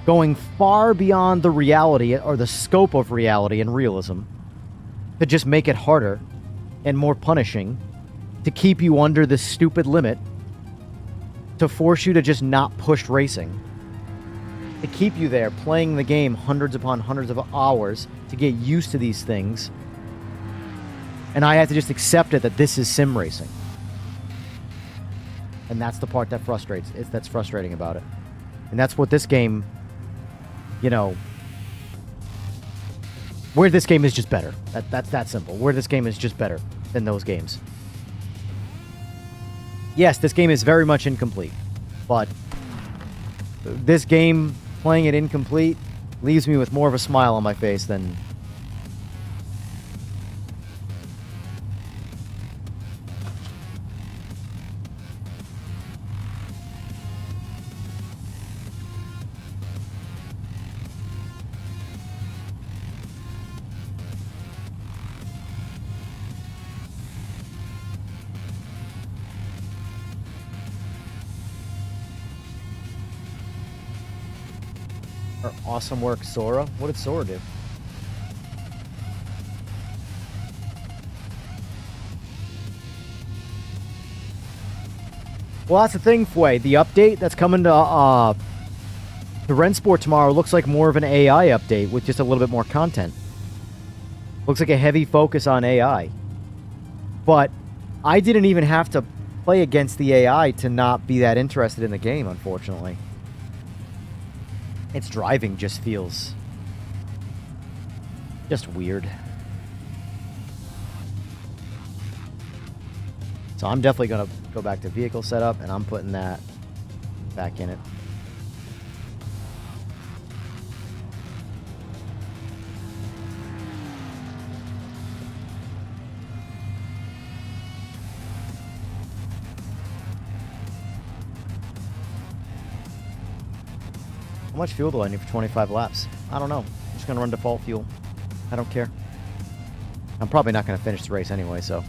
going far beyond the reality or the scope of reality and realism, to just make it harder and more punishing, to keep you under this stupid limit, to force you to just not push racing, to keep you there playing the game hundreds upon hundreds of hours to get used to these things, and I have to just accept it that this is sim racing. And that's the part that that's frustrating about it. And that's what this game, you know, where this game is just better. That's that simple. Where this game is just better than those games. Yes, this game is very much incomplete, but this game, playing it incomplete, leaves me with more of a smile on my face than... Awesome work, Sora. What did Sora do? Well, that's the thing, Fway. The update that's coming to Rensport tomorrow looks like more of an AI update with just a little bit more content. Looks like a heavy focus on AI. But I didn't even have to play against the AI to not be that interested in the game, unfortunately. Its driving just feels just weird. So I'm definitely going to go back to vehicle setup, and I'm putting that back in it. How much fuel do I need for 25 laps? I don't know. I'm just going to run default fuel. I don't care. I'm probably not going to finish the race anyway, so.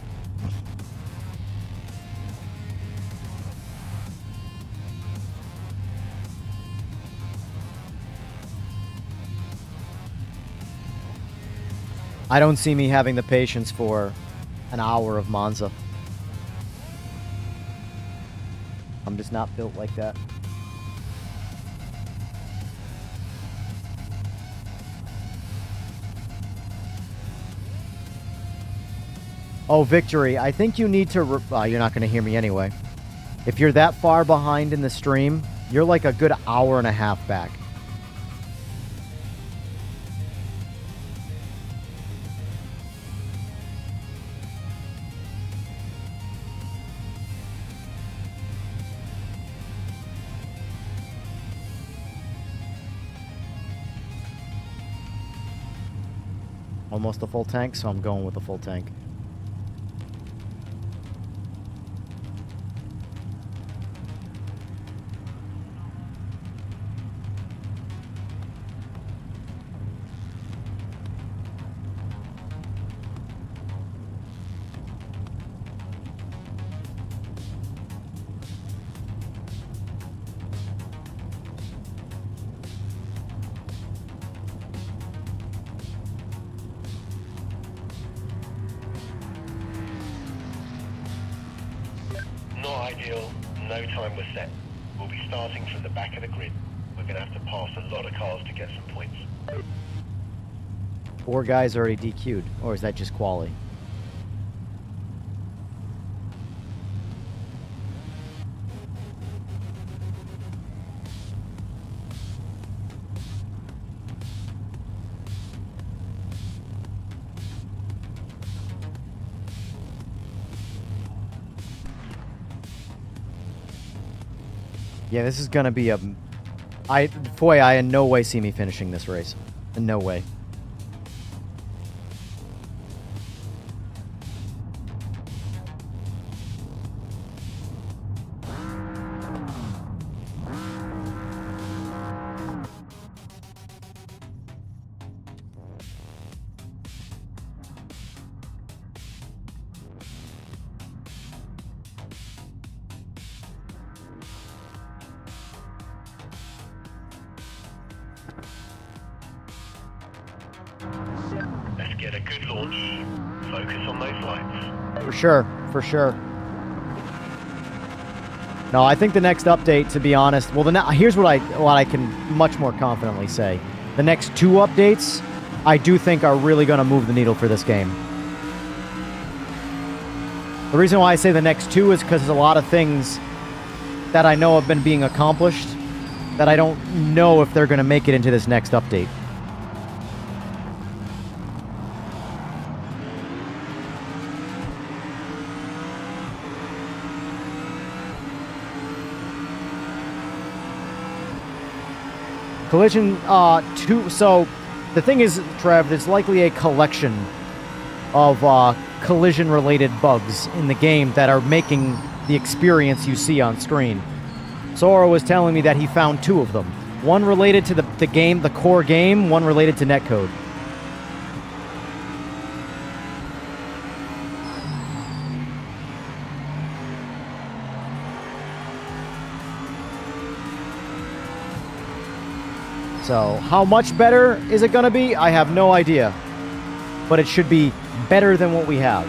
I don't see me having the patience for an hour of Monza. I'm just not built like that. Oh, Victory, I think you need to... you're not going to hear me anyway. If you're that far behind in the stream, you're like a good hour and a half back. Almost a full tank, so I'm going with the full tank. Not ideal, no time was set. We'll be starting from the back of the grid. We're going to have to pass a lot of cars to get some points. 4 guys already DQ'd, or is that just quali? Yeah, this is gonna be a... Boy, I in no way see me finishing this race. In no way. Let's get a good launch. Focus on those lights. For sure, for sure. No, I think the next update, to be honest, well, here's what I can much more confidently say. The next 2 updates, I do think are really going to move the needle for this game. The reason why I say the next 2 is because there's a lot of things that I know have been being accomplished that I don't know if they're going to make it into this next update. Collision 2, so the thing is, Trev, there's likely a collection of collision-related bugs in the game that are making the experience you see on screen. Sora was telling me that he found 2 of them. One related to the game, the core game, one related to netcode. So, how much better is it going to be? I have no idea. But it should be better than what we have.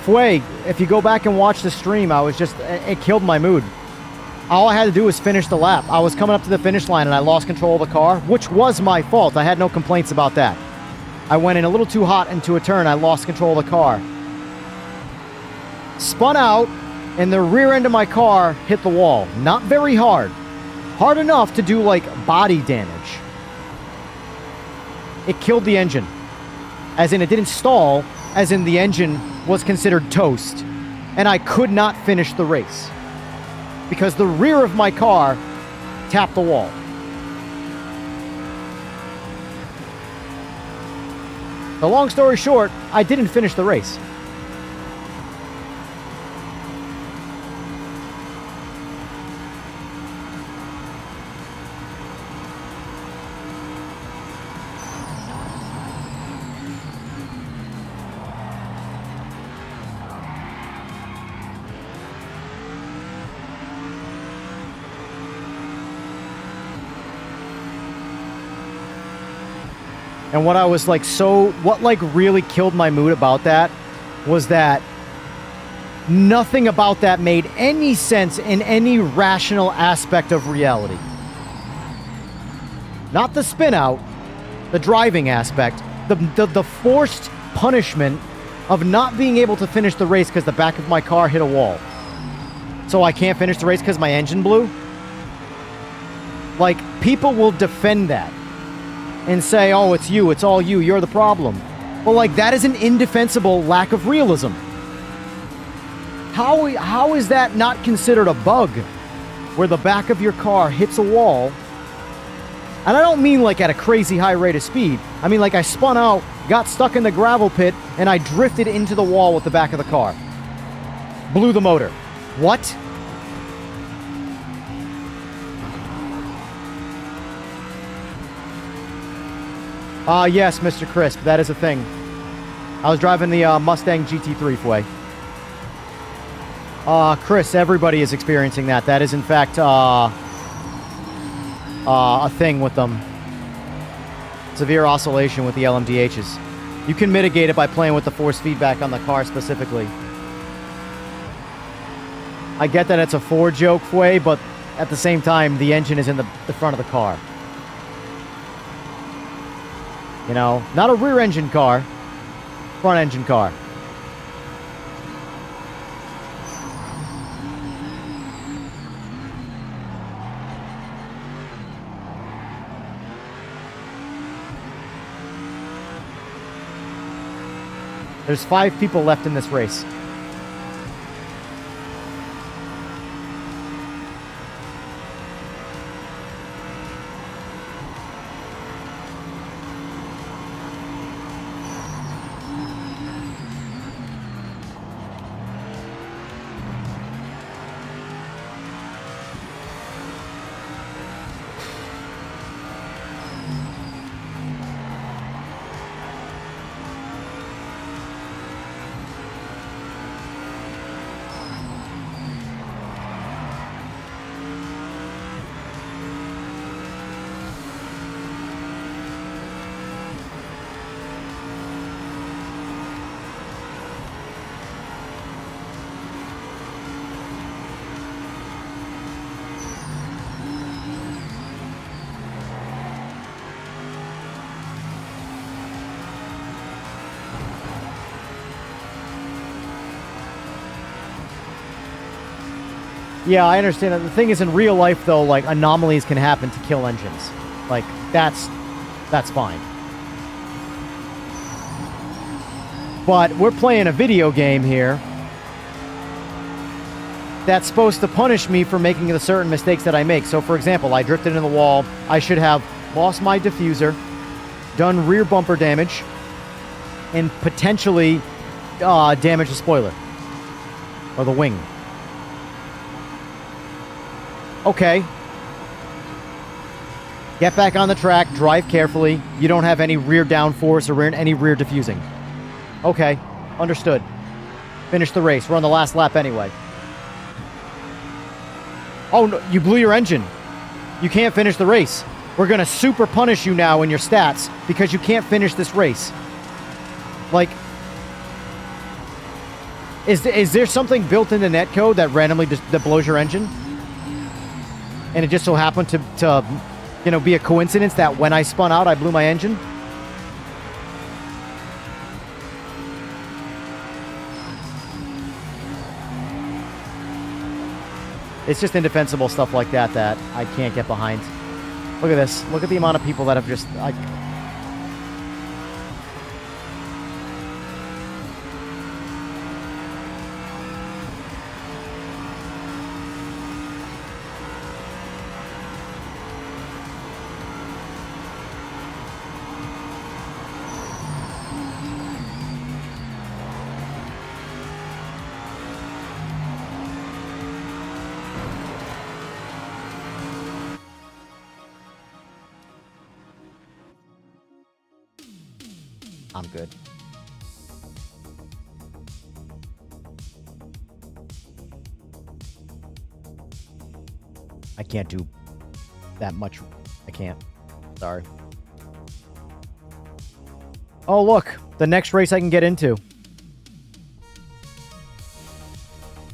Fue, if you go back and watch the stream, it killed my mood. All I had to do was finish the lap. I was coming up to the finish line and I lost control of the car, which was my fault. I had no complaints about that. I went in a little too hot into a turn. I lost control of the car. Spun out, and the rear end of my car hit the wall. Not very hard. Hard enough to do, like, body damage. It killed the engine. As in, it didn't stall, as in the engine was considered toast. And I could not finish the race. Because the rear of my car tapped the wall. The long story short, I didn't finish the race. And what I was like, what like really killed my mood about that was that nothing about that made any sense in any rational aspect of reality. Not the spin out, the driving aspect, the forced punishment of not being able to finish the race because the back of my car hit a wall. So I can't finish the race because my engine blew? Like, people will defend that and say, oh, it's you, it's all you, you're the problem. Well, like, that is an indefensible lack of realism. How is that not considered a bug where the back of your car hits a wall? And I don't mean like at a crazy high rate of speed. I mean like I spun out, got stuck in the gravel pit, and I drifted into the wall with the back of the car. Blew the motor. What? Yes, Mr. Crisp, that is a thing. I was driving the Mustang GT3 Fway. Chris, everybody is experiencing that. That is, in fact, a thing with them. Severe oscillation with the LMDHs. You can mitigate it by playing with the force feedback on the car specifically. I get that it's a Ford joke, Fway, but at the same time, the engine is in the front of the car. You know, not a rear engine car, front engine car. There's 5 people left in this race. Yeah, I understand that. The thing is, in real life, though, like, anomalies can happen to kill engines. Like, that's fine. But we're playing a video game here that's supposed to punish me for making the certain mistakes that I make. So, for example, I drifted into the wall. I should have lost my diffuser, done rear bumper damage, and potentially damaged the spoiler. Or the wing. Okay. Get back on the track, drive carefully. You don't have any rear downforce or any rear diffusing. Okay, understood. Finish the race. We're on the last lap anyway. Oh, no, you blew your engine. You can't finish the race. We're going to super punish you now in your stats because you can't finish this race. Like, is there something built into netcode that randomly that blows your engine? And it just so happened to you know, be a coincidence that when I spun out, I blew my engine? It's just indefensible stuff like that that I can't get behind. Look at this. Look at the amount of people that have just... I'm good. I can't do that much. I can't. Sorry. Oh, look. The next race I can get into.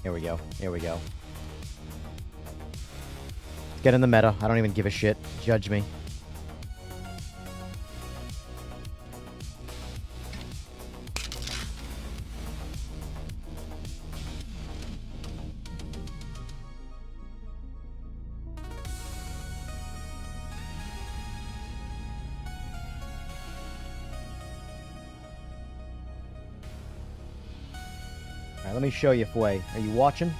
Here we go. Here we go. Get in the meta. I don't even give a shit. Judge me. Alright, let me show you, Fway. Are you watching?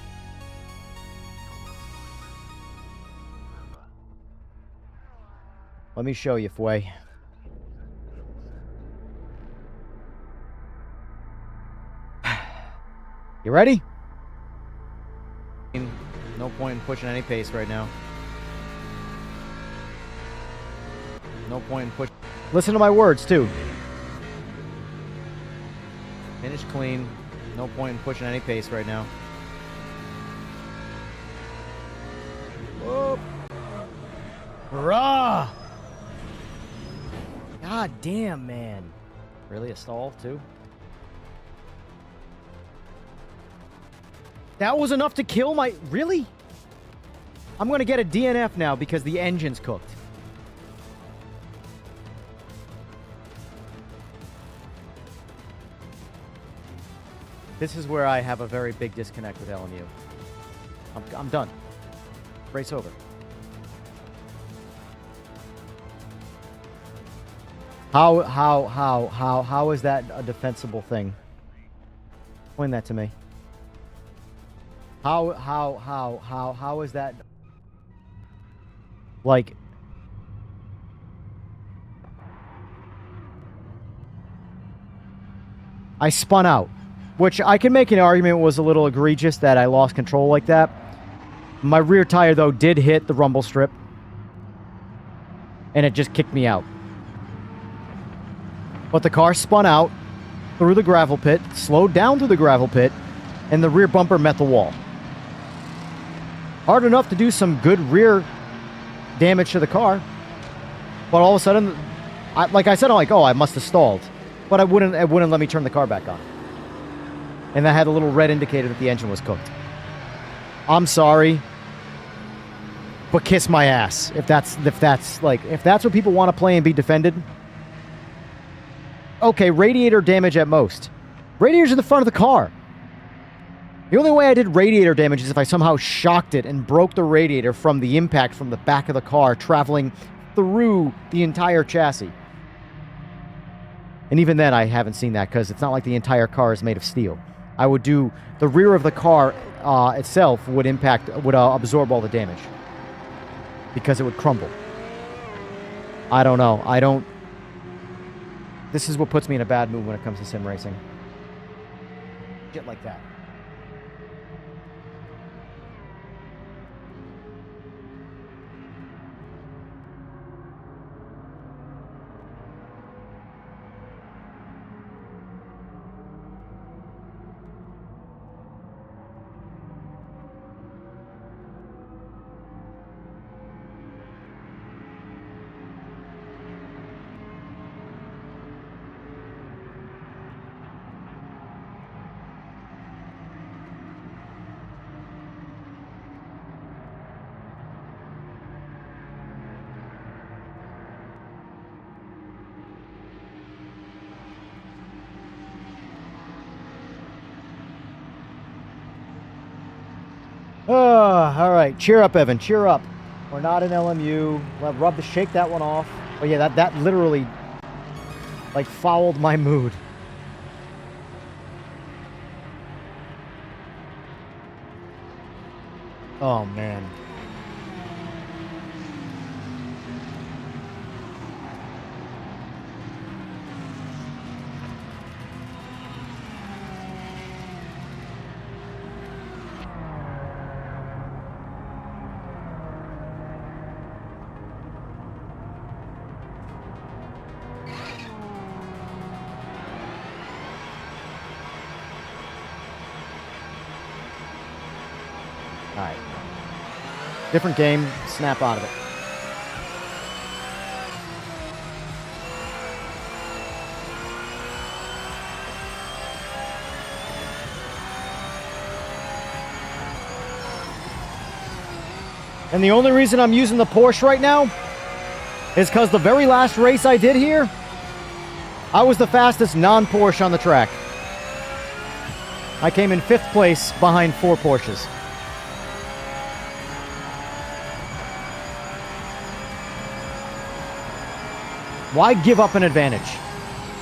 Let me show you, Fway. You ready? No point in pushing any pace right now. No point in push. Listen to my words, too. Finish clean. No point in pushing any pace right now. Whoop. Hurrah! God damn, man. Really, a stall, too? That was enough to kill my... Really? I'm gonna get a DNF now because the engine's cooked. This is where I have a very big disconnect with LMU. I'm done. Race over. How is that a defensible thing? Explain that to me. How is that? Like, I spun out, which I can make an argument was a little egregious that I lost control like that. My rear tire, though, did hit the rumble strip, and it just kicked me out. But the car spun out through the gravel pit, slowed down through the gravel pit, and the rear bumper met the wall. Hard enough to do some good rear damage to the car, but all of a sudden, like I said, I'm like, oh, I must have stalled, but it wouldn't let me turn the car back on, and that had a little red indicator that the engine was cooked. I'm sorry, but kiss my ass if that's what people want to play and be defended. Okay, radiator damage at most. Radiators in the front of the car. The only way I did radiator damage is if I somehow shocked it and broke the radiator from the impact from the back of the car traveling through the entire chassis. And even then, I haven't seen that because it's not like the entire car is made of steel. I would do... The rear of the car itself would absorb all the damage. Because it would crumble. I don't know. This is what puts me in a bad mood when it comes to sim racing. Shit like that. All right, cheer up, Evan. Cheer up. We're not in LMU. We'll shake that one off. Oh yeah, that literally like fouled my mood. Oh man. Alright. Different game. Snap out of it. And the only reason I'm using the Porsche right now is because the very last race I did here, I was the fastest non-Porsche on the track. I came in 5th place behind 4 Porsches. Why give up an advantage?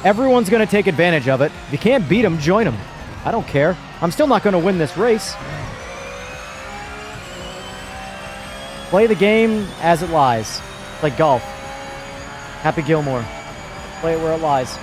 Everyone's going to take advantage of it. If you can't beat them, join them. I don't care. I'm still not going to win this race. Play the game as it lies. Like golf. Happy Gilmore. Play it where it lies.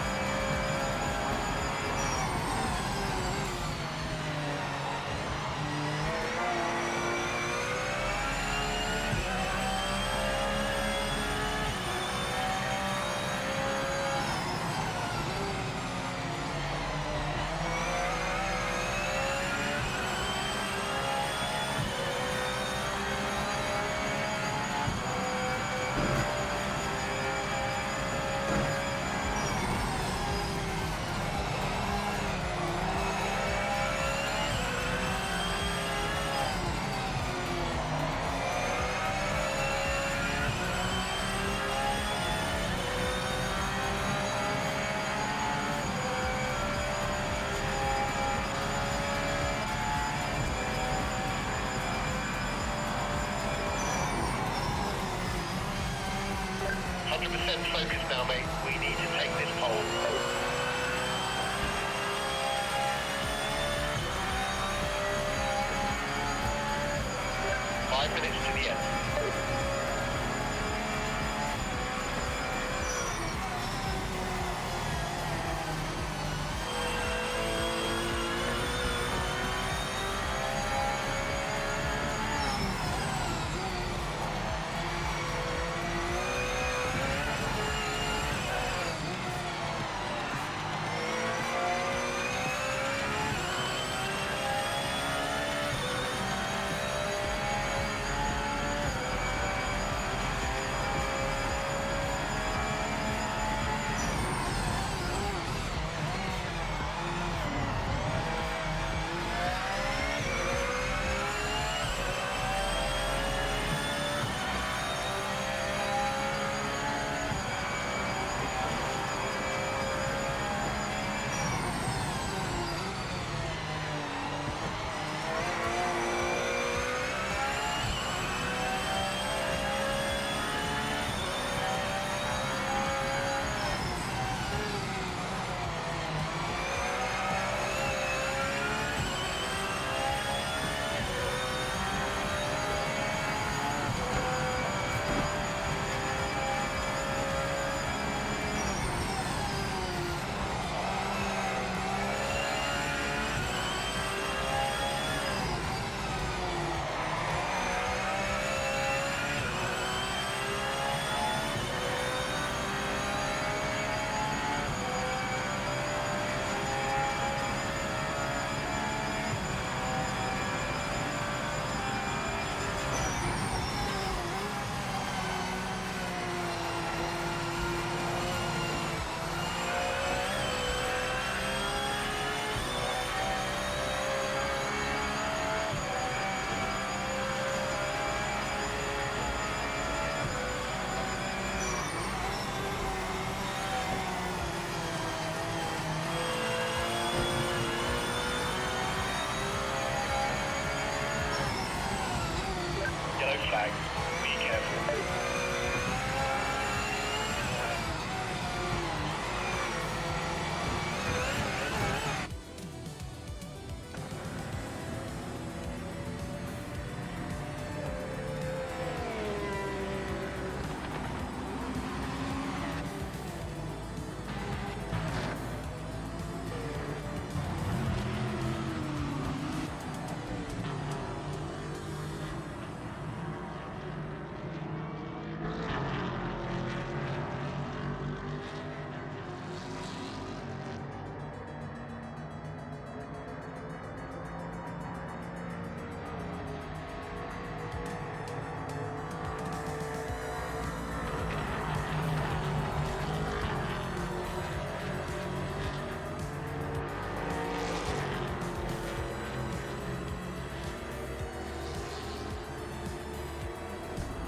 Focus now, mate. We need to take this pole. 5 minutes to the end.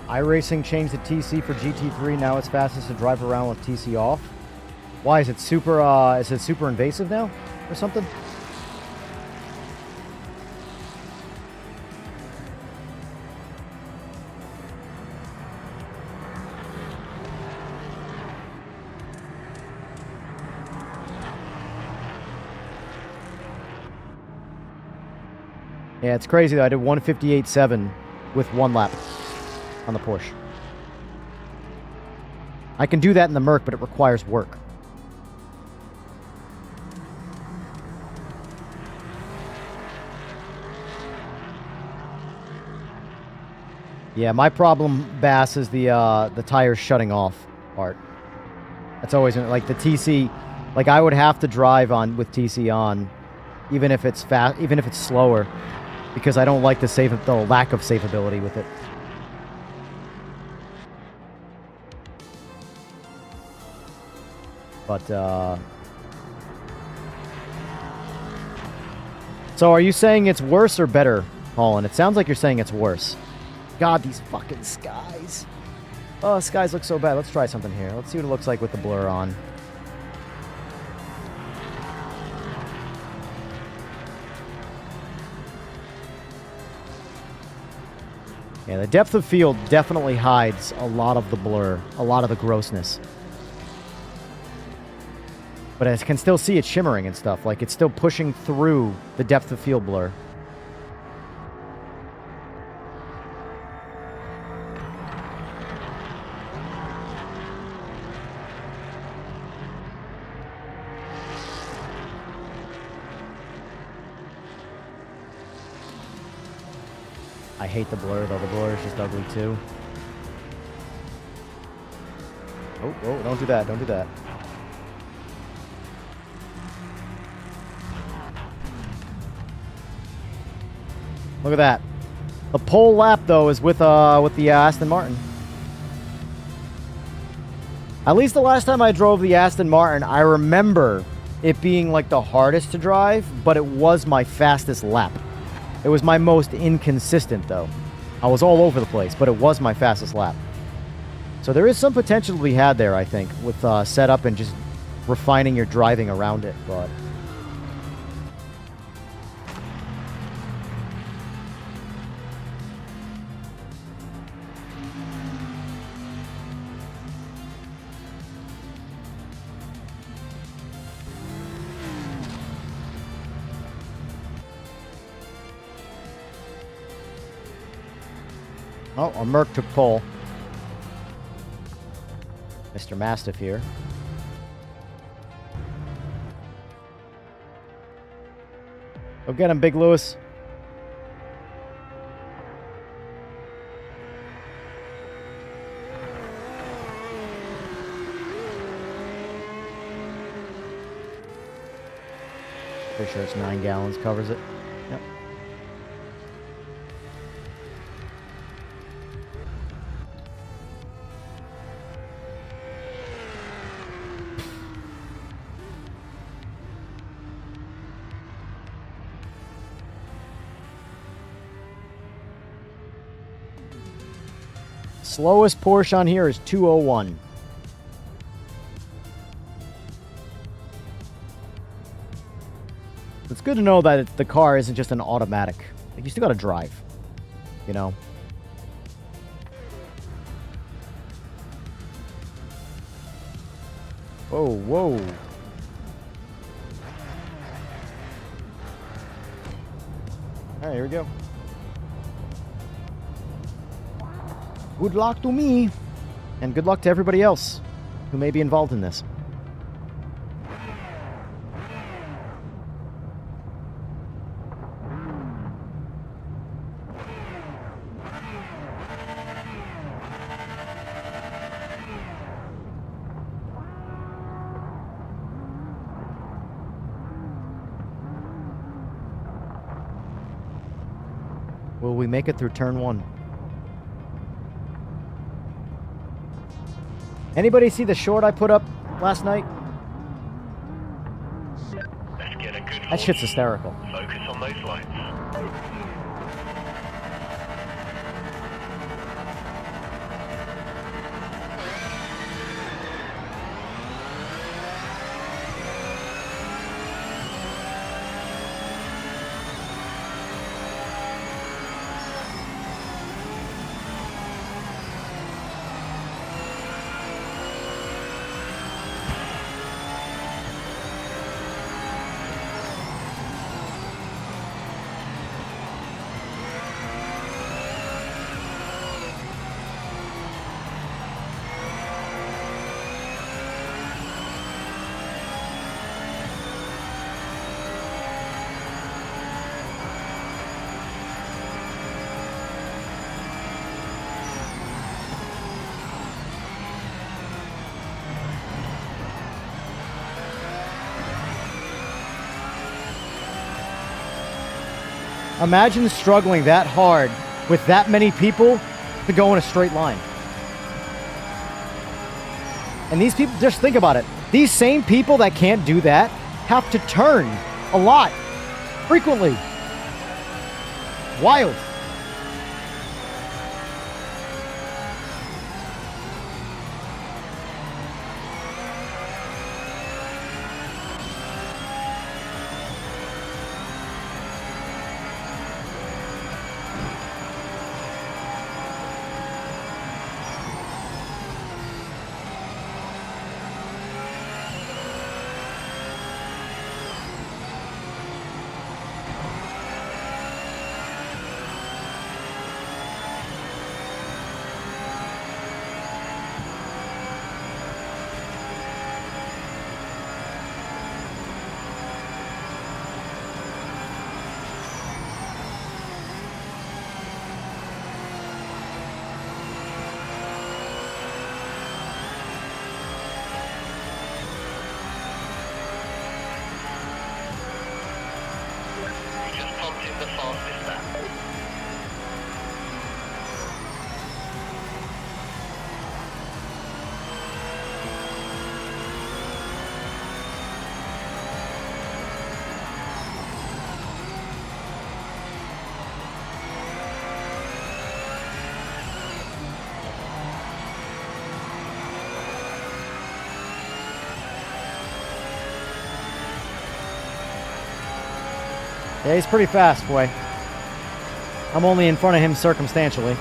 iRacing changed the TC for GT3. Now it's fastest to drive around with TC off. Why is it super? Is it super invasive now, or something? Yeah, it's crazy though. I did 158.7 with 1 lap on the Porsche. I can do that in the Merc, but it requires work. Yeah, my problem, Bass, is the tires shutting off part. That's always like the TC. Like I would have to drive on with TC on, even if it's fast, even if it's slower, because I don't like the lack of saveability with it. But so are you saying it's worse or better, Holland? It sounds like you're saying it's worse. God, these fucking skies. Oh, skies look so bad. Let's try something here. Let's see what it looks like with the blur on. Yeah, the depth of field definitely hides a lot of the blur, a lot of the grossness. But I can still see it shimmering and stuff. Like, it's still pushing through the depth of field blur. I hate the blur, though. The blur is just ugly, too. Oh, oh, don't do that. Don't do that. Look at that. The pole lap, though, is with the Aston Martin. At least the last time I drove the Aston Martin, I remember it being, like, the hardest to drive, but it was my fastest lap. It was my most inconsistent, though. I was all over the place, but it was my fastest lap. So there is some potential to be had there, I think, with setup and just refining your driving around it, but... Oh, a Merc took pole. Mr. Mastiff here. Go get him, Big Lewis. Pretty sure it's 9 gallons covers it. Yep. Slowest Porsche on here is 201. It's good to know that the car isn't just an automatic. Like, you still gotta drive, you know? Whoa, whoa. Alright, here we go. Good luck to me, and good luck to everybody else who may be involved in this. Will we make it through turn 1? Anybody see the short I put up last night? Let's get a good That shit's hysterical. Focus on those lights. Imagine struggling that hard with that many people to go in a straight line. And these people, just think about it. These same people that can't do that have to turn a lot, frequently. Wild. We just pumped in the fastest lap. Yeah, he's pretty fast, boy. I'm only in front of him circumstantially.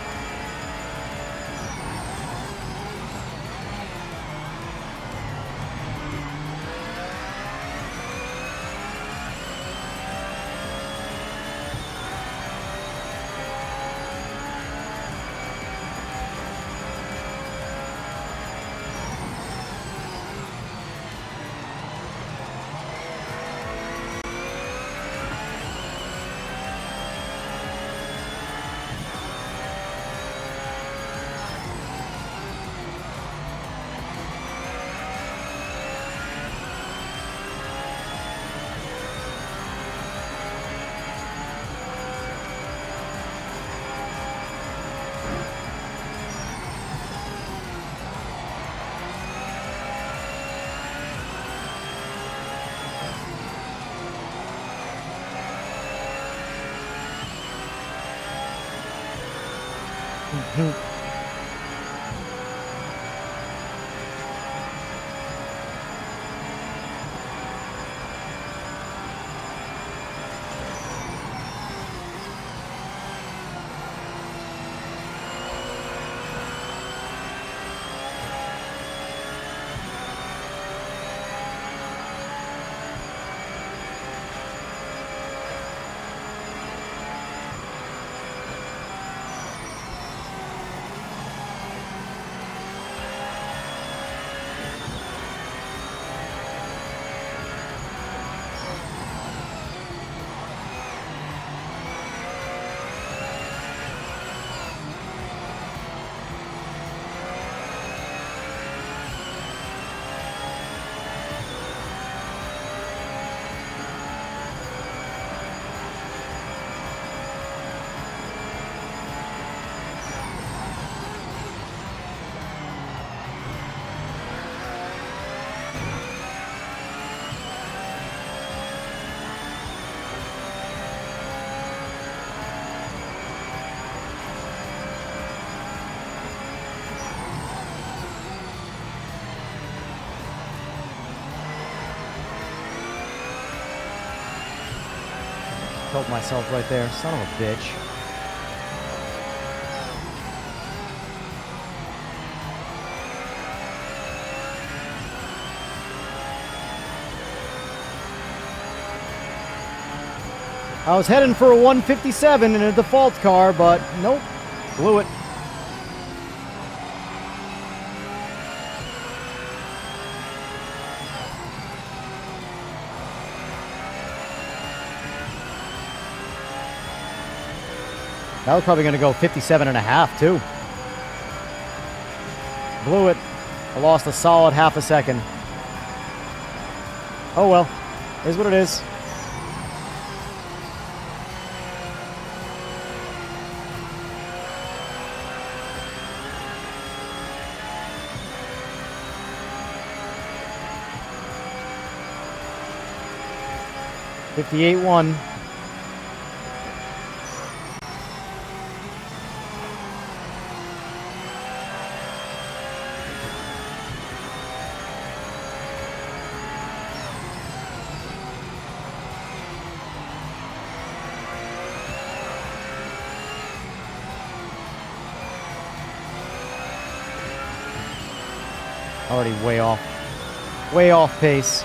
Killed myself right there. Son of a bitch. I was heading for a 157 in a default car, but nope. Blew it. That was probably going to go 57 and a half, too. Blew it. I lost a solid half a second. Oh well. Is what it is. 58.1. Already way off. Way off pace.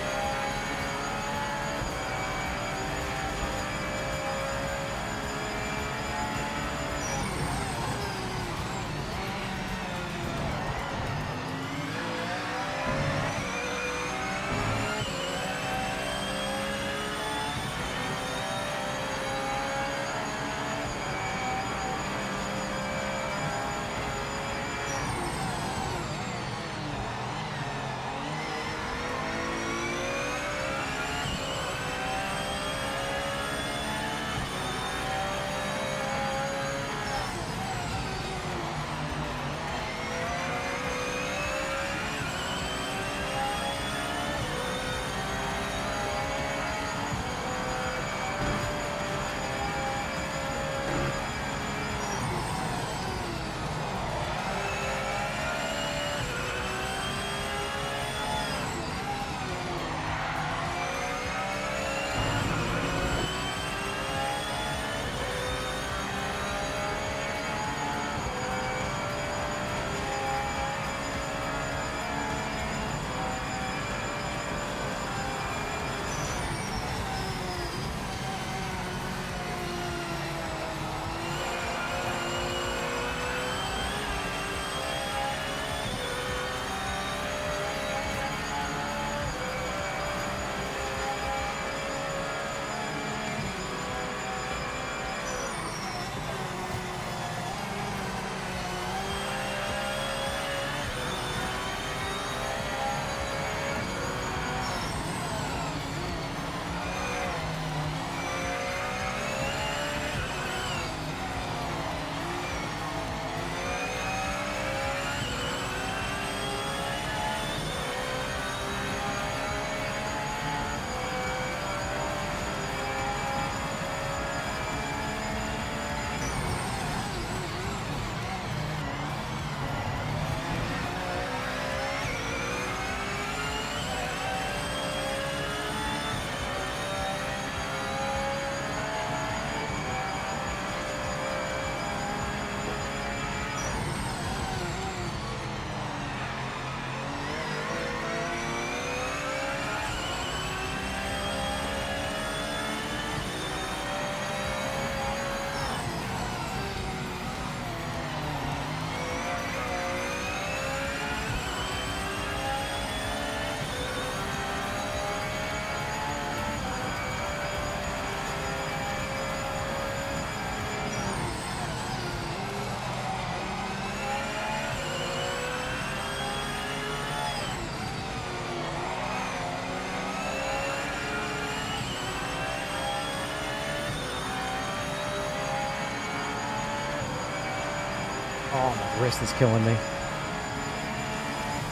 Oh, my wrist is killing me.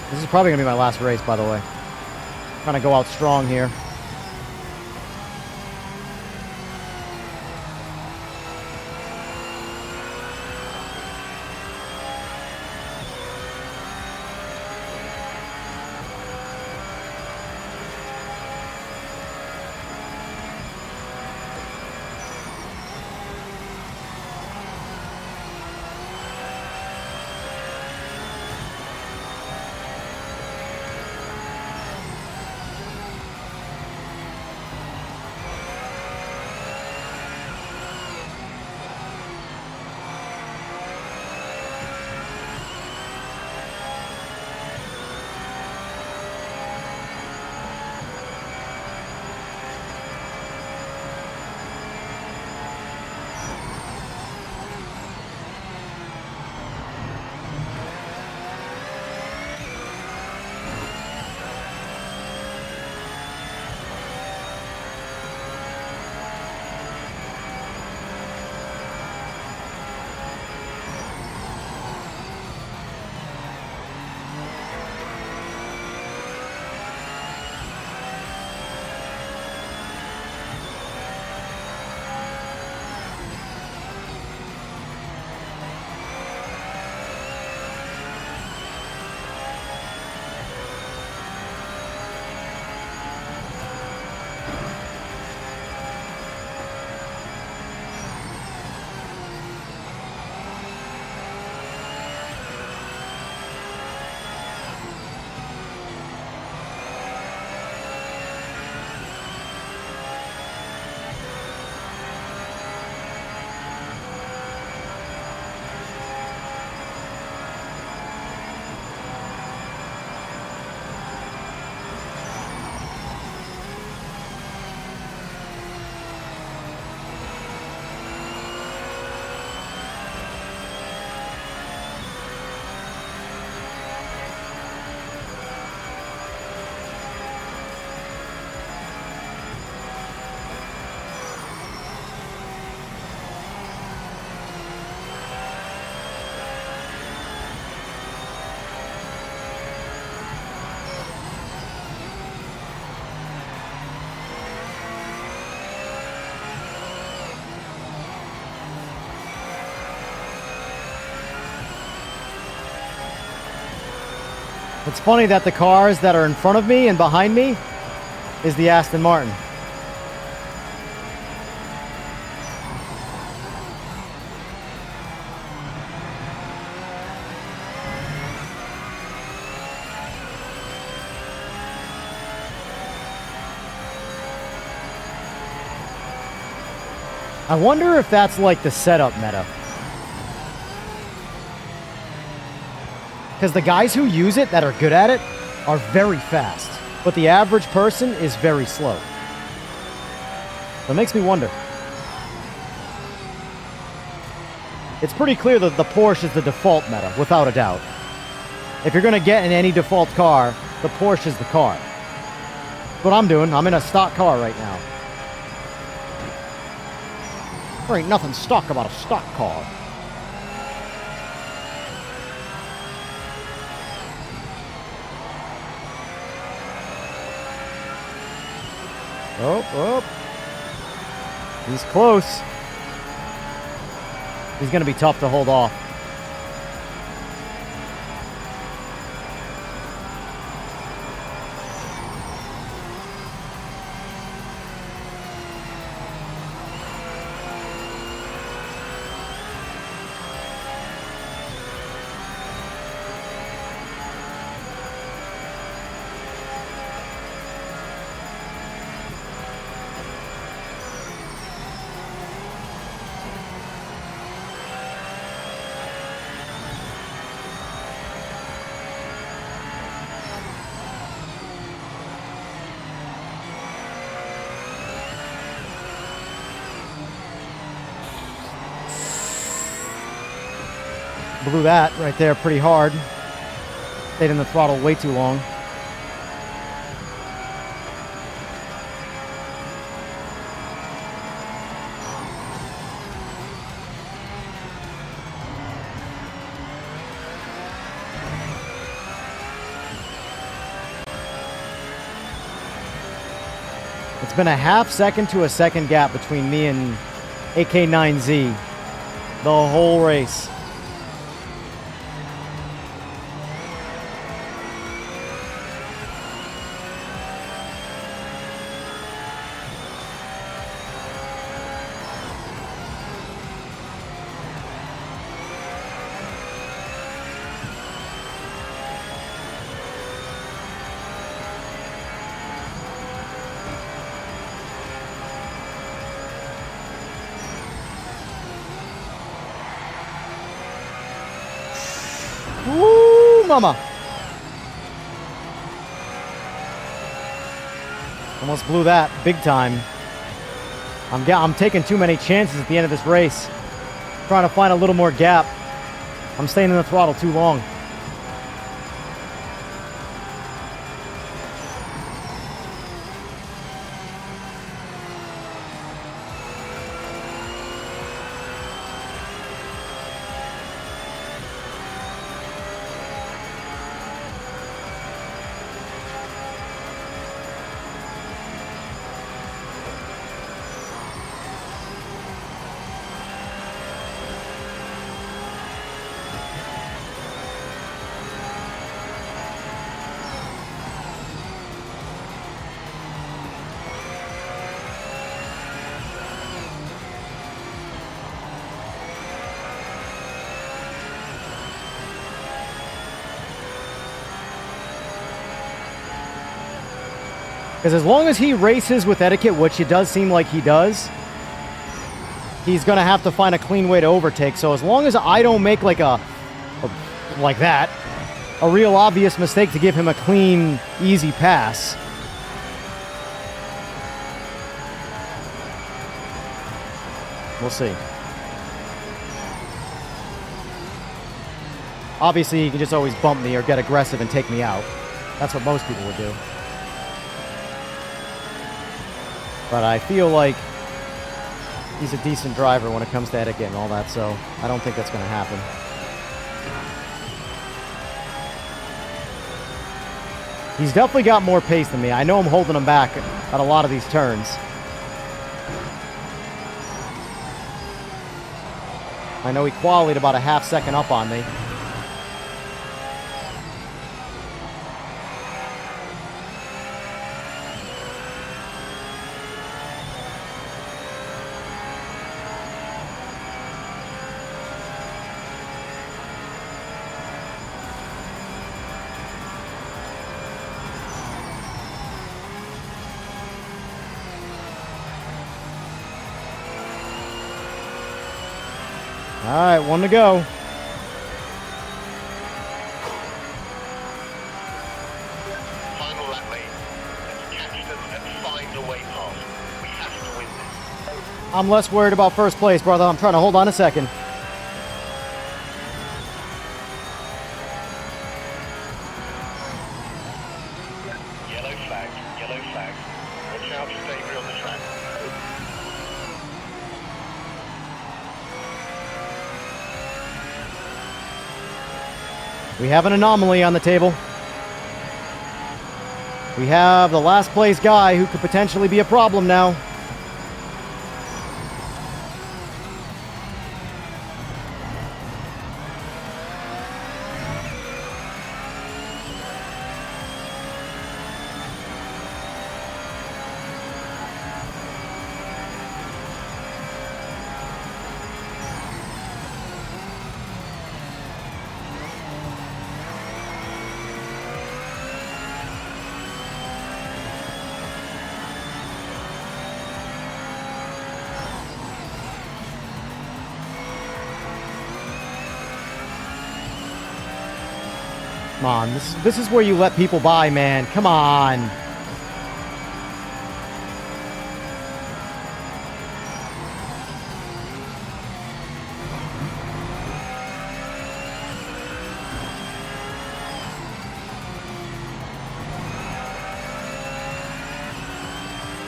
This is probably going to be my last race, by the way. Trying to go out strong here. It's funny that the cars that are in front of me and behind me is the Aston Martin. I wonder if that's like the setup meta. Because the guys who use it that are good at it are very fast, but the average person is very slow. So it makes me wonder. It's pretty clear that the Porsche is the default meta, without a doubt. If you're going to get in any default car, the Porsche is the car. That's what I'm doing. I'm in a stock car right now. There ain't nothing stock about a stock car. Oh. He's close. He's going to be tough to hold off. Blew that right there pretty hard. Stayed in the throttle way too long. It's been a half second to a second gap between me and AK9Z the whole race. Woo, mama. Almost blew that big time. I'm taking too many chances at the end of this race. Trying to find a little more gap. I'm staying in the throttle too long. Because as long as he races with etiquette, which it does seem like he does, he's going to have to find a clean way to overtake. So as long as I don't make like like that, a real obvious mistake to give him a clean, easy pass. We'll see. Obviously, he can just always bump me or get aggressive and take me out. That's what most people would do. But I feel like he's a decent driver when it comes to etiquette and all that, so I don't think that's going to happen. He's definitely got more pace than me. I know I'm holding him back at a lot of these turns. I know he qualied about a half second up on me. All right, one to go. Final lap, mate. Let's catch them and find a way past. We have to win this. I'm less worried about first place, brother. I'm trying to hold on a second. Yellow flag, yellow flag. Watch out for debris on the track. We have an anomaly on the table. We have the last place guy who could potentially be a problem now. Come on, this is where you let people by, man. Come on.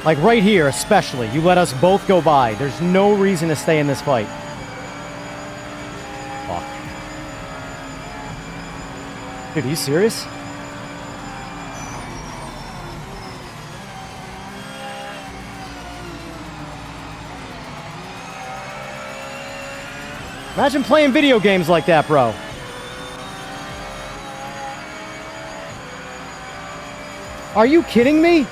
Like right here, especially. You let us both go by. There's no reason to stay in this fight. Fuck. Dude, are you serious? Imagine playing video games like that, bro. Are you kidding me?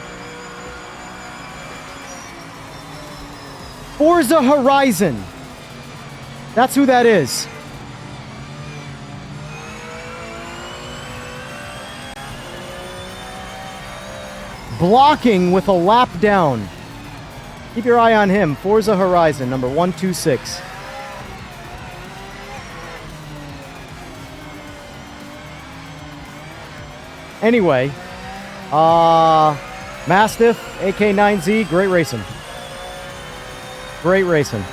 Forza Horizon. That's who that is. Blocking with a lap down. Keep your eye on him. Forza Horizon, number 126. Anyway, Mastiff, AK9Z, great racing. Great racing.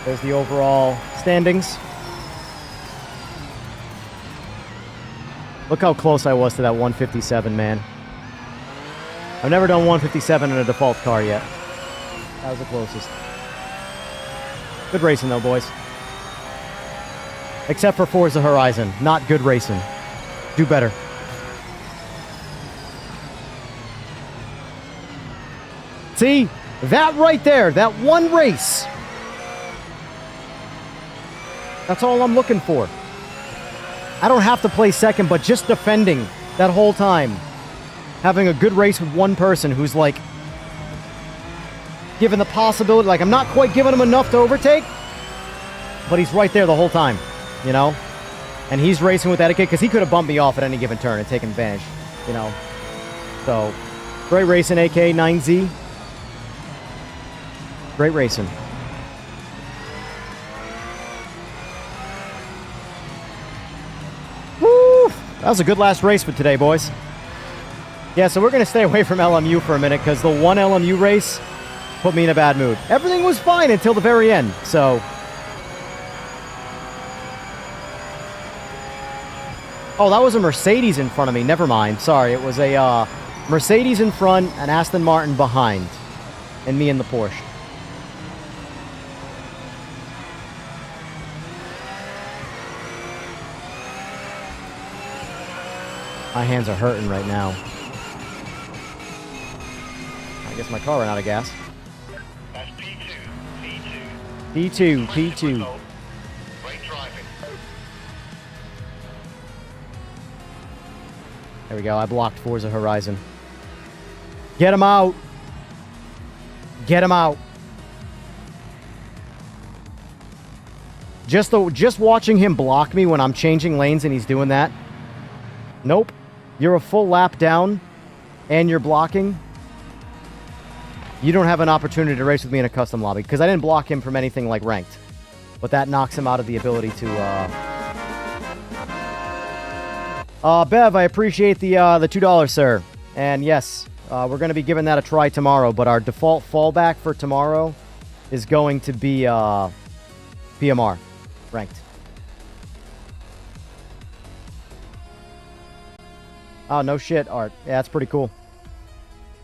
There's the overall standings. Look how close I was to that 157, man. I've never done 157 in a default car yet. That was the closest. Good racing, though, boys. Except for Forza Horizon. Not good racing. Do better. See? That right there. That one race. That's all I'm looking for. I don't have to play second, but just defending that whole time. Having a good race with one person who's like given the possibility, like I'm not quite giving him enough to overtake, but he's right there the whole time, you know? And he's racing with etiquette because he could have bumped me off at any given turn and taken advantage, you know? So, great racing, AK9Z. Great racing. Woo! That was a good last race for today, boys. Yeah, so we're going to stay away from LMU for a minute because the one LMU race put me in a bad mood. Everything was fine until the very end, so... Oh, that was a Mercedes in front of me. Never mind. Sorry, it was a Mercedes in front, an Aston Martin behind, and me in the Porsche. My hands are hurting right now. I guess my car ran out of gas. That's P2. P2, P2. Great driving. There we go. I blocked Forza Horizon. Get him out. Get him out. Just watching him block me when I'm changing lanes and he's doing that. Nope. You're a full lap down and you're blocking. you don't have an opportunity to race with me in a custom lobby because I didn't block him from anything like ranked. But that knocks him out of the ability to... Bev, I appreciate the $2, sir. And yes, we're going to be giving that a try tomorrow, but our default fallback for tomorrow is going to be PMR ranked. Oh, no shit, Art. Yeah, that's pretty cool.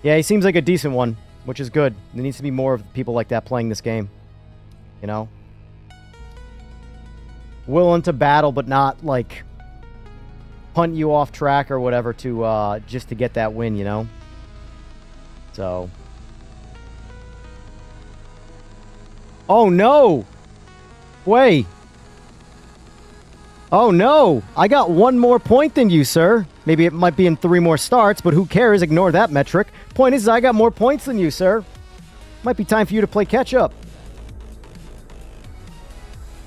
Yeah, he seems like a decent one, which is good. There needs to be more of people like that playing this game. You know? Willing to battle, but not, like, punt you off track or whatever to, just to get that win, you know? So. Oh, no! Wait. Oh, no! I got one more point than you, sir. Maybe it might be in 3 more starts, but who cares? Ignore that metric. Point is, I got more points than you, sir. Might be time for you to play catch-up.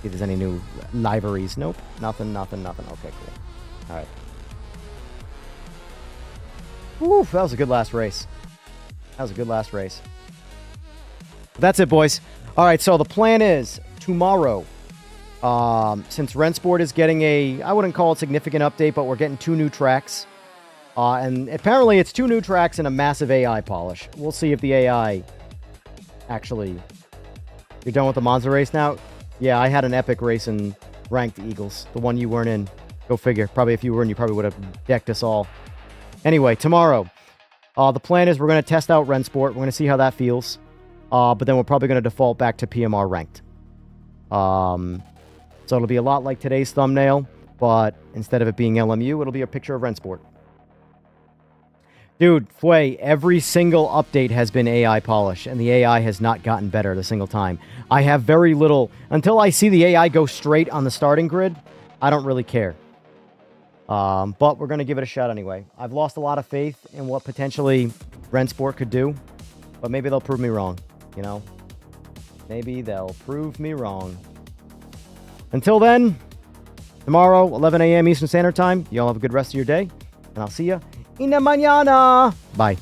See if there's any new liveries. Nope. Nothing. Okay, cool. Alright. Woo, that was a good last race. But that's it, boys. Alright, so the plan is tomorrow, since Rensport is getting I wouldn't call it significant update, but we're getting 2 new tracks. And apparently it's 2 new tracks and a massive AI polish. We'll see if the AI actually... You're done with the Monza race now? Yeah, I had an epic race in ranked Eagles. The one you weren't in. Go figure. Probably if you were in, you probably would have decked us all. Anyway, tomorrow, the plan is we're going to test out Rensport. We're going to see how that feels. But then we're probably going to default back to PMR ranked. So it'll be a lot like today's thumbnail, but instead of it being LMU, it'll be a picture of Rensport. Dude, Fway, every single update has been AI polish, and the AI has not gotten better the single time. I have very little... Until I see the AI go straight on the starting grid, I don't really care. But we're going to give it a shot anyway. I've lost a lot of faith in what potentially Rensport could do, but maybe they'll prove me wrong, you know? Maybe they'll prove me wrong. Until then, tomorrow, 11 a.m. Eastern Standard Time, y'all have a good rest of your day, and I'll see ya in the mañana. Bye.